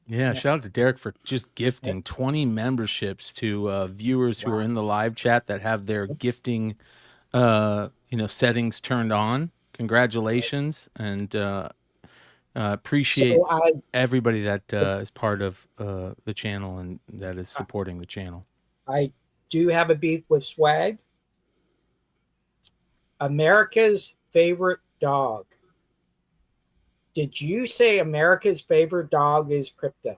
Yeah, shout out to Derek for just gifting 20 memberships to viewers who are in the live chat that have their gifting, settings turned on. Congratulations, and appreciate everybody that is part of the channel and that is supporting the channel. I do have a beef with Swag. America's favorite dog. Did you say America's favorite dog is crypto?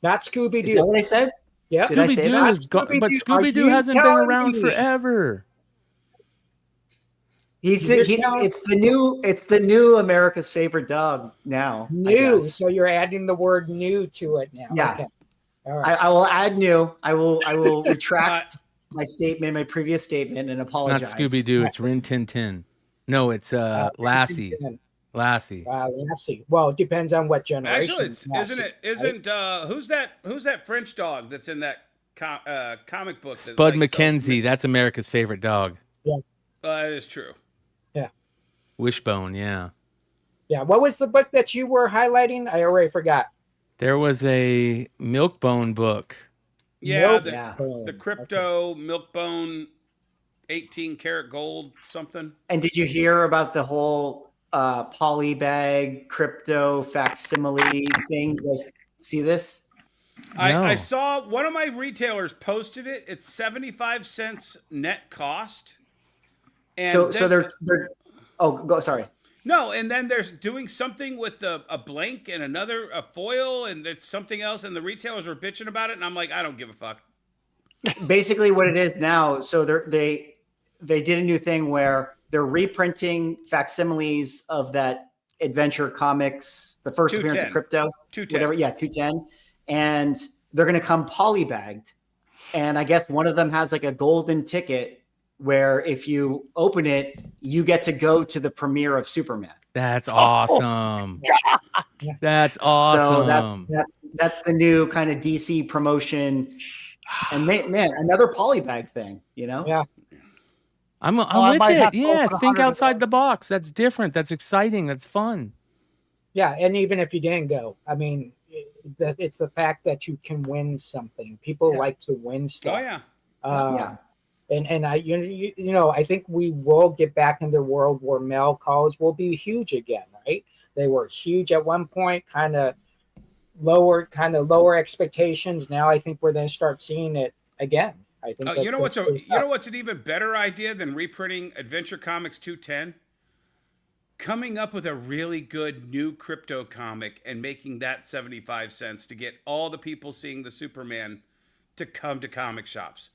Not Scooby-Doo. Is that what I said? Yeah. Scooby-Doo is gone, but Scooby-Doo hasn't been around forever. It's the new America's favorite dog now. New. So you're adding the word new to it now. Yeah. Okay. All right. I will add new. I will retract my statement, my previous statement, and apologize. It's not Scooby-Doo. It's Rin Tin Tin. No, it's Lassie. Lassie. Lassie. Well, it depends on what generation. Actually, isn't who's that French dog that's in that comic book? Spud McKenzie. That's America's favorite dog. Yeah. That is true. Yeah. Wishbone. Yeah. Yeah. What was the book that you were highlighting? I already forgot. There was a Milkbone book. Yeah, the crypto Milkbone 18 karat gold something. And did you hear about the whole polybag crypto facsimile thing? You guys see this? I saw one of my retailers posted it. It's 75 cents net cost. And so they're sorry. No, and then there's doing something with a blank and a foil, and it's something else, and the retailers were bitching about it, and I'm like, I don't give a fuck. Basically, what it is now, so they did a new thing where they're reprinting facsimiles of that Adventure Comics, the first appearance of crypto, 210, and they're going to come polybagged, and I guess one of them has like a golden ticket where if you open it, you get to go to the premiere of Superman. That's awesome. That's awesome. So that's the new kind of DC promotion. And man, another polybag thing, you know? Yeah. I'm with it. Yeah, think outside the box. That's different. That's exciting. That's fun. Yeah, and even if you didn't go, I mean, it's the fact that you can win something. People like to win stuff. Oh yeah. And I I think we will get back in the world where mail calls will be huge again, right? They were huge at one point, kind of lower expectations. Now I think we're going to start seeing it again. I think you know what's an even better idea than reprinting Adventure Comics 210? Coming up with a really good new crypto comic and making that 75 cents to get all the people seeing the Superman to come to comic shops.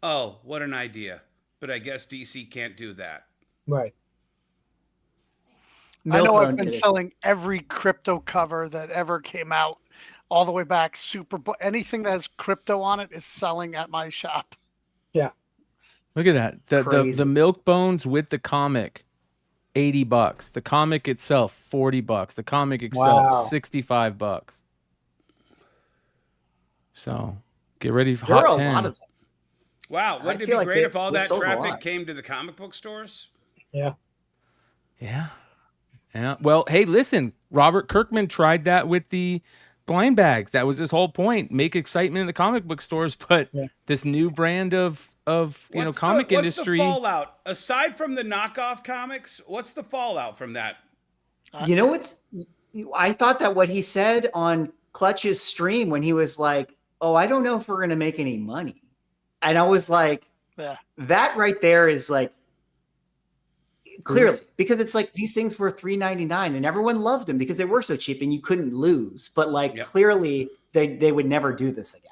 Oh, what an idea. But I guess DC can't do that. Right. I know I've been selling every crypto cover that ever came out all the way back. Anything that has crypto on it is selling at my shop. Yeah. Look at that. The milk bones with the comic, $80. The comic itself, $40. The comic itself, $65. So get ready for Hot 10. Wow, wouldn't it be great if all that traffic came to the comic book stores? Yeah. Yeah. Yeah. Well, hey, listen, Robert Kirkman tried that with the blind bags. That was his whole point. Make excitement in the comic book stores, but this new brand of comic industry. What's the fallout? Aside from the knockoff comics, what's the fallout from that? You know I thought that what he said on Clutch's stream when he was like, "Oh, I don't know if we're going to make any money." And I was like, that right there is like, clearly, because it's like these things were $3.99 and everyone loved them because they were so cheap and you couldn't lose. But like, clearly they would never do this again.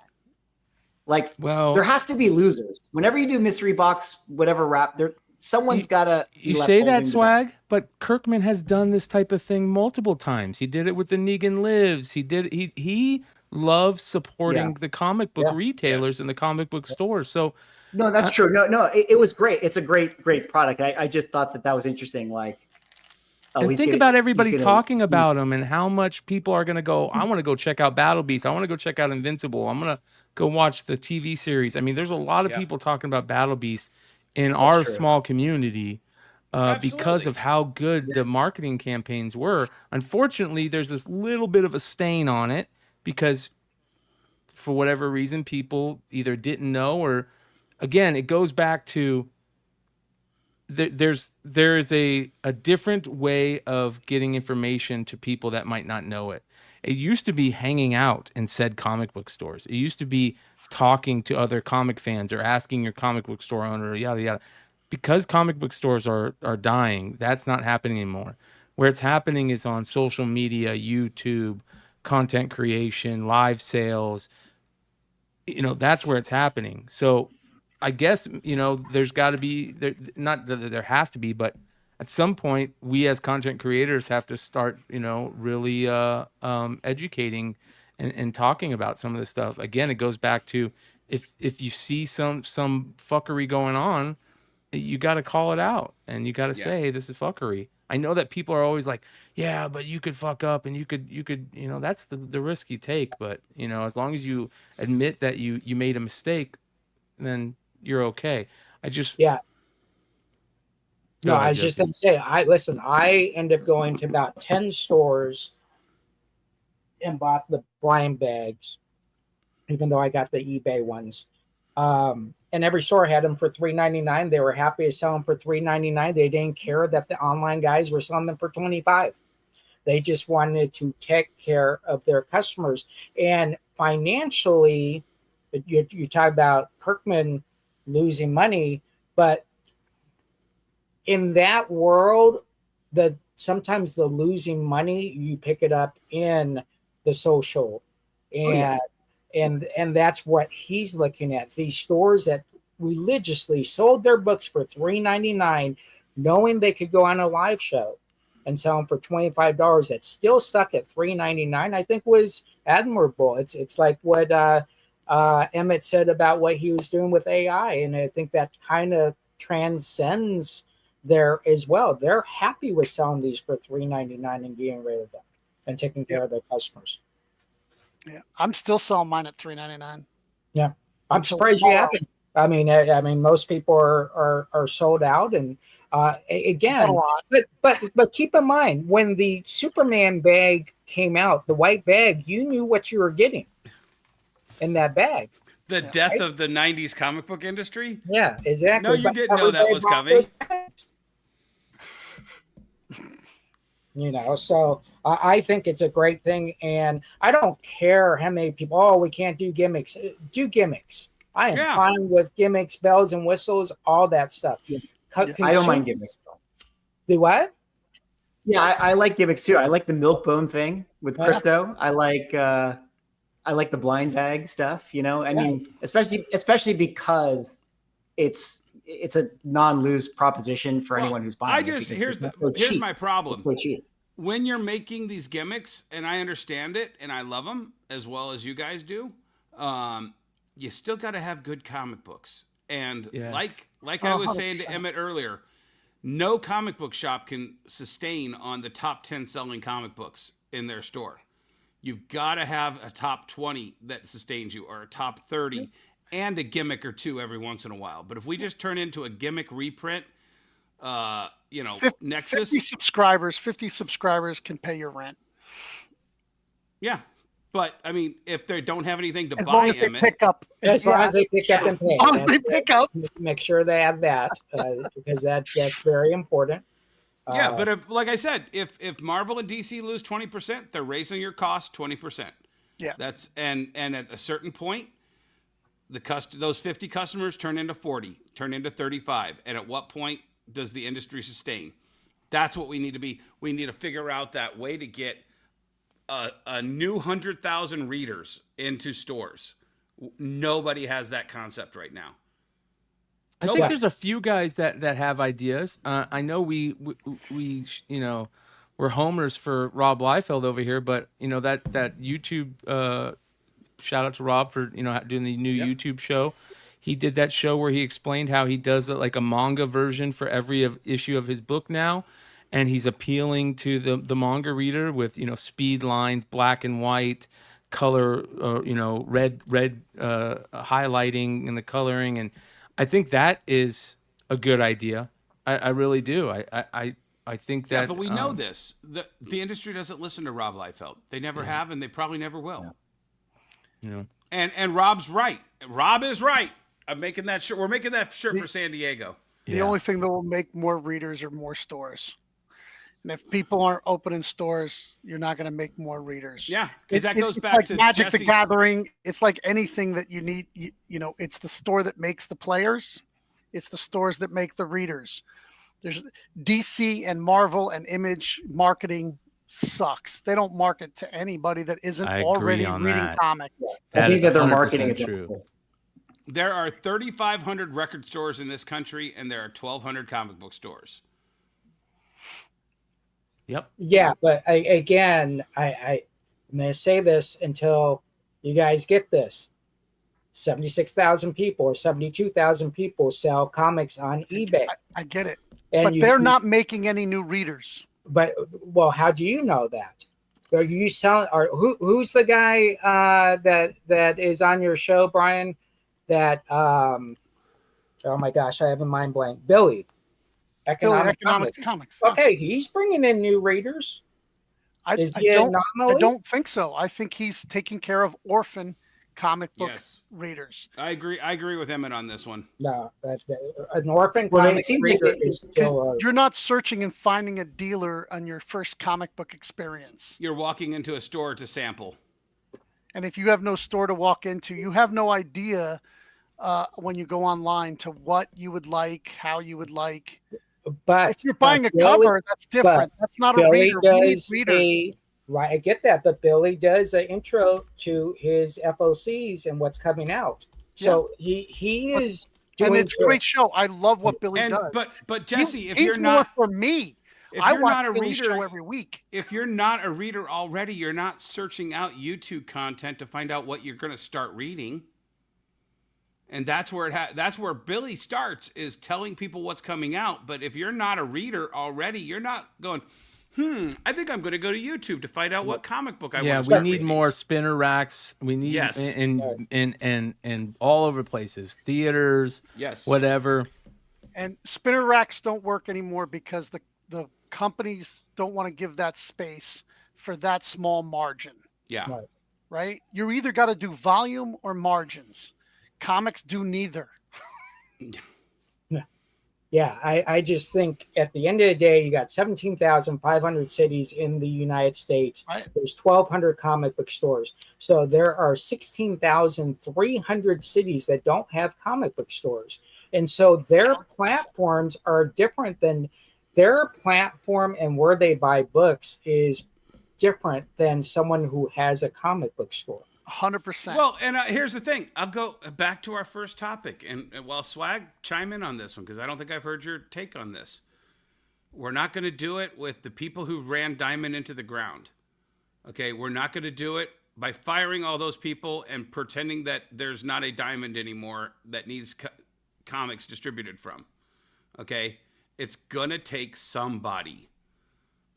Like, there has to be losers. Whenever you do mystery box, whatever wrap, someone's got to. You say that, Swag, but Kirkman has done this type of thing multiple times. He did it with the Negan Lives. He loves supporting the comic book retailers and the comic book stores. So no, that's true. No, it was great. It's a great product. I just thought that was interesting. Like, and think about everybody talking about them and how much people are going to go, I want to go check out Battle Beast. I want to go check out Invincible. I'm going to go watch the TV series. I mean, there's a lot of people talking about Battle Beast in our small community because of how good the marketing campaigns were. Unfortunately, there's this little bit of a stain on it, because for whatever reason, people either didn't know or, again, it goes back to there is a different way of getting information to people that might not know it. It used to be hanging out in said comic book stores. It used to be talking to other comic fans or asking your comic book store owner, yada, yada. Because comic book stores are dying, that's not happening anymore. Where it's happening is on social media, YouTube, content creation, live sales. That's where it's happening. So I guess, there's got to be, not that there has to be, but at some point, we as content creators have to start, really educating and talking about some of this stuff. Again, it goes back to if you see some fuckery going on, you got to call it out and you got to say, hey, this is fuckery. I know that people are always like, yeah, but you could fuck up and you could, that's the risk you take. But, as long as you admit that you made a mistake, then you're okay. Yeah. No, ahead, I was just Jesse. going to say, I ended up going to about 10 stores and bought the blind bags, even though I got the eBay ones. And every store had them for $3.99. They were happy to sell them for $3.99. They didn't care that the online guys were selling them for $25. They just wanted to take care of their customers. And financially, you talk about Kirkman losing money, but in that world, sometimes the losing money, you pick it up in the social. And and that's what he's looking at. These stores that religiously sold their books for $3.99, knowing they could go on a live show and sell them for $25, that still stuck at $3.99, I think was admirable. It's like what Emmett said about what he was doing with AI, and I think that kind of transcends there as well. They're happy with selling these for $3.99 and getting rid of them and taking care of their customers. Yeah, I'm still selling mine at $3.99. Yeah, I'm surprised you haven't. I mean, most people are sold out, and again, but keep in mind when the Superman bag came out, the white bag, you knew what you were getting in that bag. The death of the '90s comic book industry. Yeah, exactly. No, you didn't know that was coming. So I think it's a great thing, and I don't care how many people. Oh, we can't do gimmicks. Do gimmicks. I am fine with gimmicks, bells and whistles, all that stuff. I don't mind gimmicks. Do what? Yeah, I like gimmicks too. I like the milk bone thing with crypto. I like the blind bag stuff. I mean, especially because it's a non-lose proposition for anyone who's buying it. Here's my problem. It's so cheap. When you're making these gimmicks, and I understand it, and I love them as well as you guys do, you still got to have good comic books. And like I was saying to Emmett earlier, no comic book shop can sustain on the top 10 selling comic books in their store. You've got to have a top 20 that sustains you, or a top 30. And a gimmick or two every once in a while. But if we just turn into a gimmick reprint, Nexus. 50 subscribers can pay your rent. Yeah. But, I mean, if they don't have anything to as buy, long as they pick up. As long as they pick up and pay. As long as they pick up. Make sure they have that, because that's very important. Yeah, but if, like I said, if Marvel and DC lose 20%, they're raising your cost 20%. Yeah. That's and at a certain point, those 50 customers turn into 40, turn into 35. And at what point does the industry sustain? That's what we need to be. We need to figure out that way to get a new 100,000 readers into stores. Nobody has that concept right now. I think there's a few guys that have ideas. I know we we're homers for Rob Liefeld over here, but that YouTube. Shout out to Rob for doing the new YouTube show. He did that show where he explained how he does like a manga version for every issue of his book now, and he's appealing to the manga reader with speed lines, black and white, color, red highlighting and the coloring, and I think that is a good idea. I really do. I think that. Yeah, but we know this. The industry doesn't listen to Rob Liefeld. They never have, and they probably never will. Yeah. And Rob's right. Rob is right. I'm making that shirt. We're making that shirt for San Diego. The only thing that will make more readers are more stores. And if people aren't opening stores, you're not going to make more readers. Yeah, because that goes back like to Magic Jesse's... the Gathering. It's like anything that you need. It's the store that makes the players. It's the stores that make the readers. There's DC and Marvel and Image marketing sucks. They don't market to anybody that isn't already reading comics. I think that their marketing is true. There are 3,500 record stores in this country, and there are 1,200 comic book stores. Yep. Yeah, but I'm going to say this until you guys get this. 76,000 people or 72,000 people sell comics on eBay. I get it. And But they're not making any new readers. But, well, how do you know that? Are you selling? Or who's the guy that is on your show, Brian? That oh my gosh, I have a mind blank. Billy, Economics Comics. Okay, he's bringing in new readers. I don't think so. I think he's taking care of orphan comic book readers. I agree with Emmett on this one. No, that's an orphan Well, comic it seems reader like is still. You're not searching and finding a dealer on your first comic book experience. You're walking into a store to sample. And if you have no store to walk into, you have no idea when you go online to what you would like, how you would like. But if you're buying a cover, that's different. That's not a reader. We need readers. Right, I get that, but Billy does an intro to his FOCs and what's coming out. So he is doing, and it's a great show. I love what Billy does. But Jesse, if he's you're not more for me, if you're not a Billy's reader show every week. If you're not a reader already, you're not searching out YouTube content to find out what you're going to start reading. And that's where that's where Billy starts, is telling people what's coming out. But if you're not a reader already, you're not going, I think I'm going to go to YouTube to find out what comic book I want to start we need reading. more spinner racks. We need and all over places, theaters, whatever. And spinner racks don't work anymore because the companies don't want to give that space for that small margin. Yeah. Right? You either got to do volume or margins. Comics do neither. Yeah, I just think at the end of the day, you got 17,500 cities in the United States. Right. There's 1,200 comic book stores. So there are 16,300 cities that don't have comic book stores. And so their platforms are different than their platform, and where they buy books is different than someone who has a comic book store. 100%. Well, and here's the thing. I'll go back to our first topic. And while Swag, chime in on this one, because I don't think I've heard your take on this. We're not going to do it with the people who ran Diamond into the ground. Okay, we're not going to do it by firing all those people and pretending that there's not a Diamond anymore that needs comics distributed from. Okay, it's going to take somebody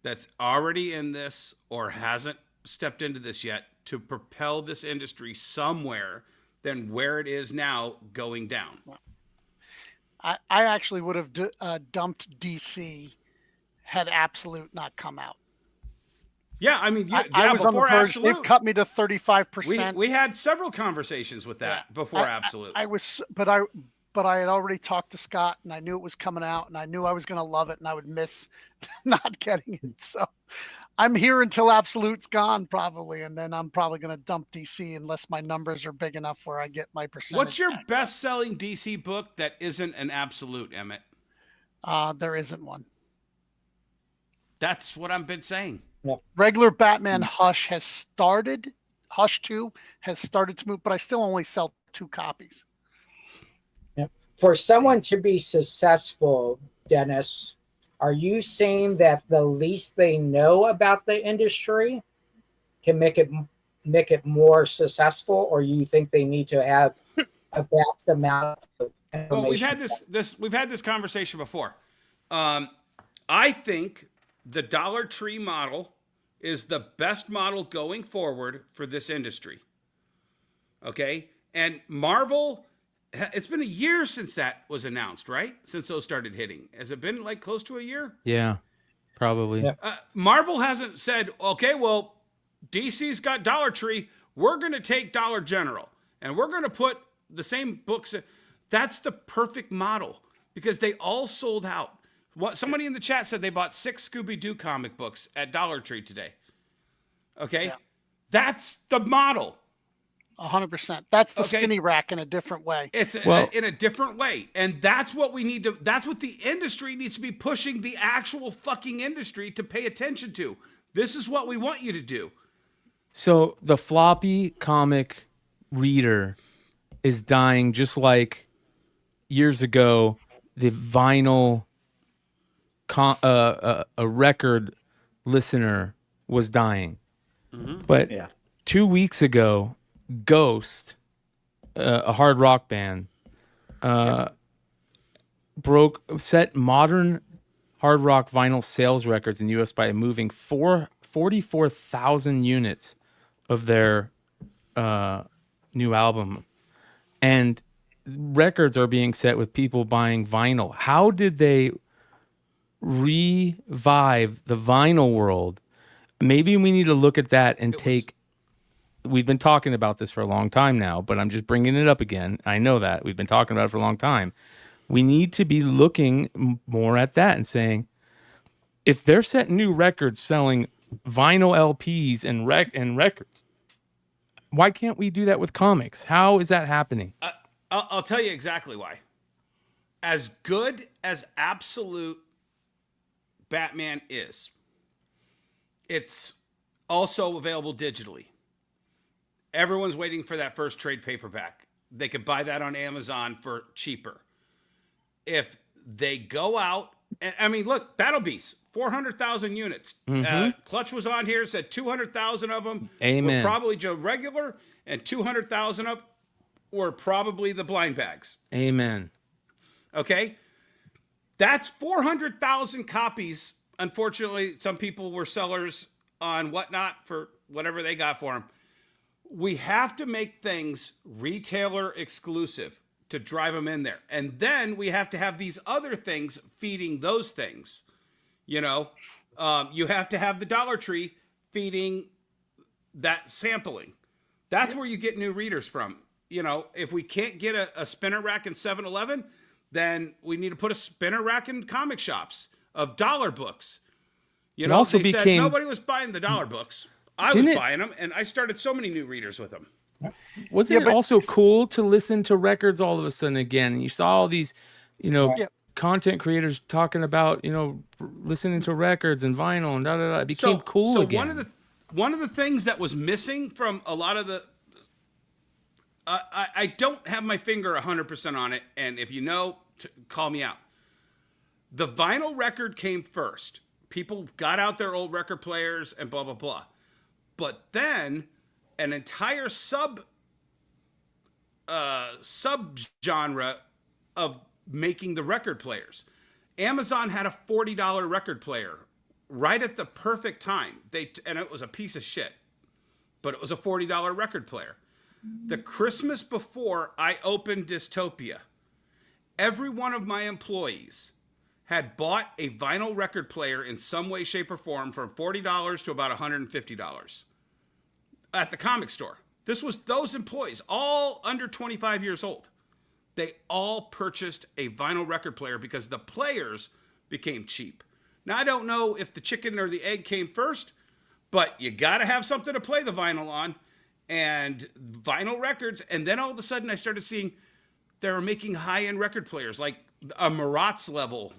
that's already in this or hasn't stepped into this yet to propel this industry somewhere than where it is now going down. I actually would have dumped DC had Absolute not come out. Yeah, I mean, I was on the verge. Absolute, they've cut me to 35%. We had several conversations with that before Absolute. But I had already talked to Scott, and I knew it was coming out, and I knew I was going to love it, and I would miss not getting it. So I'm here until Absolute's gone, probably, and then I'm probably going to dump DC unless my numbers are big enough where I get my percentage. What's your best-selling DC book that isn't an Absolute, Emmett? There isn't one. That's what I've been saying. Yeah. Regular Batman Hush 2 has started to move, but I still only sell 2 copies. For someone to be successful, Dennis, are you saying that the least they know about the industry can make it more successful, or you think they need to have a vast amount of information? Well, we've had this conversation before. I think the Dollar Tree model is the best model going forward for this industry. Okay? And Marvel, it's been a year since that was announced, right? Since those started hitting. Has it been like close to a year? Yeah, probably. Yeah. Marvel hasn't said, okay, well, DC's got Dollar Tree. We're going to take Dollar General and we're going to put the same books. That's the perfect model because they all sold out. Somebody in the chat said they bought 6 Scooby-Doo comic books at Dollar Tree today. Okay? Yeah. That's the model. 100%. That's the spinny rack in a different way. It's in a different way. And that's what we need to, that's what the industry needs to be pushing the actual fucking industry to pay attention to. This is what we want you to do. So the floppy comic reader is dying just like years ago, the vinyl a record listener was dying. But Yeah. 2 weeks ago, Ghost, a hard rock band, set modern hard rock vinyl sales records in the U.S. by moving 44,000 units of their new album. And records are being set with people buying vinyl. How did they revive the vinyl world? Maybe we need to look at that and we've been talking about this for a long time now, but I'm just bringing it up again. I know that we've been talking about it for a long time. We need to be looking more at that and saying, if they're setting new records selling vinyl LPs and records, why can't we do that with comics? How is that happening? I'll tell you exactly why. As good as absolute Batman is, it's also available digitally. Everyone's waiting for that first trade paperback. They could buy that on Amazon for cheaper. If they go out, and I mean, look, Battle Beast, 400,000 units. Clutch was on here, said 200,000 of them Amen. were probably Joe Regular, and 200,000 of were probably the blind bags. Amen. Okay? That's 400,000 copies. Unfortunately, some people were sellers on Whatnot for whatever they got for them. We have to make things retailer exclusive to drive them in there. And then we have to have these other things feeding those things. You know, you have to have the Dollar Tree feeding that sampling. That's where you get new readers from. You know, if we can't get a spinner rack in 7-Eleven, then we need to put a spinner rack in comic shops of dollar books. You know, also they said became- nobody was buying the dollar books. I was buying them, and I started so many new readers with them. Wasn't it also cool to listen to records all of a sudden again? And you saw all these, content creators talking about, listening to records and vinyl and da-da-da. It became cool again. One of the things that was missing from a lot of the... I don't have my finger 100% on it, and if you know, call me out. The vinyl record came first. People got out their old record players and blah, blah, blah. But then an entire sub-genre of making the record players. Amazon had a $40 record player right at the perfect time. And it was a piece of shit, but it was a $40 record player. The Christmas before I opened Dystopia, every one of my employees had bought a vinyl record player in some way, shape, or form from $40 to about $150 at the comic store. This was those employees, all under 25 years old. They all purchased a vinyl record player because the players became cheap. Now, I don't know if the chicken or the egg came first, but you got to have something to play the vinyl on. And vinyl records, and then all of a sudden I started seeing they were making high-end record players, like a Marat's level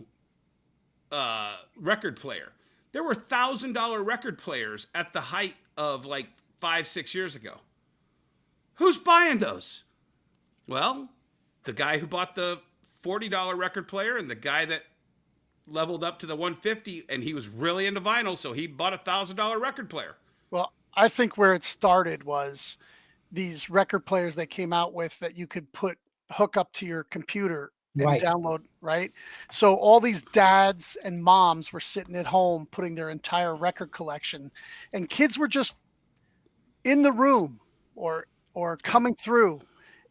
record player. There were $1,000 record players at the height of like 5-6 years ago. Who's buying those? Well, the guy who bought the $40 record player and the guy that leveled up to the $150, and he was really into vinyl, so he bought a $1,000 record player. Well, I think where it started was these record players they came out with that you could hook up to your computer and download, right? So all these dads and moms were sitting at home putting their entire record collection, and kids were just in the room or coming through.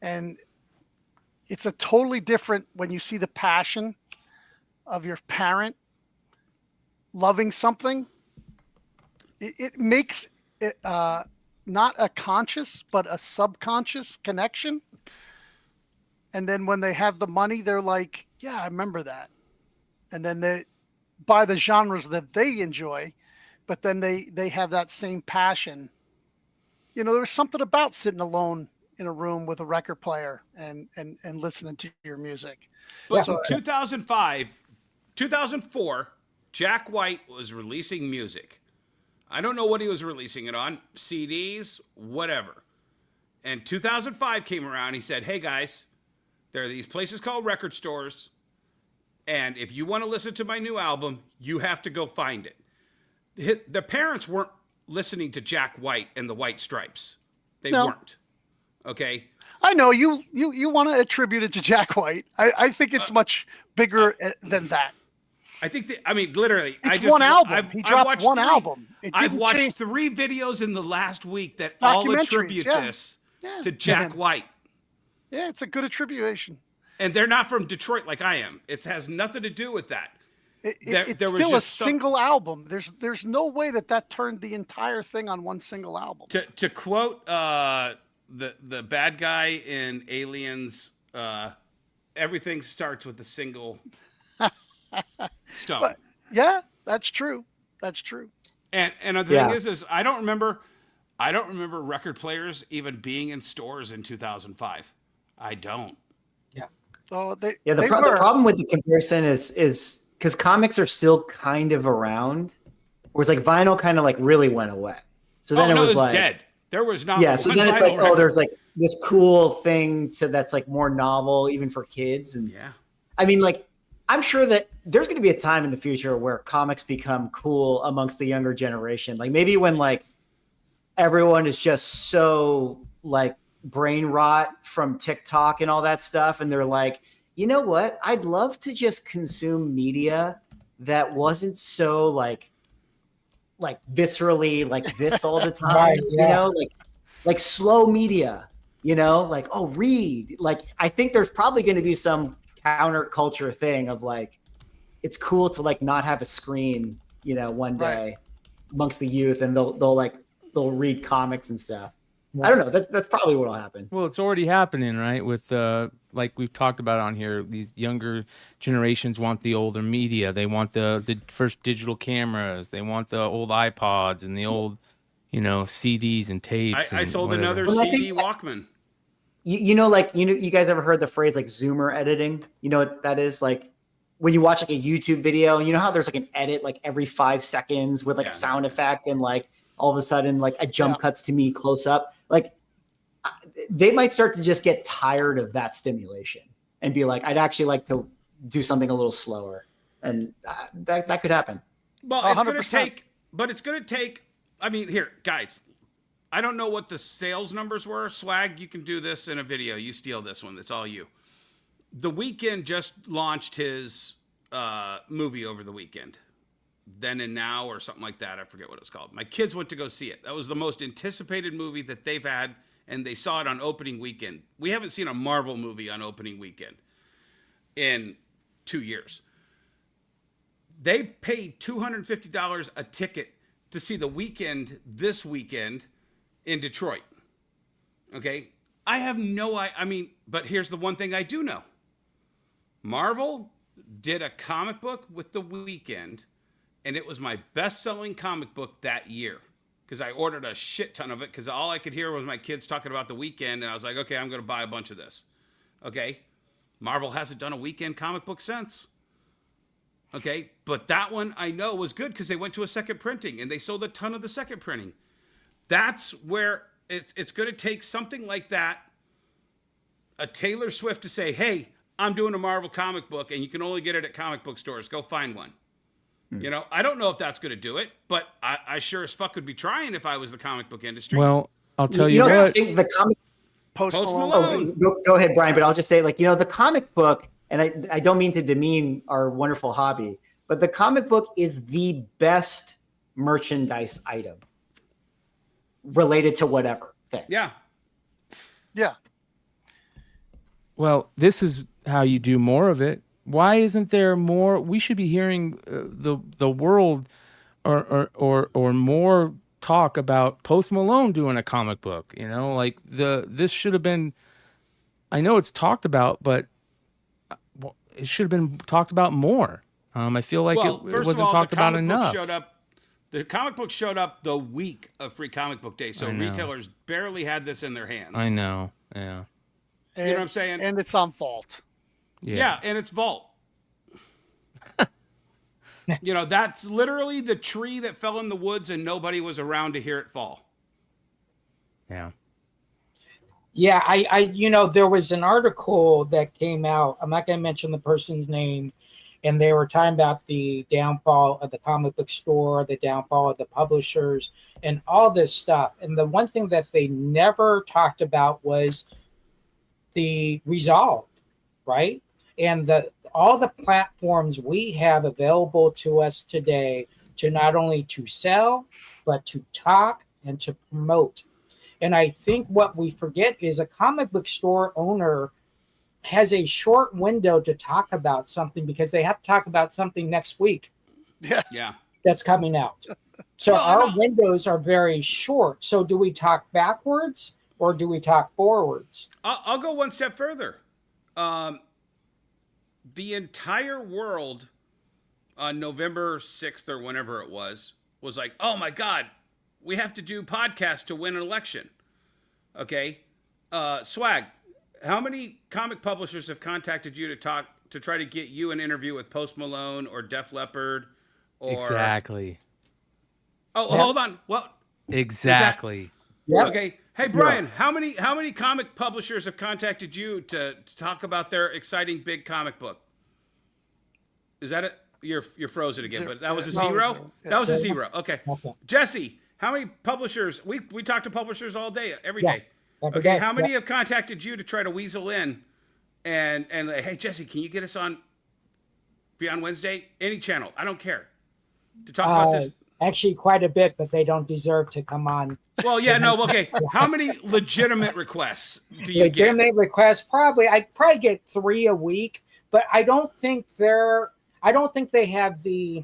And it's a totally different when you see the passion of your parent loving something. It makes it not a conscious but a subconscious connection. And then when they have the money, they're like, yeah, I remember that. And then they buy the genres that they enjoy, but then they have that same passion. You know, there's something about sitting alone in a room with a record player and listening to your music. But so 2004, Jack White was releasing music. I don't know what he was releasing it on, CDs, whatever. And 2005 came around. He said, hey, guys, there are these places called record stores. And if you want to listen to my new album, you have to go find it. The parents weren't listening to Jack White and the White Stripes. They weren't. Okay. I know you want to attribute it to Jack White. I think it's much bigger than that. I think literally, it's one album. He dropped one album. I've watched 3 videos in the last week that all attribute this to Jack White. Yeah, it's a good attribution. And they're not from Detroit like I am. It has nothing to do with that. It's still a single album. There's no way that turned the entire thing on one single album. To quote the bad guy in Aliens, everything starts with a single stone. But, yeah, that's true. That's true. And the thing is I don't remember record players even being in stores in 2005. I don't. So the problem with the comparison is because comics are still kind of around, whereas like vinyl kind of like really went away. So then it was like dead. There was not. Yeah. So then it's like, there's like this cool thing that's like more novel even for kids. And I mean, like, I'm sure that there's going to be a time in the future where comics become cool amongst the younger generation. Like maybe when like everyone is just so like brain rot from TikTok and all that stuff. And they're like, you know what? I'd love to just consume media that wasn't so like viscerally like this all the time, Right, you know, like slow media, you know, like, oh, read. Like, I think there's probably going to be some counterculture thing of like, it's cool to like not have a screen, you know, one day amongst the youth, and they'll read comics and stuff. I don't know. That's probably what'll happen. Well, it's already happening, right? With like we've talked about on here, these younger generations want the older media. They want the first digital cameras. They want the old iPods and the old, you know, CDs and tapes. I sold whatever. another CD Walkman. You know, you guys ever heard the phrase like Zoomer editing? You know what that is? Like when you watch like a YouTube video, and you know how there's like an edit like every 5 seconds with like a sound effect, and like all of a sudden like a jump cuts to me close up. Like they might start to just get tired of that stimulation and be like, I'd actually like to do something a little slower. And that could happen. Well, 100%. It's going to take, I mean, here, guys, I don't know what the sales numbers were. Swag, you can do this in a video. You steal this one. It's all you. The Weeknd just launched his movie over the weekend. Then and Now or something like that. I forget what it's called. My kids went to go see it. That was the most anticipated movie that they've had, and they saw it on opening weekend. We haven't seen a Marvel movie on opening weekend in 2 years. They paid $250 a ticket to see The Weeknd this weekend in Detroit. Okay? I have no idea. I mean, but here's the one thing I do know. Marvel did a comic book with The Weeknd, and it was my best-selling comic book that year because I ordered a shit ton of it because all I could hear was my kids talking about The Weeknd, and I was like, okay, I'm going to buy a bunch of this. Okay? Marvel hasn't done a Weeknd comic book since. Okay? But that one I know was good because they went to a second printing, and they sold a ton of the second printing. That's where it's going to take something like that, a Taylor Swift to say, hey, I'm doing a Marvel comic book, and you can only get it at comic book stores. Go find one. You know, I don't know if that's going to do it, but I sure as fuck would be trying if I was the comic book industry. Well, I'll tell you know, what. the comic Post Malone. Go ahead, Brian, but I'll just say, like, you know, the comic book, and I don't mean to demean our wonderful hobby, but the comic book is the best merchandise item related to whatever thing. Yeah. Yeah. Well, this is how you do more of it. Why isn't there more? We should be hearing the world or more talk about Post Malone doing a comic book. You know, like this should have been. I know it's talked about, but it should have been talked about more. I feel like it wasn't talked about enough. The comic book showed up the week of Free Comic Book Day, so retailers barely had this in their hands. I know. Yeah. You know what I'm saying? And it's on Vault. Yeah, and it's Vault. You know, that's literally the tree that fell in the woods and nobody was around to hear it fall. Yeah. Yeah, I you know, there was an article that came out. I'm not going to mention the person's name, and they were talking about the downfall of the comic book store, the downfall of the publishers, and all this stuff. And the one thing that they never talked about was the resolve, right? And all the platforms we have available to us today to not only to sell, but to talk and to promote. And I think what we forget is a comic book store owner has a short window to talk about something because they have to talk about something next week. Yeah. That's coming out. So our windows are very short. So do we talk backwards or do we talk forwards? I'll go one step further. The entire world on November 6th or whenever it was like, oh my God, we have to do podcasts to win an election. Okay. Swag, how many comic publishers have contacted you to try to get you an interview with Post Malone or Def Leppard or Exactly. Oh, hold on. What? Exactly. Okay. Hey Brian, how many comic publishers have contacted you to talk about their exciting big comic book? Is that it? You're frozen again, but that was a zero? That was a zero. Okay. Jesse, how many publishers? We talk to publishers all day, every day. Okay, how many have contacted you to try to weasel in and like, hey Jesse, can you get us on Beyond Wednesday? Any channel, I don't care. To talk about this. Actually, quite a bit, but they don't deserve to come on. Well, yeah, no, okay. How many legitimate requests do you get? Legitimate requests, I probably get 3 a week, but I don't think they have the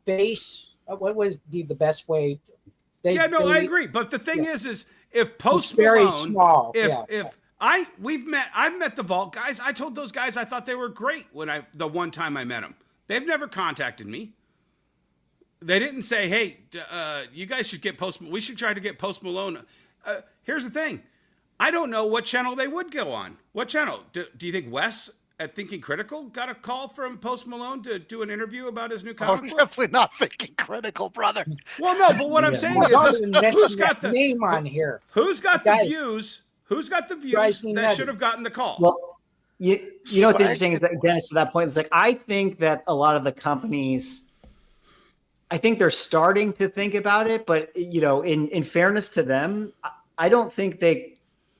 base. What would be the best way? I agree. But the thing is if Post it's very Malone, small. I've met the Vault guys. I told those guys I thought they were great the one time I met them. They've never contacted me. They didn't say, hey, you guys should get we should try to get Post Malone. Here's the thing. I don't know what channel they would go on. What channel? Do you think Wes at Thinking Critical got a call from Post Malone to do an interview about his new comic book? Definitely not Thinking Critical, brother. Well, no, but what I'm saying is who's got the name on here? Who's got the views? Who's got the views that should have gotten the call? Well, you know what's interesting is that, Dennis, to that point, it's like I think that a lot of the companies, I think they're starting to think about it, but in fairness to them, I don't think they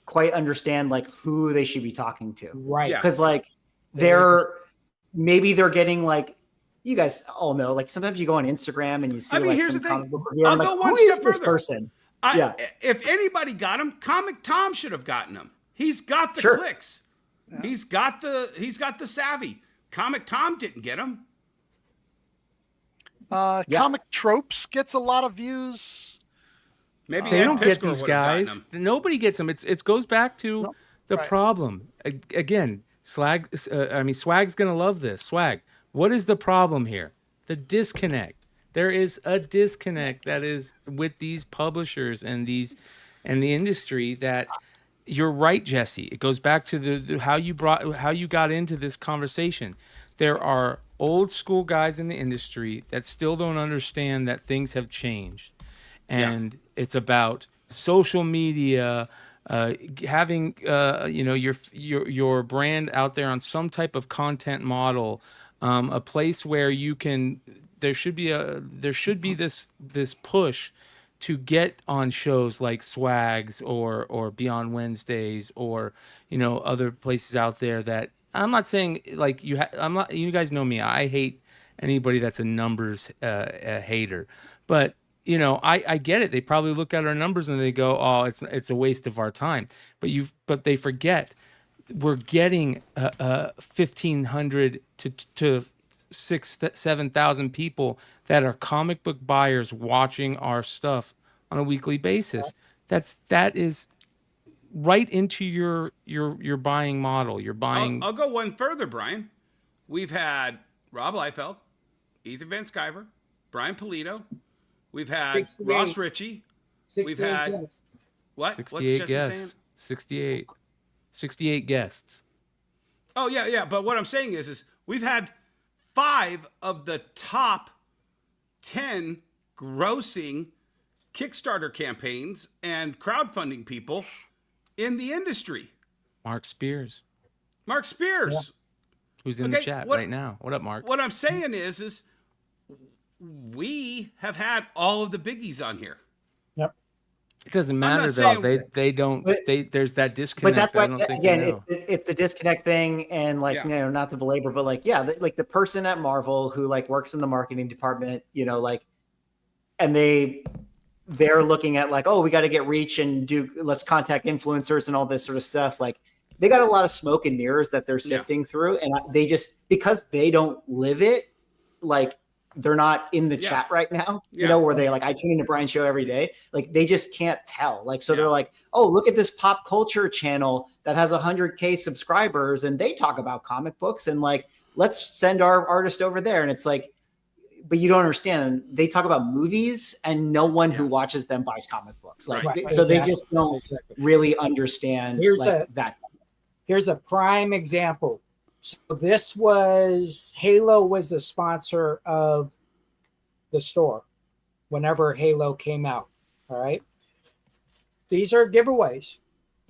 quite understand like who they should be talking to. Right. Because like maybe they're getting like, you guys all know, like sometimes you go on Instagram and you see here's some the comic thing. book review. I'll go one step this further. Person? If anybody got him, Comic Tom should have gotten him. He's got the clicks. Yeah. He's got the savvy. Comic Tom didn't get him. Comic Tropes gets a lot of views. Maybe they don't get these guys. Nobody gets them. It goes back to the problem again. Swag's gonna love this. Swag. What is the problem here? The disconnect. There is a disconnect that is with these publishers and the industry. That you're right, Jesse. It goes back to how you got into this conversation. There are old school guys in the industry that still don't understand that things have changed, and it's about social media, having your brand out there on some type of content model, a place where you can. There should be this push to get on shows like Swags or Beyond Wednesdays or other places out there that. I'm not saying like you guys know me. I hate anybody that's a numbers hater, but I get it. They probably look at our numbers and they go, "Oh, it's a waste of our time." But they forget we're getting 1,500 to 6,000-7,000 people that are comic book buyers watching our stuff on a weekly basis. That is. Right into your buying model. You're buying. I'll go one further, Brian. We've had Rob Liefeld, Ethan Van Sciver, Brian Polito. We've had Ross Ritchie. We've had guests. What? 68 What's guests. Saying? 68 guests. Oh yeah. But what I'm saying is we've had 5 of the top 10 grossing Kickstarter campaigns and crowdfunding people in the industry. Mark Spears. Yeah. who's in the chat right now. What up, Mark? What I'm saying is we have had all of the biggies on here. Yep. It doesn't matter though. saying- They don't. There's that disconnect. But that's why, I don't think again, they know. it's the disconnect thing, and like, Yeah. you know, not to belabor, but like, yeah, like the person at Marvel who like works in the marketing department, you know, like, and they're looking at like, oh, we got to get reach and let's contact influencers and all this sort of stuff. Like, they got a lot of smoke and mirrors that they're sifting through, and they just, because they don't live it, like, they're not in the chat right now, you know, where they like, I tune into Brian's show every day. Like, they just can't tell. Like, so they're like, oh, look at this pop culture channel that has 100K subscribers and they talk about comic books, and like, let's send our artist over there. And it's like, but you don't understand. They talk about movies and no one who watches them buys comic books. Like, so they just don't really understand that. Here's a prime example. So Halo was the sponsor of the store whenever Halo came out. All right. These are giveaways.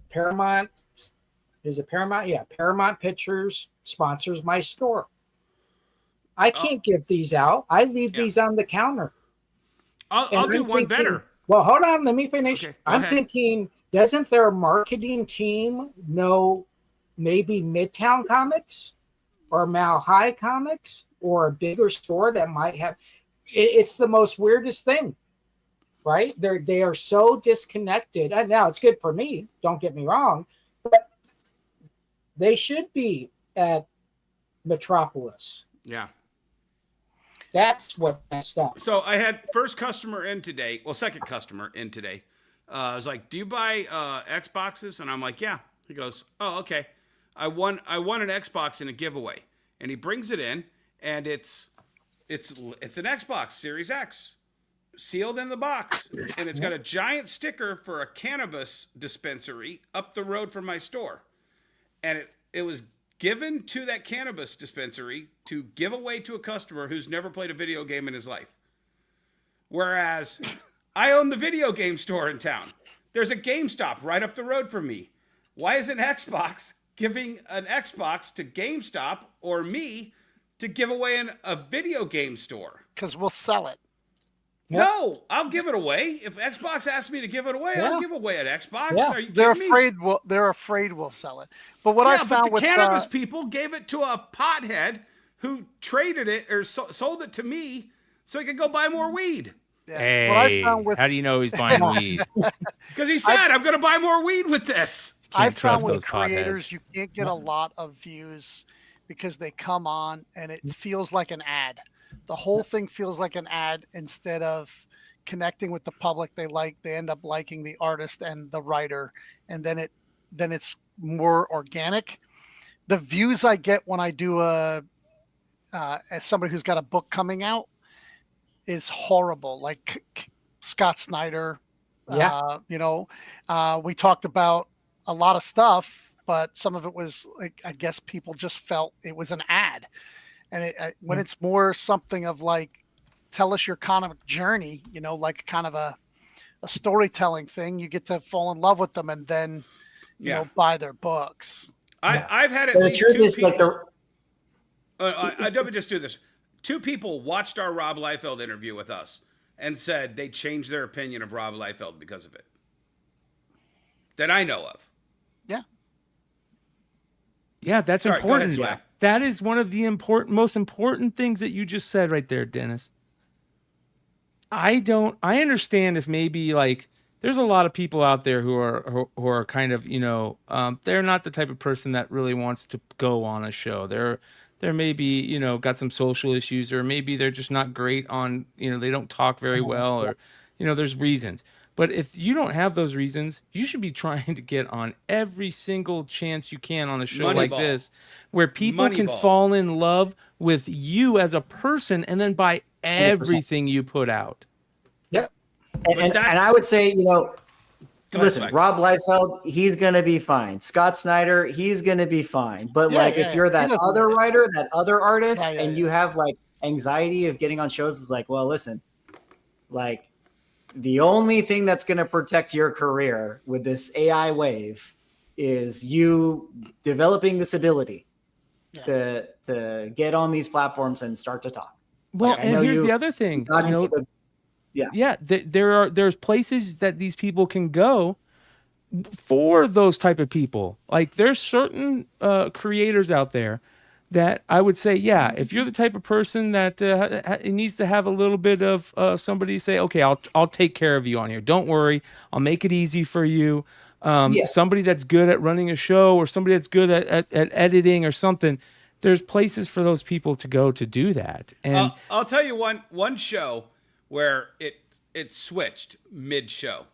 Paramount, is it Paramount? Yeah. Paramount Pictures sponsors my store. I can't give these out. I leave these on the counter. I'll do one better. Well, hold on. Let me finish. Okay, I'm ahead. thinking, doesn't their marketing team know maybe Midtown Comics or Mile High Comics or a bigger store that might have? It's the most weirdest thing, right? They are so disconnected. And now it's good for me. Don't get me wrong, but they should be at Metropolis. Yeah. That's what messed up. So I had second customer in today. I was like, do you buy Xboxes? And I'm like, yeah. He goes, oh, okay. I won an Xbox in a giveaway. And he brings it in, and it's an Xbox Series X, sealed in the box. And it's got a giant sticker for a cannabis dispensary up the road from my store. And it was given to that cannabis dispensary to give away to a customer who's never played a video game in his life. Whereas I own the video game store in town. There's a GameStop right up the road from me. Why is an Xbox giving an Xbox to GameStop or me to give away in a video game store? Because we'll sell it. No, I'll give it away. If Xbox asks me to give it away, I'll give away an Xbox. Yeah. Are you They're kidding me? afraid we'll sell it. But what I found but the with cannabis people gave it to a pothead who traded it or sold it to me so he could go buy more weed. Yeah. Hey, What I found with how do you know he's buying weed? Because he said, I'm going to buy more weed with this. I Can't found trust with those creators, potheads. you can't get a lot of views because they come on and it feels like an ad. The whole thing feels like an ad instead of connecting with the public. They end up liking the artist and the writer, and then it's more organic. The views I get when I do as somebody who's got a book coming out is horrible. Like Scott Snyder, we talked about a lot of stuff, but some of it was like, I guess people just felt it was an ad. And when it's more something of like, tell us your comic journey, like kind of a storytelling thing, you get to fall in love with them and then, buy their books. I've had at The least truth two is, like, people. Let me just do this. 2 people watched our Rob Liefeld interview with us and said they changed their opinion of Rob Liefeld because of it. That I know of. Yeah. Yeah, that's Sorry, go ahead, important. Swag. That is one of the most important things that you just said right there, Dennis. I understand if maybe like there's a lot of people out there who are kind of, they're not the type of person that really wants to go on a show. They're maybe, got some social issues, or maybe they're just not great on, they don't talk very well, or, there's reasons. But if you don't have those reasons, you should be trying to get on every single chance you can on a show like this, where people can fall in love with you as a person and then buy everything you put out. Yep. And I would say, listen, Rob Liefeld, he's going to be fine. Scott Snyder, he's going to be fine. But if you're that other writer, that other artist, and you have like anxiety of getting on shows, it's like, well, listen, like, the only thing that's going to protect your career with this AI wave is you developing this ability. to get on these platforms and start to talk. Well, Like, I and know here's you the other thing. got You know, into the- yeah. there's places that these people can go for those type of people. Like there's certain creators out there that I would say, yeah, if you're the type of person that needs to have a little bit of somebody say, okay, I'll take care of you on here. Don't worry, I'll make it easy for you. Somebody that's good at running a show or somebody that's good at editing or something. There's places for those people to go to do that. And I'll tell you one show where it switched mid-show.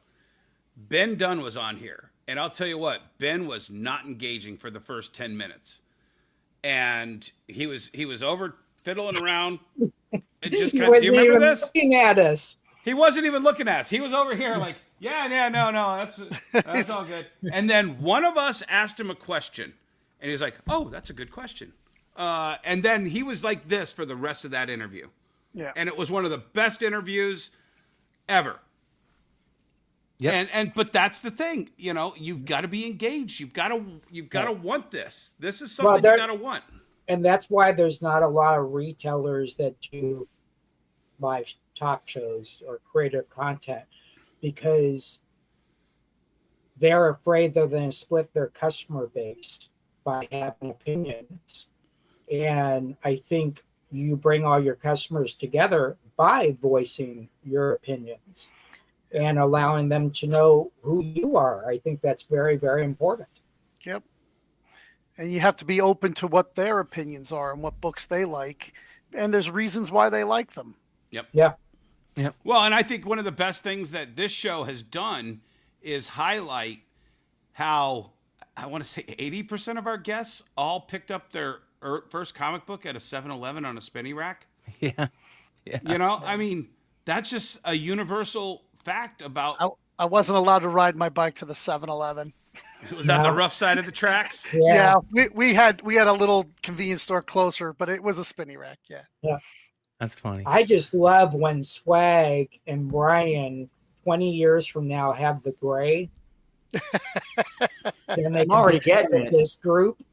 Ben Dunn was on here, and I'll tell you what, Ben was not engaging for the first 10 minutes. And he was over fiddling around. It just kind of, do you remember this? Looking at us. He wasn't even looking at us. He was over here like, no, that's all good. And then one of us asked him a question, and he was like, oh, that's a good question. And then he was like this for the rest of that interview. Yeah. And it was one of the best interviews ever. yeah, But that's the thing, you know, you've got to be engaged. You've got to want this. This is something you got to want. And that's why there's not a lot of retailers that do live talk shows or creative content, because they're afraid they're going to split their customer base by having opinions. And I think you bring all your customers together by voicing your opinions and allowing them to know who you are. I think that's very, very important. Yep. And you have to be open to what their opinions are and what books they like. And there's reasons why they like them. Yep. Yeah. yeah. Well, and I think one of the best things that this show has done is highlight how, I want to say 80% of our guests all picked up their first comic book at a 7-Eleven on a spinny rack. Yeah. You know, I mean, that's just a universal fact about. I wasn't allowed to ride my bike to the 7-Eleven. Was that the rough side of the tracks? Yeah, we had a little convenience store closer, but it was a spinny rack. Yeah. That's funny. I just love when Swag and Brian 20 years from now have the gray. And they I'm already getting it. This group.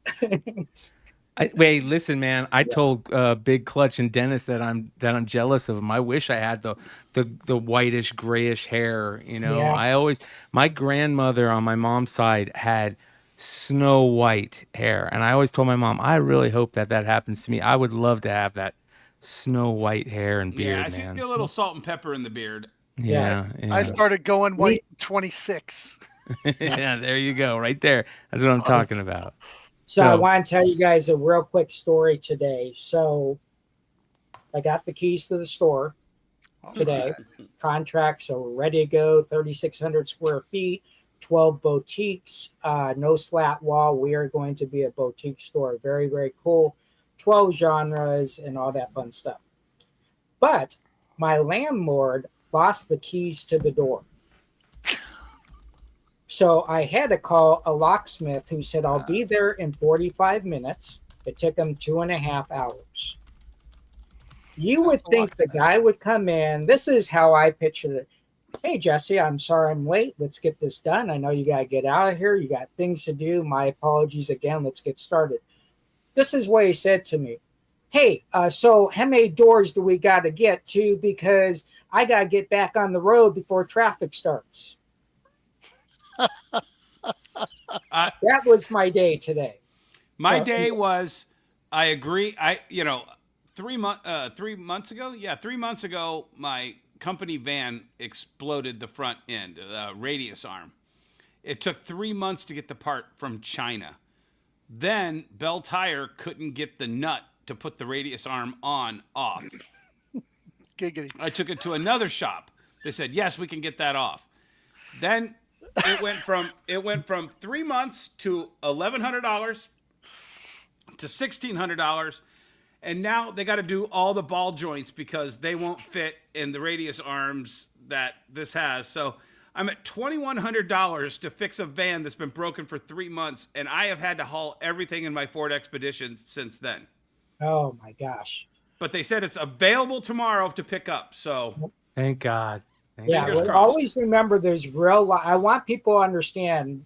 Wait, listen, man. I told Big Clutch and Dennis that I'm jealous of him. I wish I had the whitish grayish hair. You know, Yeah. My grandmother on my mom's side had snow white hair, and I always told my mom, I really hope that happens to me. I would love to have that snow white hair and beard, Yeah, I see man. a little salt and pepper in the beard. Yeah. I started going white 26. Yeah, there you go, right there. That's what I'm talking about. So I want to tell you guys a real quick story today. So I got the keys to the store today. Contracts are ready to go. 3,600 square feet, 12 boutiques, no slat wall. We are going to be a boutique store. Very, very cool. 12 genres and all that fun stuff. But my landlord lost the keys to the door. So I had to call a locksmith who said, I'll be there in 45 minutes. It took him 2.5 hours. You would think the guy would come in. This is how I pictured it. Hey, Jesse, I'm sorry I'm late. Let's get this done. I know you got to get out of here. You got things to do. My apologies again. Let's get started. This is what he said to me. Hey, so how many doors do we got to get to? Because I got to get back on the road before traffic starts. That was my day today. My day was, I agree. 3 months ago. Yeah, 3 months ago, my company van exploded the front end, radius arm. It took 3 months to get the part from China. Then Bell Tire couldn't get the nut to put the radius arm off. Giggity. I took it to another shop. They said, yes, we can get that off. Then it went from 3 months to $1,100 to $1,600, and now they got to do all the ball joints because they won't fit in the radius arms that this has. So I'm at $2,100 to fix a van that's been broken for 3 months, and I have had to haul everything in my Ford Expedition since then. Oh my gosh! But they said it's available tomorrow to pick up. So thank God. Well, always remember there's real life. I want people to understand,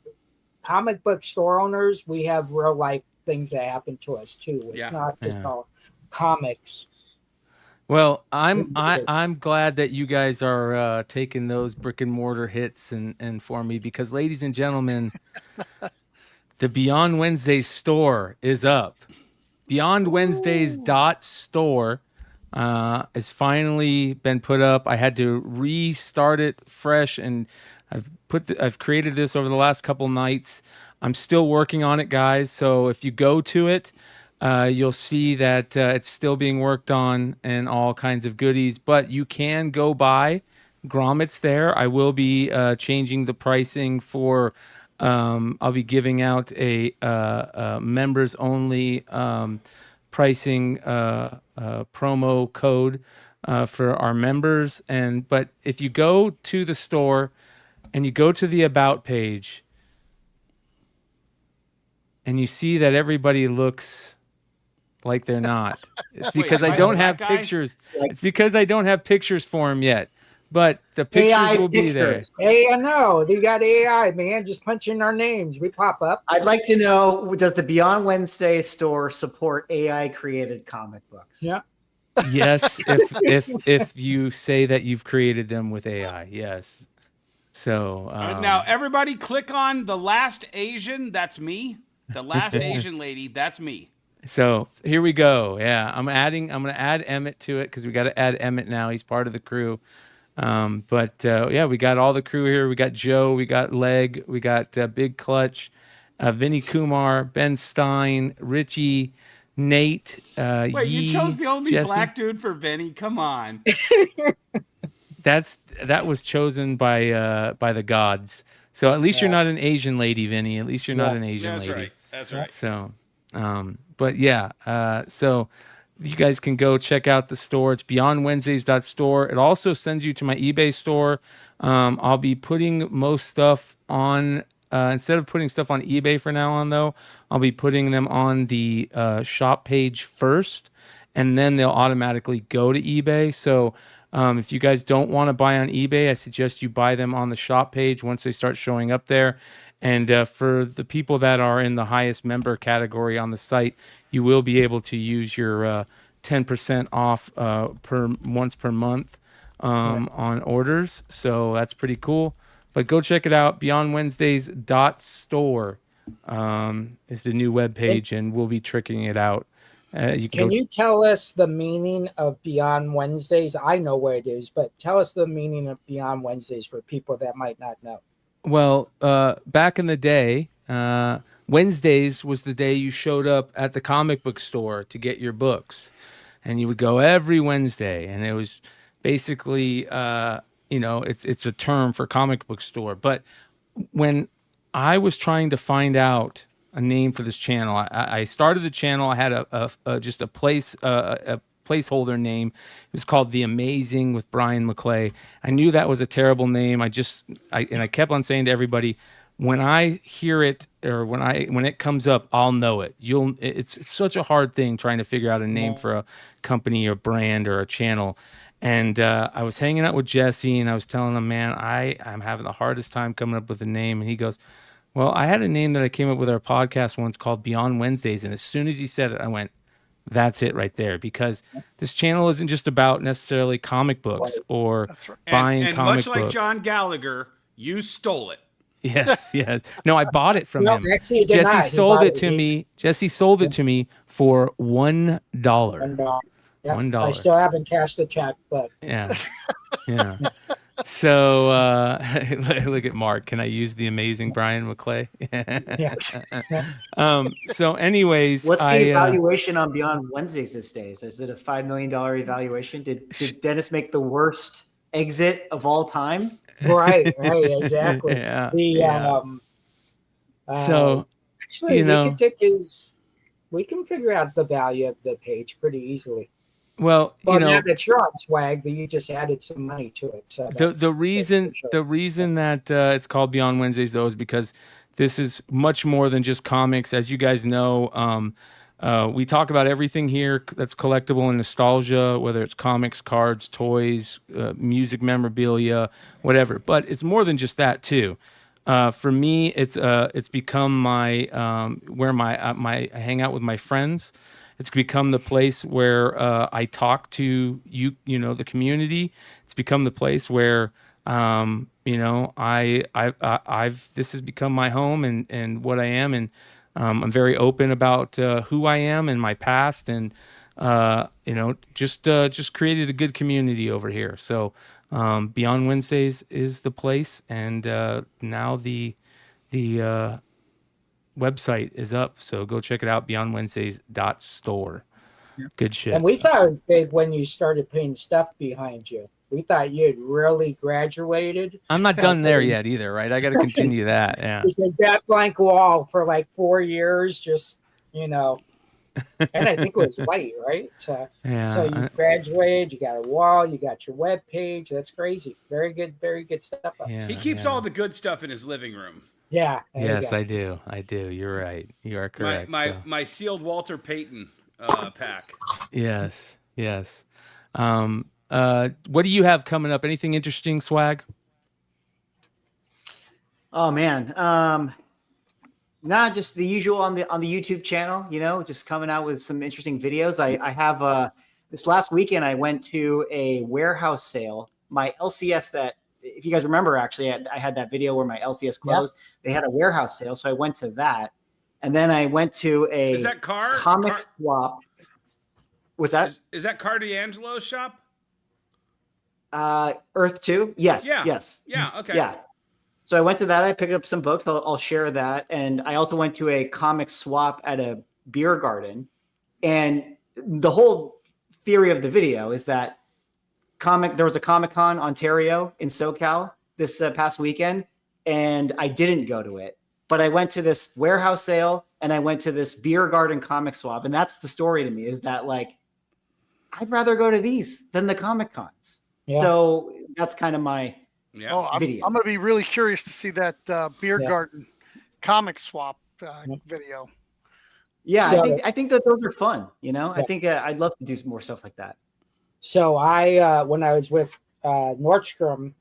comic book store owners, we have real life things that happen to us too. It's Yeah. not just all comics. Well, I'm glad that you guys are taking those brick and mortar hits and for me, because, ladies and gentlemen, the Beyond Wednesdays store is up. Beyond Wednesdays .store has finally been put up. I had to restart it fresh, and I've created this over the last couple nights. I'm still working on it, guys. So if you go to it, you'll see that it's still being worked on and all kinds of goodies. But you can go buy grommets there. I will be changing the pricing for. I'll be giving out a members only pricing promo code for our members. But if you go to the store and you go to the About page and you see that everybody looks like they're not, it's because Wait, I am I don't the have black guy? pictures. It's because I don't have pictures for them yet. But the pictures AI will be there. pictures. Hey, I know they got AI, man. Just punch in our names, we pop up. I'd like to know, does the Beyond Wednesday store support AI created comic books? Yeah. Yes, if you say that you've created them with AI, yes. So Now, everybody click on the last Asian. That's me. The last Asian lady. That's me. So here we go. Yeah, I'm gonna add Emmett to it because we got to add Emmett now. He's part of the crew. Yeah, we got all the crew here. We got Joe, we got Leg, we got Big Clutch, Vinny Kumar, Ben Stein, Richie, Nate. Wait, you Yee, chose the only Jesse. black dude for Benny? Come on. That was chosen by the gods. So at least you're not an Asian lady, Vinny. At least you're not an Asian That's lady. right. That's right. So, but yeah, so you guys can go check out the store. It's beyondwednesdays.store. It also sends you to my eBay store. I'll be putting most stuff on, instead of putting stuff on eBay for now on, though, I'll be putting them on the shop page first, and then they'll automatically go to eBay. So if you guys don't want to buy on eBay, I suggest you buy them on the shop page once they start showing up there. And for the people that are in the highest member category on the site, you will be able to use your 10% off once per month on orders. So that's pretty cool. But go check it out. BeyondWednesdays.store is the new webpage, and we'll be tricking it out. Can you tell us the meaning of Beyond Wednesdays? I know what it is, but tell us the meaning of Beyond Wednesdays for people that might not know. Well, back in the day, Wednesdays was the day you showed up at the comic book store to get your books, and you would go every Wednesday, and it was basically, it's a term for comic book store. But when I was trying to find out a name for this channel, I started the channel. I had a placeholder name. It was called The Amazing with Brian McClay. I knew that was a terrible name. I kept on saying to everybody, when I hear it or when it comes up, I'll know it. It's such a hard thing trying to figure out a name for a company or brand or a channel. And I was hanging out with Jesse, and I was telling him, man, I'm having the hardest time coming up with a name. And he goes, well, I had a name that I came up with our podcast once called Beyond Wednesdays. And as soon as he said it, I went, that's it right there, because this channel isn't just about necessarily comic books or buying and comic much like books. John Gallagher, you stole it. Yes. No, I bought it from him. Actually, he did Jesse not. He sold bought it to me. Jesse sold it to me for $1. Yep. $1. I still haven't cashed the check, but Yeah. So look at Mark. Can I use the amazing Brian McClay? So anyways, What's the evaluation on Beyond Wednesdays these days? Is it a $5 million evaluation? Did Dennis make the worst exit of all time? right, exactly. So actually, we can figure out the value of the page pretty easily. Well, now that you're on Swag, that you just added some money to it. So the reason that it's called Beyond Wednesdays, though, is because this is much more than just comics. As you guys know, we talk about everything here that's collectible and nostalgia, whether it's comics, cards, toys, music memorabilia, whatever. But it's more than just that, too. For me, it's become my where I hang out with my friends. It's become the place where I talk to the community. It's become the place where I've this has become my home and what I am, and I'm very open about who I am and my past, and just created a good community over here. So Beyond Wednesdays is the place, and now the website is up, so go check it out, beyondwednesdays.store. Good shit. And we thought it was big when you started putting stuff behind you. We thought you had really graduated. I'm not done there yet either, right? I got to continue that. Yeah. Because that blank wall for like 4 years, just, and I think it was white, right? So you graduated, you got a wall, you got your web page. That's crazy. Very good stuff. Yeah, He keeps all the good stuff in his living room. Yeah. Yes, I do. You're right. You are correct. My sealed Walter Payton pack. Yes. What do you have coming up? Anything interesting, Swag? Oh man. Not just the usual on the YouTube channel, just coming out with some interesting videos. I have this last weekend I went to a warehouse sale. My LCS, that if you guys remember, actually I had that video where my LCS closed. Yeah. They had a warehouse sale, so I went to that. And then I went to a comic swap. What's that? Is that Car D'Angelo's shop? Earth 2? Yes. Yeah. Yes. Yeah. Okay. Yeah. So I went to that. I picked up some books. I'll share that. And I also went to a comic swap at a beer garden. And the whole theory of the video is that there was a Comic-Con Ontario in SoCal this past weekend, and I didn't go to it. But I went to this warehouse sale and I went to this beer garden comic swap. And that's the story to me, is that I'd rather go to these than the Comic-Cons. Yeah. So that's kind of my video. I'm going to be really curious to see that beer garden comic swap video. Yeah, so, I think that those are fun. I think I'd love to do some more stuff like that. So I, when I was with Nordstrom,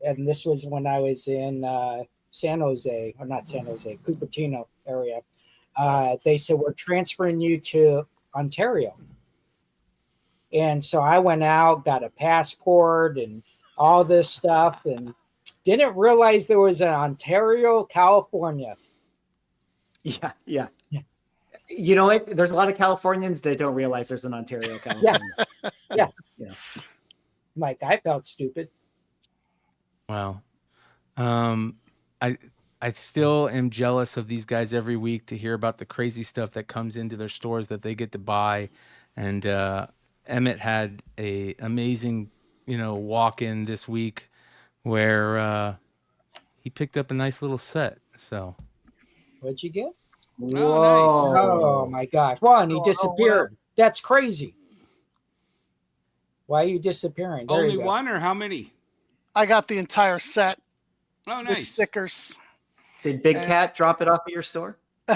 and this was when I was in San Jose, or not San Jose, Cupertino area, they said, we're transferring you to Ontario. And so I went out, got a passport and all this stuff, and didn't realize there was an Ontario, California. Yeah. You know what? There's a lot of Californians that don't realize there's an Ontario, California. Yeah. Like, I felt stupid. Wow. I still am jealous of these guys every week to hear about the crazy stuff that comes into their stores that they get to buy. And Emmett had a amazing, walk-in this week where he picked up a nice little set. So, what'd you get? Oh, nice. Oh my gosh! Well, and he disappeared. That's crazy. Why are you disappearing? There Only one, or how many? I got the entire set. Oh, nice. With stickers. Did Big Cat drop it off at your store? No,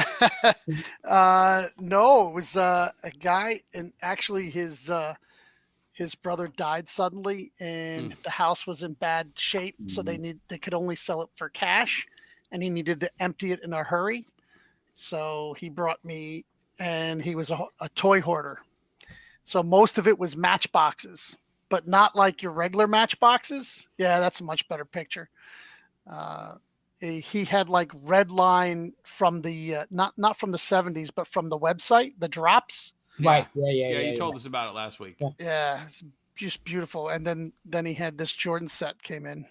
it was a guy, and actually his brother died suddenly, and the house was in bad shape, so they could only sell it for cash, and he needed to empty it in a hurry. So he brought me, and he was a toy hoarder. So most of it was matchboxes, but not like your regular matchboxes. Yeah, that's a much better picture. He had like red line from the not from the 70s, but from the website, the drops. Right. Yeah. You told us about it last week. Yeah, it's just beautiful. And then he had this Jordan set came in.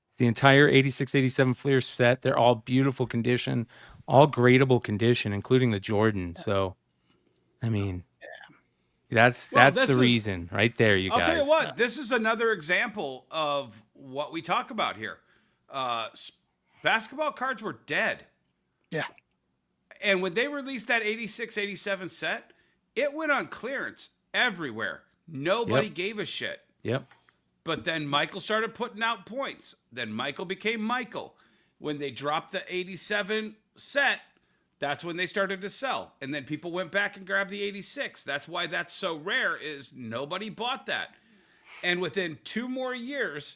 It's the entire 86-87 Fleer set. They're all beautiful condition, all gradable condition, including the Jordan. So, I mean, that's the reason right there, you guys. I'll tell you what, this is another example of what we talk about here. Basketball cards were dead. Yeah. And when they released that 86-87 set, it went on clearance everywhere. Nobody gave a shit. Yep. But then Michael started putting out points. Then Michael became Michael. When they dropped the 87 set, that's when they started to sell. And then people went back and grabbed the 86. That's why that's so rare, is nobody bought that. And within 2 more years,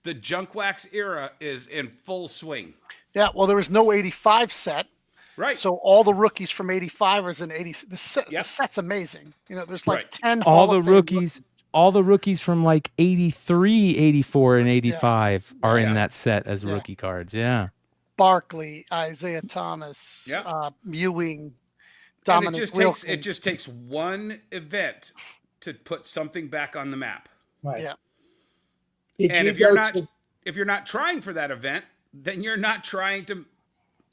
the junk wax era is in full swing. Yeah, well, there was no 85 set. Right. So all the rookies from 85ers and 80. The Yep. set's amazing. You know, there's like Right. 10 all Hall the of Fame rookies, all the rookies from like 83, 84, and 85 are Yeah. in that set as rookie cards. Yeah. Barkley, Isaiah Thomas, Yep. Ewing, And Dominic it just takes one event to put something back on the map. Right. Yeah. Did And you if you're go not to- if you're not trying for that event, then you're not trying to.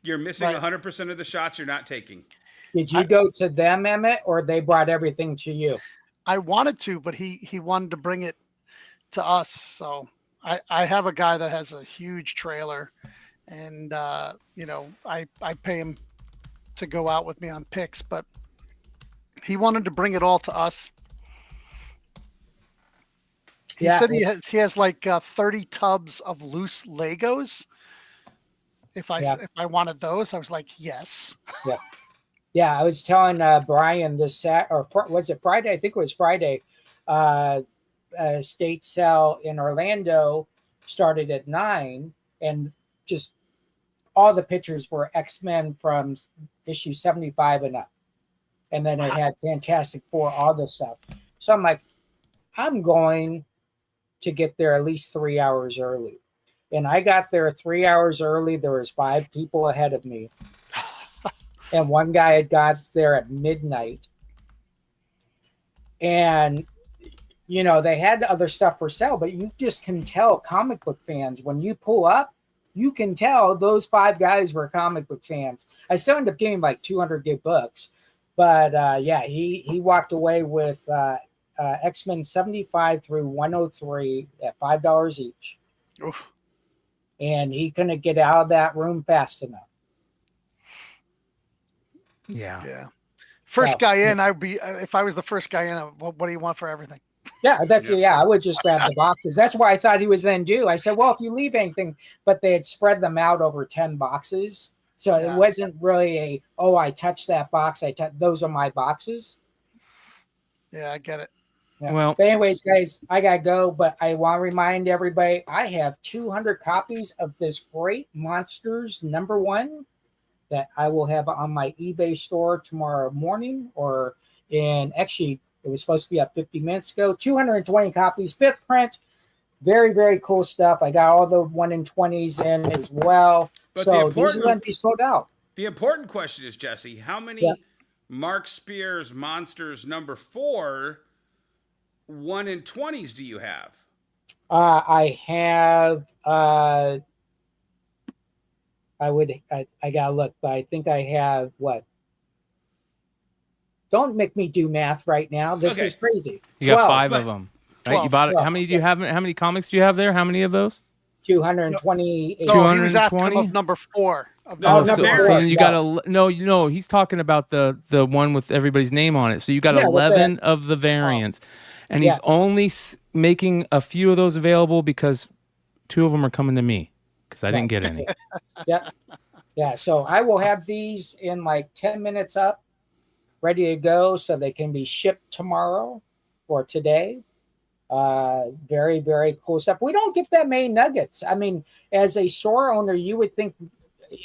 You're missing Right. 100% of the shots you're not taking. Did you go to them, Emmett, or they brought everything to you? I wanted to, but he wanted to bring it to us. So I have a guy that has a huge trailer, and you know, I pay him to go out with me on picks, but he wanted to bring it all to us. He said he has like 30 tubs of loose Legos. If I wanted those, I was like, yes. Yeah. Yeah, I was telling Brian this was it Friday? I think it was Friday. State sale in Orlando started at 9, and just all the pictures were X-Men from issue 75 and up. And then it had Fantastic Four, all this stuff. So I'm like, I'm going to get there at least 3 hours early. And I got there 3 hours early. There was 5 people ahead of me. And one guy had got there at midnight. And, you know, they had other stuff for sale, but you just can tell comic book fans, when you pull up, you can tell those 5 guys were comic book fans. I still ended up getting like 200 good books. But, yeah, he walked away with X-Men 75 through 103 at $5 each. Oof. And he couldn't get out of that room fast enough. Yeah. First guy in, I'd be, if I was the first guy in, what do you want for everything? Yeah, I would just grab the boxes. That's why I thought he was then due. I said, well, if you leave anything, but they had spread them out over 10 boxes. So it wasn't really I touched that box. Those are my boxes. Yeah, I get it. Yeah. Well, but anyways, guys, I gotta go, but I want to remind everybody I have 200 copies of this great Monsters #1 that I will have on my eBay store tomorrow morning, actually it was supposed to be up 50 minutes ago. 220 copies, 5th print. Very, very cool stuff. I got all the 1 in 20s in as well. But so these are going to be sold out. The important question is, Jesse, how many Mark Spears Monsters #4 1 in 20s do you have? I have I gotta look, but I think I have what? Don't make me do math right now. This is crazy. You got 5 of them. Right? You bought it. How many do you have? How many comics do you have there? How many of those? 228. No, he was after him of #4. So then you got no. He's talking about the one with everybody's name on it. So you got 11 of the variants, and he's only making a few of those available because 2 of them are coming to me because I didn't get any. Yeah. So I will have these in like 10 minutes up, ready to go, so they can be shipped tomorrow or today. Very, very cool stuff. We don't get that many nuggets. I mean, as a store owner, you would think,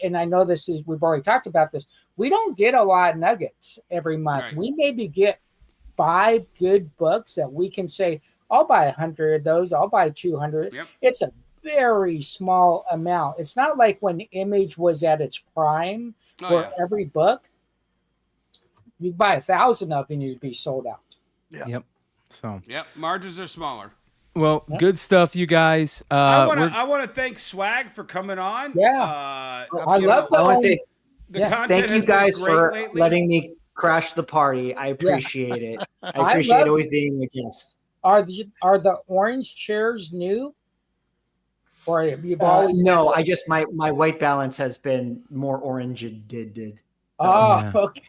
and I know we've already talked about this, we don't get a lot of nuggets every month. Right. We maybe get 5 good books that we can say, I'll buy 100 of those, I'll buy 200. Yep. It's a very small amount. It's not like when Image was at its prime, where every book, you buy 1,000 of and you'd be sold out. Yep. So. Yep. Margins are smaller. Well, good stuff, you guys. I want to thank Swag for coming on. Yeah. I love the content. Thank you guys for letting me crash the party. I appreciate it. I appreciate always being a guest. Are the orange chairs new? Or you've always no, I just my white balance has been more orange did. Oh, okay.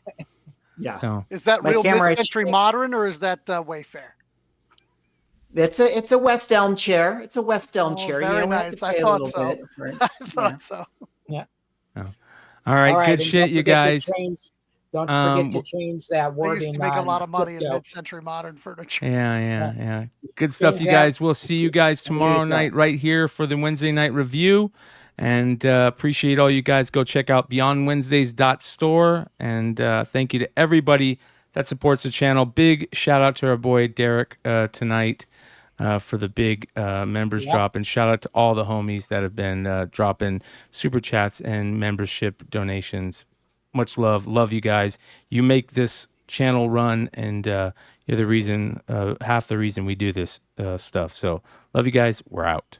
Yeah. So. Is that real mid-century modern or is that Wayfair? It's a West Elm chair. It's a West Elm chair. Very nice. I thought so. I thought so. Yeah. Oh. All right. Good shit, you guys. Don't forget to change that They used wording to make a on lot of money in crypto. mid-century modern furniture. Yeah. Good stuff, Things you guys. We'll see you guys tomorrow night right here for the Wednesday night review. And appreciate all you guys. Go check out beyondwednesdays.store. And thank you to everybody that supports the channel. Big shout out to our boy Derek tonight for the big members drop. And shout out to all the homies that have been dropping super chats and membership donations. Much love. Love you guys. You make this channel run, and you're the reason, half the reason we do this stuff. So love you guys. We're out.